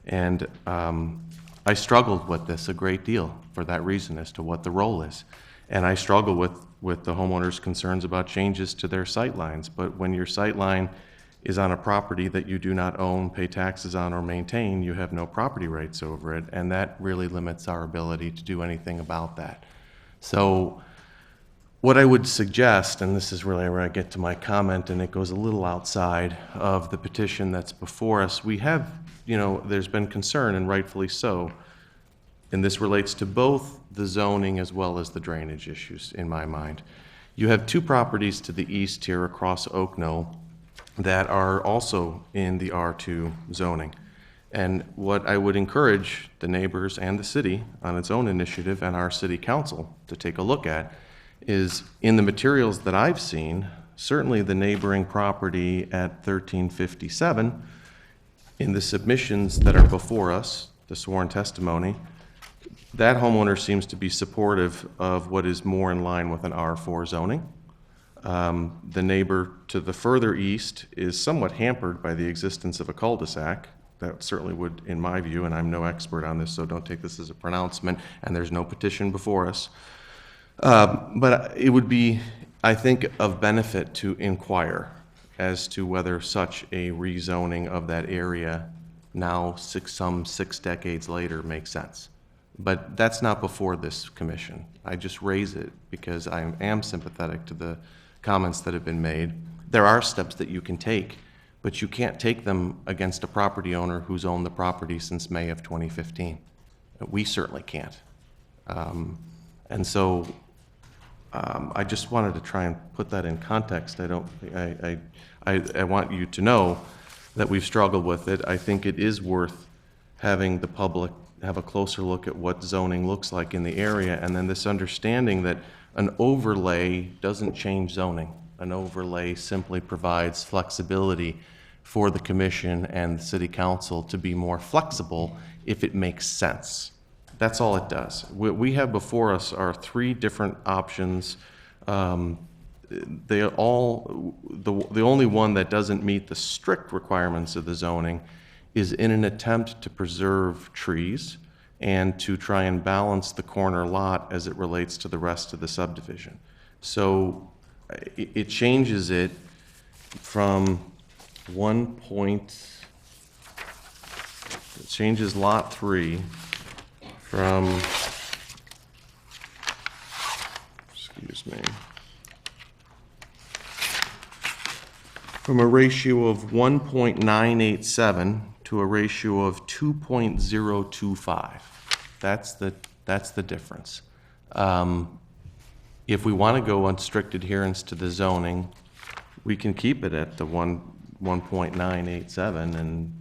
And I struggled with this a great deal for that reason as to what the role is. And I struggle with the homeowners' concerns about changes to their sight lines. But when your sight line is on a property that you do not own, pay taxes on, or maintain, you have no property rights over it, and that really limits our ability to do anything about that. So what I would suggest, and this is really where I get to my comment, and it goes a little outside of the petition that's before us, we have, there's been concern, and rightfully so, and this relates to both the zoning as well as the drainage issues in my mind. You have two properties to the east here across Oak Knoll that are also in the R2 zoning. And what I would encourage the neighbors and the city on its own initiative and our city council to take a look at is, in the materials that I've seen, certainly the neighboring property at 1357, in the submissions that are before us, the sworn testimony, that homeowner seems to be supportive of what is more in line with an R4 zoning. The neighbor to the further east is somewhat hampered by the existence of a cul-de-sac. That certainly would, in my view, and I'm no expert on this, so don't take this as a pronouncement, and there's no petition before us. But it would be, I think, of benefit to inquire as to whether such a rezoning of that area now, some 6 decades later, makes sense. But that's not before this commission. I just raise it because I am sympathetic to the comments that have been made. There are steps that you can take, but you can't take them against a property owner who's owned the property since May of 2015. We certainly can't. And so I just wanted to try and put that in context. I want you to know that we've struggled with it. I think it is worth having the public have a closer look at what zoning looks like in the area, and then this understanding that an overlay doesn't change zoning. An overlay simply provides flexibility for the commission and the city council to be more flexible if it makes sense. That's all it does. What we have before us are 3 different options. The only one that doesn't meet the strict requirements of the zoning is in an attempt to preserve trees and to try and balance the corner lot as it relates to the rest of the subdivision. So it changes it from it changes lot 3 from, from a ratio of 1.987 to a ratio of 2.025. That's the difference. If we want to go on strict adherence to the zoning, we can keep it at the 1.987, and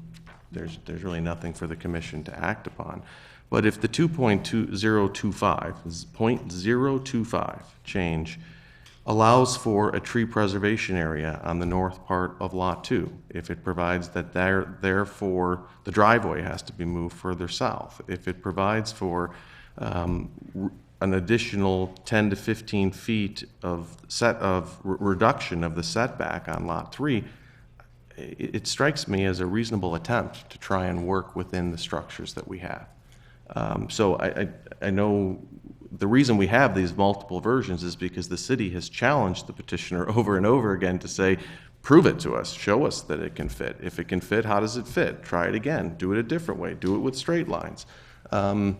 there's really nothing for the commission to act upon. But if the 2.025 is 0.025 change allows for a tree preservation area on the north part of Lot 2, if it provides that therefore the driveway has to be moved further south, if it provides for an additional 10 to 15 feet of reduction of the setback on Lot 3, it strikes me as a reasonable attempt to try and work within the structures that we have. So I know the reason we have these multiple versions is because the city has challenged the petitioner over and over again to say, prove it to us, show us that it can fit. If it can fit, how does it fit? Try it again, do it a different way, do it with straight lines. And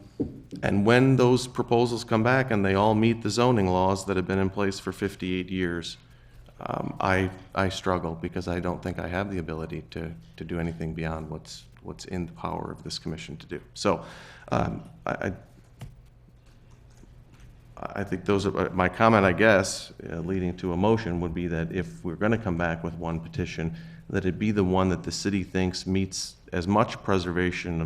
when those proposals come back and they all meet the zoning laws that have been in place for 58 years, I struggle because I don't think I have the ability to do anything beyond what's in the power of this commission to do. So I think those are my comment, I guess, leading to a motion would be that if we're going to come back with one petition, that it be the one that the city thinks meets as much preservation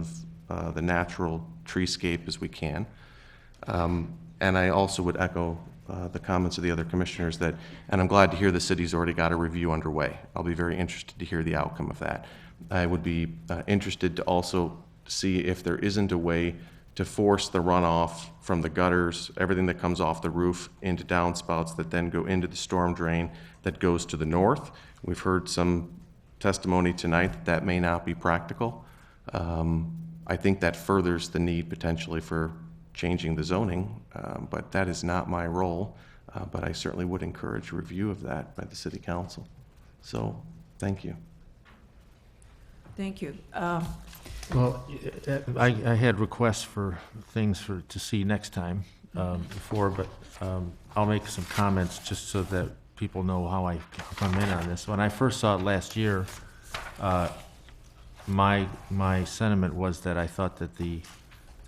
the natural treescape as we can. And I also would echo the comments of the other commissioners that, and I'm glad to hear the city's already got a review underway. I'll be very interested to hear the outcome of that. I would be interested to also see if there isn't a way to force the runoff from the gutters, everything that comes off the roof, into downspouts that then go into the storm drain that goes to the north. We've heard some testimony tonight that that may not be practical. I think that furthers the need potentially for changing the zoning, but that is not my role. But I certainly would encourage review of that by the city council. So, thank you. Thank you. Well, I had requests for things to see next time before, but I'll make some comments just so that people know how I come in on this. When I first saw it last year, my sentiment was that I thought that the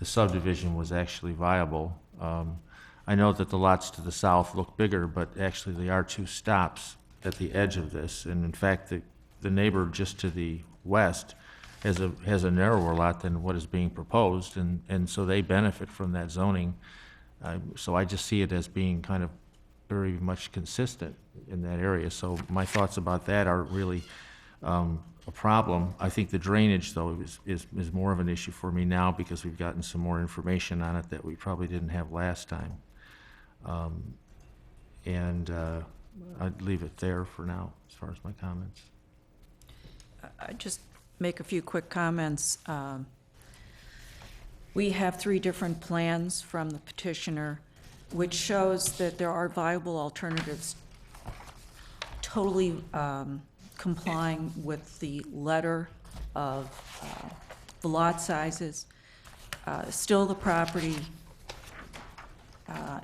subdivision was actually viable. I know that the lots to the south look bigger, but actually the R2 stops at the edge of this, and in fact, the neighbor just to the west has a narrower lot than what is being proposed, and so they benefit from that zoning. So I just see it as being kind of very much consistent in that area. So my thoughts about that are really a problem. I think the drainage, though, is more of an issue for me now because we've gotten some more information on it that we probably didn't have last time. I'd leave it there for now as far as my comments. I'd just make a few quick comments. We have 3 different plans from the petitioner, which shows that there are viable alternatives totally complying with the letter of the lot sizes. Still, the property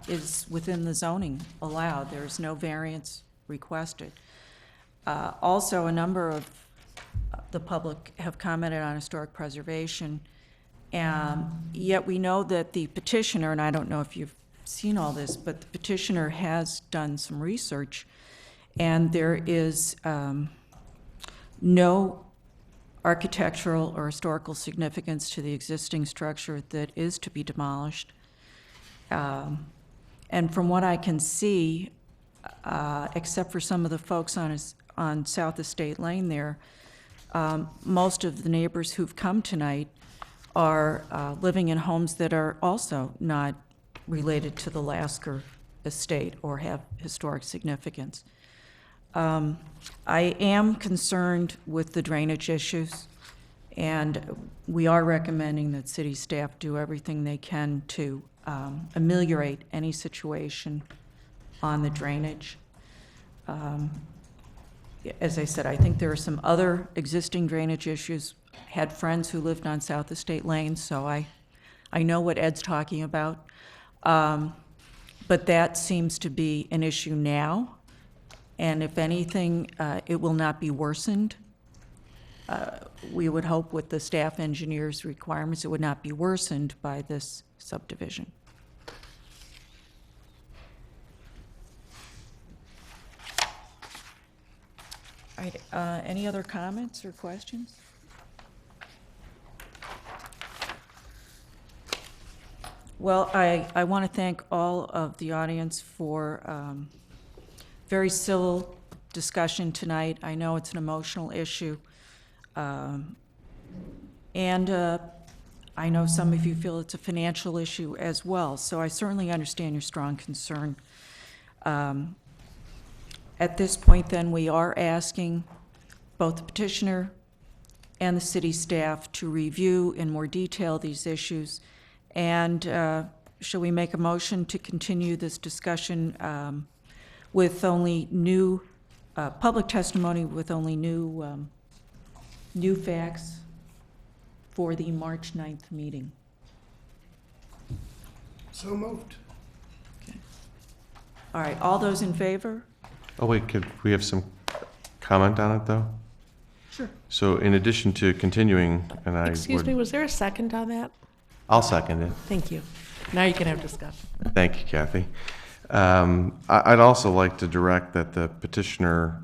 is within the zoning allowed. There's no variance requested. Also, a number of the public have commented on historic preservation, yet we know that the petitioner, and I don't know if you've seen all this, but the petitioner has done some research, and there is no architectural or historical significance to the existing structure that is to be demolished. And from what I can see, except for some of the folks on South Estate Lane there, most of the neighbors who've come tonight are living in homes that are also not related to the Lasker estate or have historic significance. I am concerned with the drainage issues, and we are recommending that city staff do everything they can to ameliorate any situation on the drainage. As I said, I think there are some other existing drainage issues. Had friends who lived on South Estate Lane, so I know what Ed's talking about. But that seems to be an issue now, and if anything, it will not be worsened. We would hope with the staff engineer's requirements, it would not be worsened by this subdivision. All right, any other comments or questions? Well, I want to thank all of the audience for very civil discussion tonight. I know it's an emotional issue. And I know some of you feel it's a financial issue as well, so I certainly understand your strong concern. At this point, then, we are asking both the petitioner and the city staff to review in more detail these issues. And shall we make a motion to continue this discussion with only new, public testimony with only new facts for the March 9th meeting? So moved. Okay. All right, all those in favor? Oh, wait, could we have some comment on it, though? Sure. So in addition to continuing, and I Excuse me, was there a second on that? I'll second it. Thank you. Now you can have discussion. Thank you, Kathy. I'd also like to direct that the petitioner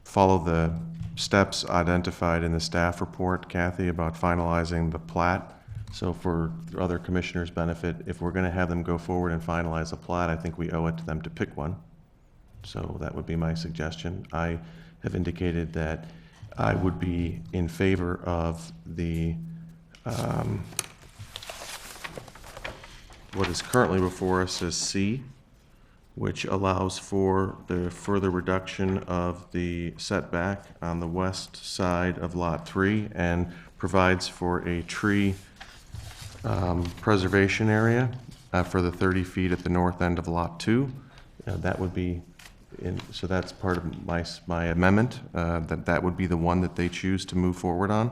follow steps identified in the staff report, Kathy, about finalizing the plat. So for other commissioners' benefit, if we're going to have them go forward and finalize a plat, I think we owe it to them to pick one. So that would be my suggestion. I have indicated that I would be in favor of the, what is currently before us as C, which allows for the further reduction of the setback on the west side of Lot 3 and provides for a tree preservation area for the 30 feet at the north end of Lot 2. That would be, so that's part of my amendment, that would be the one that they choose to move forward on.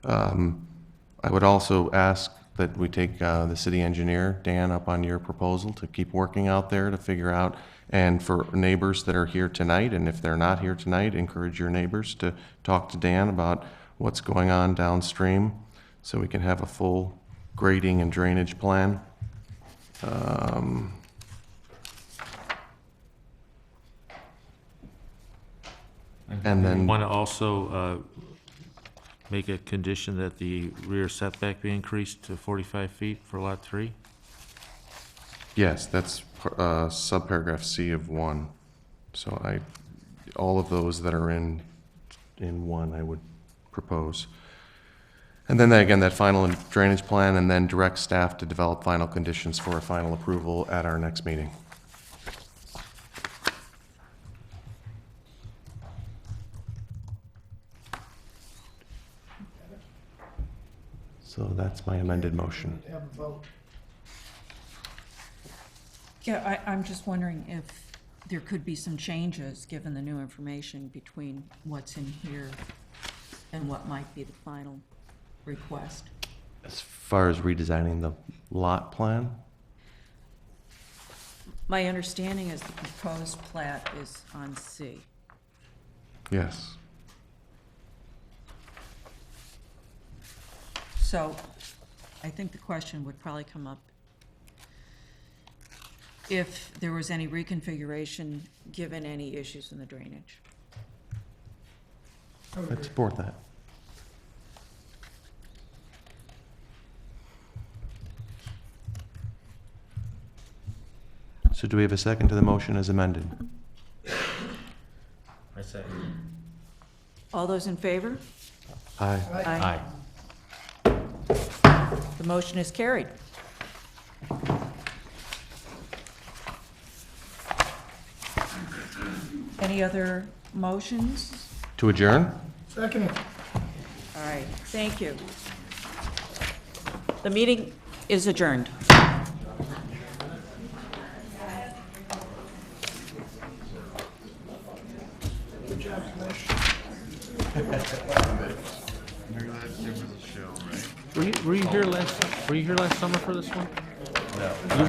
I would also ask that we take the city engineer, Dan, up on your proposal to keep working out there to figure out, and for neighbors that are here tonight, and if they're not here tonight, encourage your neighbors to talk to Dan about what's going on downstream so we can have a full grading and drainage plan. And then Want to also make a condition that the rear setback be increased to 45 feet for Lot 3? yes, that's subparagraph C of 1. So all of those that are in 1, I would propose. And then again, that final drainage plan, and then direct staff to develop final conditions for a final approval at our next meeting. So that's my amended motion. Have a vote. Yeah, I'm just wondering if there could be some changes, given the new information, between what's in here and what might be the final request. As far as redesigning the lot plan, My understanding is the proposed plat is on C. yes. So I think the question would probably come up if there was any reconfiguration, given any issues in the drainage. I'd support that. So do we have a second to the motion as amended? I second. All those in favor? Aye. Aye. The motion is carried. Any other motions? To adjourn? Second. All right, thank you. The meeting is adjourned. Good job, Commissioner. Were you here last summer for this one? No.